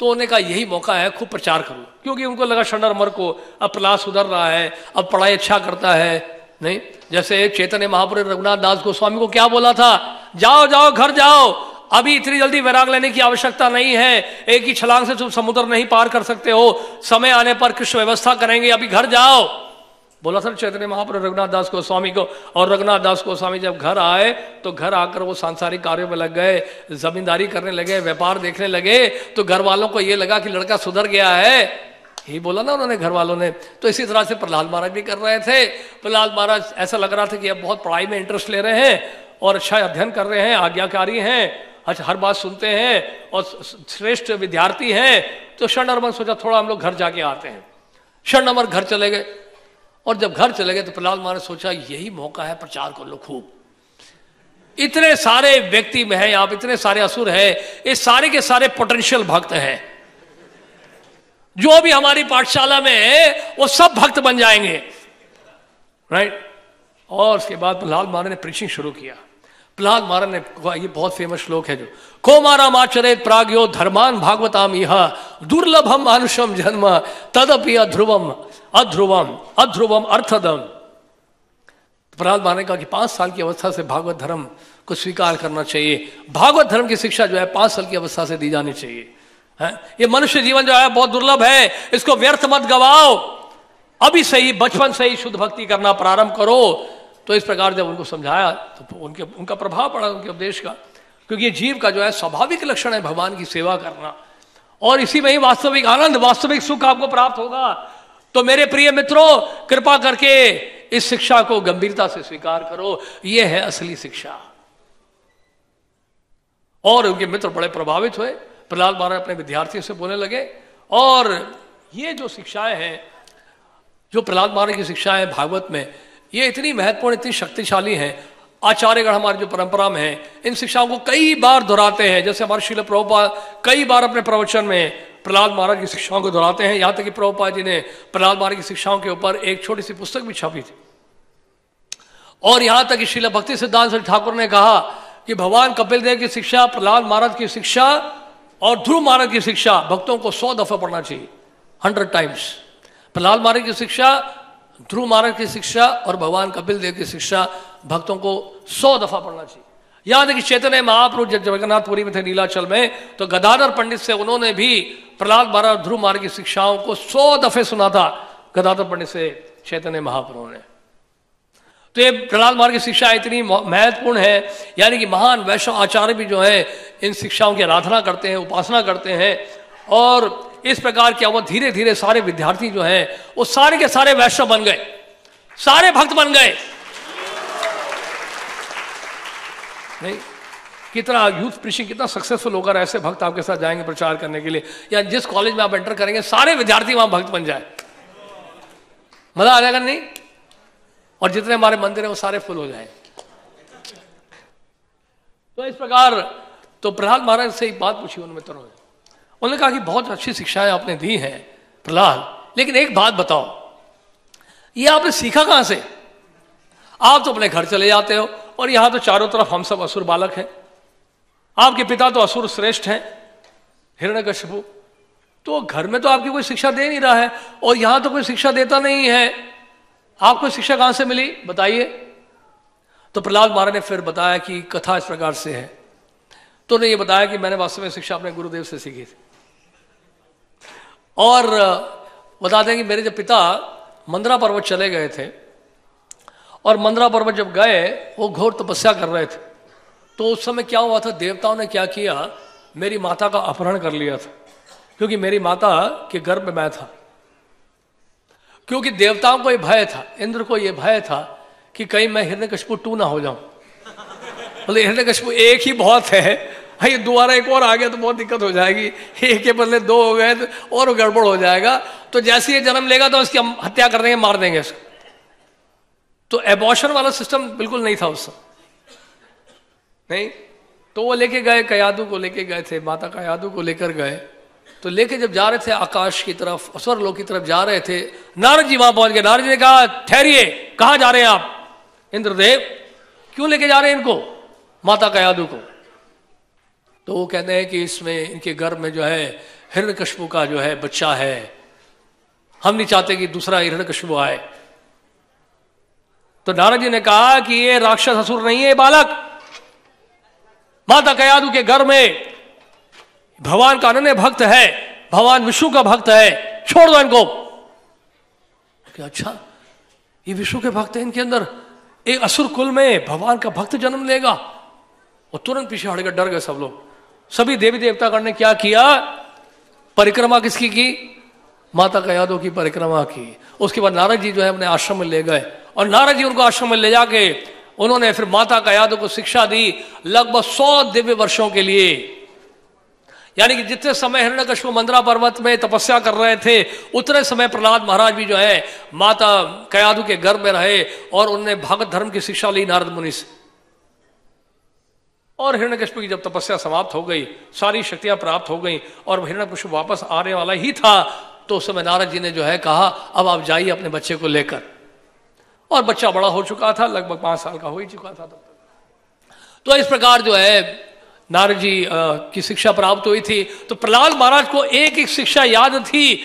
तो उन्होंने कहा यही मौका है, खूब प्रचार करूं, क्योंकि उनको लगा षण और अमर को अब प्रहलाद सुधर रहा है, अब पढ़ाई अच्छा करता है। नहीं, जैसे चैतन्य महाप्रभु रघुनाथ दास गोस्वामी को क्या बोला था, जाओ जाओ घर जाओ, अभी इतनी जल्दी वैराग लेने की आवश्यकता नहीं है, एक ही छलांग से तुम समुद्र नहीं पार कर सकते हो, समय आने पर कृष्ण व्यवस्था करेंगे, अभी घर जाओ, बोला था चैतन्य महाप्रभु रघुनाथ दास गोस्वामी को। और रघुनाथ दास गोस्वामी जब घर आए तो घर आकर वो सांसारिक कार्यों में लग गए, जमींदारी करने लगे, व्यापार देखने लगे, तो घर वालों को ये लगा कि लड़का सुधर गया है, यही बोला ना उन्होंने घर वालों ने। तो इसी तरह से प्रहलाद महाराज भी कर रहे थे। प्रहलाद महाराज ऐसा लग रहा था कि अब बहुत पढ़ाई में इंटरेस्ट ले रहे हैं और अच्छा अध्ययन कर रहे हैं, आज्ञाकारी हैं, अच्छा हर बात सुनते हैं और श्रेष्ठ विद्यार्थी हैं। तो षण नंबर सोचा थोड़ा हम लोग घर जाके आते हैं। षण नंबर घर चले गए, और जब घर चले गए तो प्रहलाद महाराज ने सोचा यही मौका है, प्रचार कर लो खूब, इतने सारे व्यक्ति में है यहाँ पे, इतने सारे असुर है, ये सारे के सारे पोटेंशियल भक्त हैं, जो भी हमारी पाठशाला में है वो सब भक्त बन जाएंगे, राइट। और उसके बाद प्रहलाद महाराज ने प्रीचिंग शुरू किया। प्रहलाद महाराज ने, ये बहुत फेमस श्लोक है जो कौमाराम आचरेत प्राग्यो धर्मान भागवताम यह दुर्लभम मानुषम जन्म तदपि अध्रुवम अध्रुवम अध्रुवम अर्थदम। प्रहलाद महाराज ने कहा कि 5 साल की अवस्था से भागवत धर्म को स्वीकार करना चाहिए, भागवत धर्म की शिक्षा जो है 5 साल की अवस्था से दी जानी चाहिए। ये मनुष्य जीवन जो है बहुत दुर्लभ है, इसको व्यर्थ मत गवाओ, अभी से ही बचपन से ही शुद्ध भक्ति करना प्रारंभ करो। तो इस प्रकार जब उनको समझाया तो उनका प्रभाव पड़ा उनके उपदेश का, क्योंकि ये जीव का जो है स्वाभाविक लक्षण है भगवान की सेवा करना, और इसी में ही वास्तविक आनंद, वास्तविक सुख आपको प्राप्त होगा। तो मेरे प्रिय मित्रों, कृपा करके इस शिक्षा को गंभीरता से स्वीकार करो, यह है असली शिक्षा। और उनके मित्र बड़े प्रभावित हुए। प्रहलाद महाराज अपने विद्यार्थियों से बोलने लगे, और ये जो शिक्षाएं हैं, जो प्रहलाद महाराज की शिक्षाएं भागवत में, ये इतनी महत्वपूर्ण, इतनी शक्तिशाली हैं। आचार्यगण हमारी जो परंपरा में है, इन शिक्षाओं को कई बार दोहराते हैं। जैसे हमारे श्रील प्रभुपाद कई बार अपने प्रवचन में प्रहलाद महाराज की शिक्षाओं को दोहराते हैं। यहाँ तक कि प्रभुपाद जी ने प्रहलाद महाराज की शिक्षाओं के ऊपर एक छोटी सी पुस्तक भी छापी थी। और यहाँ तक कि श्रील भक्ति सिद्धांत ठाकुर ने कहा कि भगवान कपिल देव की शिक्षा, प्रहलाद महाराज की शिक्षा और ध्रुव महाराज की शिक्षा भक्तों को 100 दफा पढ़ना चाहिए, 100 टाइम्स। प्रहलाद महाराज की शिक्षा, ध्रुव महाराज की शिक्षा और भगवान कपिल देव की शिक्षा भक्तों को 100 दफा पढ़ना चाहिए। याद है कि चैतन्य महाप्रभु जब जगन्नाथपुरी में थे नीलाचल में, तो गदाधर पंडित से उन्होंने भी प्रहलाद महाराज ध्रुव महाराज की शिक्षाओं को 100 दफे सुना था, गदाधर पंडित से चैतन्य महाप्रभु ने। तो ये प्रहलाद महाराज की शिक्षा इतनी महत्वपूर्ण है, यानी कि महान वैष्णव आचार्य भी जो है इन शिक्षाओं की आराधना करते हैं, उपासना करते हैं। और इस प्रकार क्या हुआ, धीरे धीरे सारे विद्यार्थी जो हैं वो सारे के सारे वैष्णव बन गए, सारे भक्त बन गए। नहीं, कितना यूथ प्रीचिंग कितना सक्सेसफुल होकर ऐसे भक्त आपके साथ जाएंगे प्रचार करने के लिए, या जिस कॉलेज में आप एंटर करेंगे सारे विद्यार्थी वहां भक्त बन जाए, मजा आ जाएगा नहीं? और जितने हमारे मंदिर हैं वो सारे फुल हो जाए। तो इस प्रकार तो प्रहलाद महाराज से एक बात पूछी उन मित्रों ने, उन्होंने कहा कि बहुत अच्छी शिक्षाएं आपने दी हैं प्रहलाद, लेकिन एक बात बताओ, ये आपने सीखा कहां से? आप तो अपने घर चले जाते हो और यहां तो चारों तरफ हम सब असुर बालक हैं, आपके पिता तो असुर श्रेष्ठ हैं हिरण्यकशिपु, तो घर में तो आपकी कोई शिक्षा दे नहीं रहा है और यहां तो कोई शिक्षा देता नहीं है, आपको शिक्षा कहां से मिली बताइए? तो प्रहलाद महाराज ने फिर बताया कि कथा इस प्रकार से है। तो उन्होंने ये बताया कि मैंने वास्तव में शिक्षा अपने गुरुदेव से सीखी थी। और बताते हैं कि मेरे जब पिता मंदरा पर्वत चले गए थे, और मंदरा पर्वत जब गए वो घोर तपस्या कर रहे थे, तो उस समय क्या हुआ था, देवताओं ने क्या किया, मेरी माता का अपहरण कर लिया था, क्योंकि मेरी माता के गर्भ में मैं था। क्योंकि देवताओं को ये भय था, इंद्र को ये भय था कि कहीं मैं हिरण्यकशिपु 2 ना हो जाऊं। बोले हिरण्यकशिपु एक ही बहुत है, ये दोबारा एक और आ गया तो बहुत दिक्कत हो जाएगी, एक के बदले 2 हो गए तो और गड़बड़ हो जाएगा, तो जैसे ये जन्म लेगा तो उसकी हम हत्या कर देंगे, मार देंगे इसको। तो एबॉर्शन वाला सिस्टम बिल्कुल नहीं था उस समय, नहीं। तो वो लेके गए, कयादू को लेके गए थे, माता कयादू को लेकर गए। तो लेके जब जा रहे थे आकाश की तरफ, स्वर्गलोक की तरफ जा रहे थे, नारद जी वहां पहुंच गए। नारद जी ने कहा ठहरिए, कहां जा रहे हैं आप? इंद्रदेव क्यों लेके जा रहे हैं इनको? माता कयादु को। तो वो कहते हैं कि इसमें इनके गर्भ में जो है हिरण्यकशिपु का जो है बच्चा है, हम नहीं चाहते कि दूसरा हिरण्यकशिपु आए। तो नारद जी ने कहा कि ये राक्षस असुर नहीं है, बालक माता कयादु के घर में भगवान का अनन्य भक्त है, भगवान विष्णु का भक्त है, छोड़ दो इनको। अच्छा, ये विष्णु के भक्त है, इनके अंदर एक असुर कुल में भगवान का भक्त जन्म लेगा। और तुरंत पीछे हट गए, डर गए सब लोग। सभी देवी देवतागण ने क्या किया, परिक्रमा किसकी की, माता कयादु की परिक्रमा की। उसके बाद नारद जी जो है अपने आश्रम में ले गए, और नारद जी उनको आश्रम में ले जाके उन्होंने फिर माता कयादु को शिक्षा दी लगभग 100 दिव्य वर्षों के लिए। यानी कि जितने समय हिरण्यकशिपु मंदरा पर्वत में तपस्या कर रहे थे, उतने समय प्रहलाद महाराज भी जो है माता कयादु के गर्भ में रहे और उन्होंने भागवत धर्म की शिक्षा ली नारद मुनि से। और हिरण्यकशिपु की जब तपस्या समाप्त हो गई, सारी शक्तियां प्राप्त हो गई और हिरण्यकशिपु वापस आने वाला ही था, तो उस समय नारद जी ने जो है कहा अब आप जाइए अपने बच्चे को लेकर। और बच्चा बड़ा हो चुका था, लगभग 5 साल का हो ही चुका था तब तक। तो इस प्रकार जो है नारद जी की शिक्षा प्राप्त हुई थी। तो प्रहलाद महाराज को एक एक शिक्षा याद थी,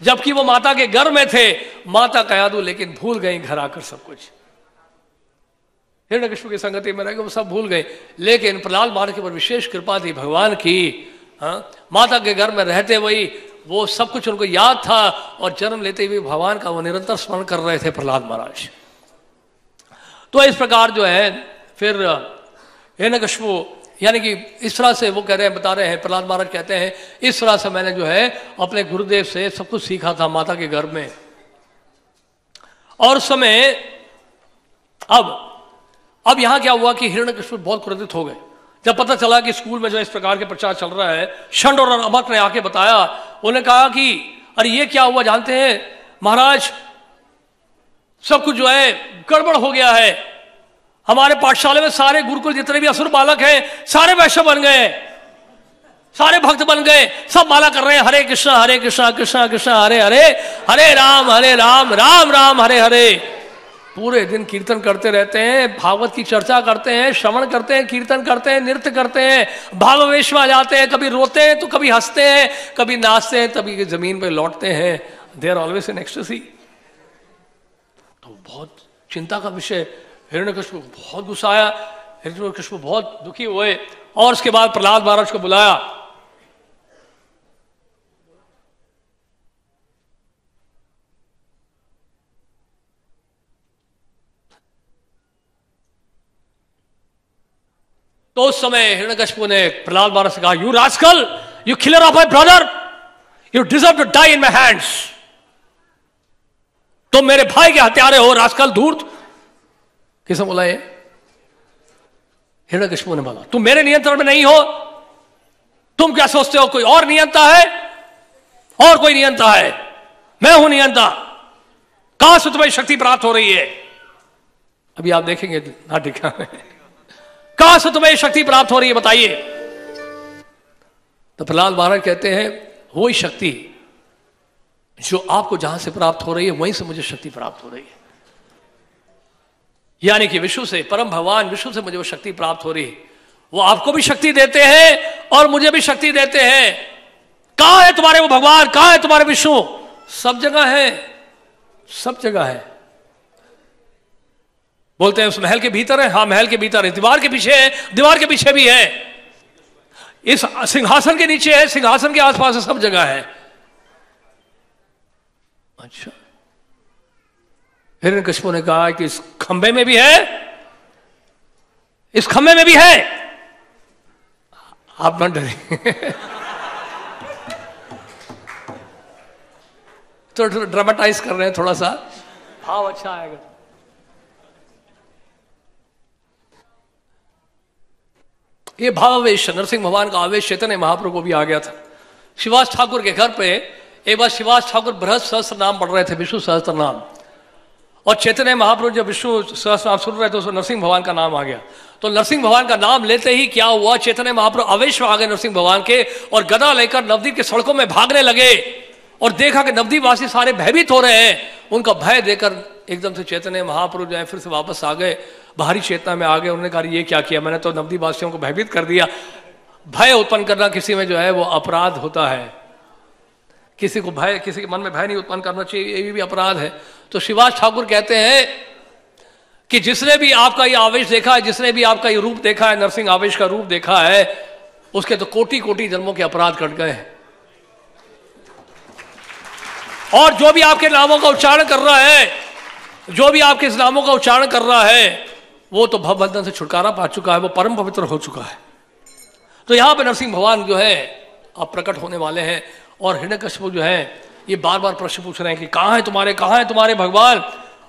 जबकि वो माता के घर में थे। माता कयादु लेकिन भूल गई घर आकर सब कुछ, हिरण्यकशिपु की संगति में रह गए, वो सब भूल गए। लेकिन प्रहलाद महाराज के ऊपर विशेष कृपा थी भगवान की। माता के घर में रहते वही वो सब कुछ उनको याद था, और जन्म लेते हुए भगवान का वो निरंतर स्मरण कर रहे थे प्रहलाद महाराज। तो इस प्रकार जो है फिर हिरण्यकशिपु, यानी कि इस तरह से वो कह रहे हैं, बता रहे हैं प्रहलाद महाराज कहते हैं, इस तरह से मैंने जो है अपने गुरुदेव से सब कुछ सीखा था माता के गर्भ में। और उस समय अब यहां क्या हुआ कि हिरण्यकशिपु बहुत क्रोधित हो गए। जब पता चला कि स्कूल में जो इस प्रकार के प्रचार चल रहा है, षंड और अमक ने आके बताया, उन्होंने कहा कि अरे ये क्या हुआ जानते हैं महाराज, सब कुछ जो है गड़बड़ हो गया है। हमारे पाठशाला में सारे गुरुकुल जितने भी असुर बालक हैं सारे वैश्य बन गए, सारे भक्त बन गए, सब माला कर रहे हैं हरे कृष्णा कृष्णा कृष्णा हरे हरे, हरे राम राम राम हरे हरे। पूरे दिन कीर्तन करते रहते हैं, भागवत की चर्चा करते हैं, श्रवण करते हैं, कीर्तन करते हैं, नृत्य करते हैं, भावावेश में आ जाते हैं, कभी रोते हैं तो कभी हंसते हैं, कभी नाचते हैं, कभी जमीन पे लौटते हैं। They are always in ecstasy. तो बहुत चिंता का विषय, हिरण्यकशिपु को बहुत गुस्सा आया, हिरण्यकशिपु बहुत दुखी हुए। और उसके बाद प्रहलाद महाराज को बुलाया। तो उस समय हिरण्यकशिपु ने प्रहलाद महाराज से कहा, you rascal, you killer of my brother, you deserve to die in my hands. तुम मेरे भाई के हत्यारे हो रास्कल, धूर्त। किसने बोला ये? हिरण्यकशिपु ने बोला, तुम मेरे नियंत्रण में नहीं हो, तुम क्या सोचते हो कोई और नियंता है? और कोई नियंता है? मैं हूं नियंता। कहां से तुम्हें शक्ति प्राप्त हो रही है? अभी आप देखेंगे नाटिका में कहां से तुम्हें शक्ति प्राप्त हो रही है बताइए। तो प्रहलाद महाराज कहते हैं, वही शक्ति जो आपको जहां से प्राप्त हो रही है वहीं से मुझे शक्ति प्राप्त हो रही है। यानी कि विष्णु से, परम भगवान विष्णु से मुझे वो शक्ति प्राप्त हो रही है। वो आपको भी शक्ति देते हैं और मुझे भी शक्ति देते हैं। कहां है तुम्हारे वो भगवान, कहां है तुम्हारे विष्णु? सब जगह है, सब जगह है। बोलते हैं उस महल के भीतर है, हाँ महल के भीतर है, दीवार के पीछे है, दीवार के पीछे भी है, इस सिंहासन के नीचे है, सिंहासन के आसपास है, सब जगह है। अच्छा, हिरण्यकशिपु ने कहा कि इस खंबे में भी है, इस खंबे में भी है। आप न डरें तो ड्रामेटाइज कर रहे हैं थोड़ा सा, भाव अच्छा आएगा। ये भावावेश नरसिंह भगवान का आवेश चैतन्य महाप्रभु को भी आ गया था। शिवास ठाकुर के घर पे एक बार शिवास ठाकुर बृहद सहस्त्र नाम पढ़ रहे थे, विष्णु सहस्त्र नाम, और चैतन्य महाप्रभु जब विष्णु सहस्त्र नाम सुन रहे थे उसमें नरसिंह भगवान का नाम आ गया। तो नरसिंह भगवान का नाम लेते ही क्या हुआ, चैतन्य महाप्रभु आवेश में आ गए नरसिंह भगवान के, और गदा लेकर नवद्वीप की सड़कों में भागने लगे और देखा कि नवद्वीपवासी सारे भयभीत हो रहे हैं। उनका भय देकर एकदम से चैतन्य महाप्रभु जो है फिर से वापस आ गए, बाहरी चेतना में आ गए। उन्होंने कहा ये क्या किया मैंने, तो नवद्वीपवासियों को भयभीत कर दिया। भय उत्पन्न करना किसी में जो है वो अपराध होता है। किसी को भय, किसी के मन में भय नहीं उत्पन्न करना चाहिए, ये भी अपराध है। तो शिवाज ठाकुर कहते हैं कि जिसने भी आपका ये आवेश देखा है, जिसने भी आपका ये रूप देखा है, नरसिंह आवेश का रूप देखा है, उसके तो कोटि कोटि जन्मों के अपराध कट गए हैं। और जो भी आपके नामों का उच्चारण कर रहा है, जो भी आपके इस नामों का उच्चारण कर रहा है, वो तो भवबंधन से छुटकारा पा चुका है, वो परम पवित्र हो चुका है। तो यहां पे नरसिंह भगवान जो है अब प्रकट होने वाले हैं। और हिरण्यकशिपु जो है ये बार बार प्रश्न पूछ रहे हैं कि कहां है तुम्हारे भगवान।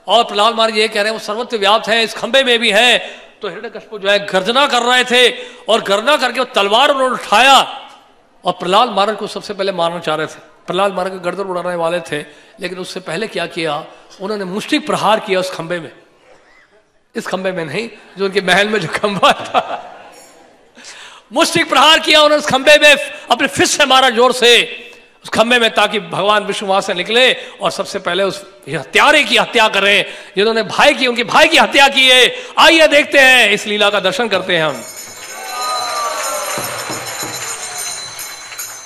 और प्रहलाद महाराज ये कह रहे हैं वो सर्वत्र व्याप्त है, इस खंबे में भी है। तो हिरण्यकशिपु जो है गर्जना कर रहे थे, और गर्जना करके वो तलवार उन्होंने उठाया और प्रहलाद महाराज को सबसे पहले मारना चाह रहे थे। प्रहलाद महाराज को गर्दन उड़ाने वाले थे, लेकिन उससे पहले क्या किया, उन्होंने मुष्टिक प्रहार किया उस खंबे में। इस खंबे में नहीं, जो उनके महल में जो खंबा था, मुष्टिक प्रहार किया उन्होंने उस खंबे में, अपने फिस्ट से मारा जोर से उस खंबे में, ताकि भगवान विष्णु वहां से निकले और सबसे पहले उस हत्यारे की हत्या करें जिन्होंने उनके भाई की हत्या की है। आइए देखते हैं, इस लीला का दर्शन करते हैं हम।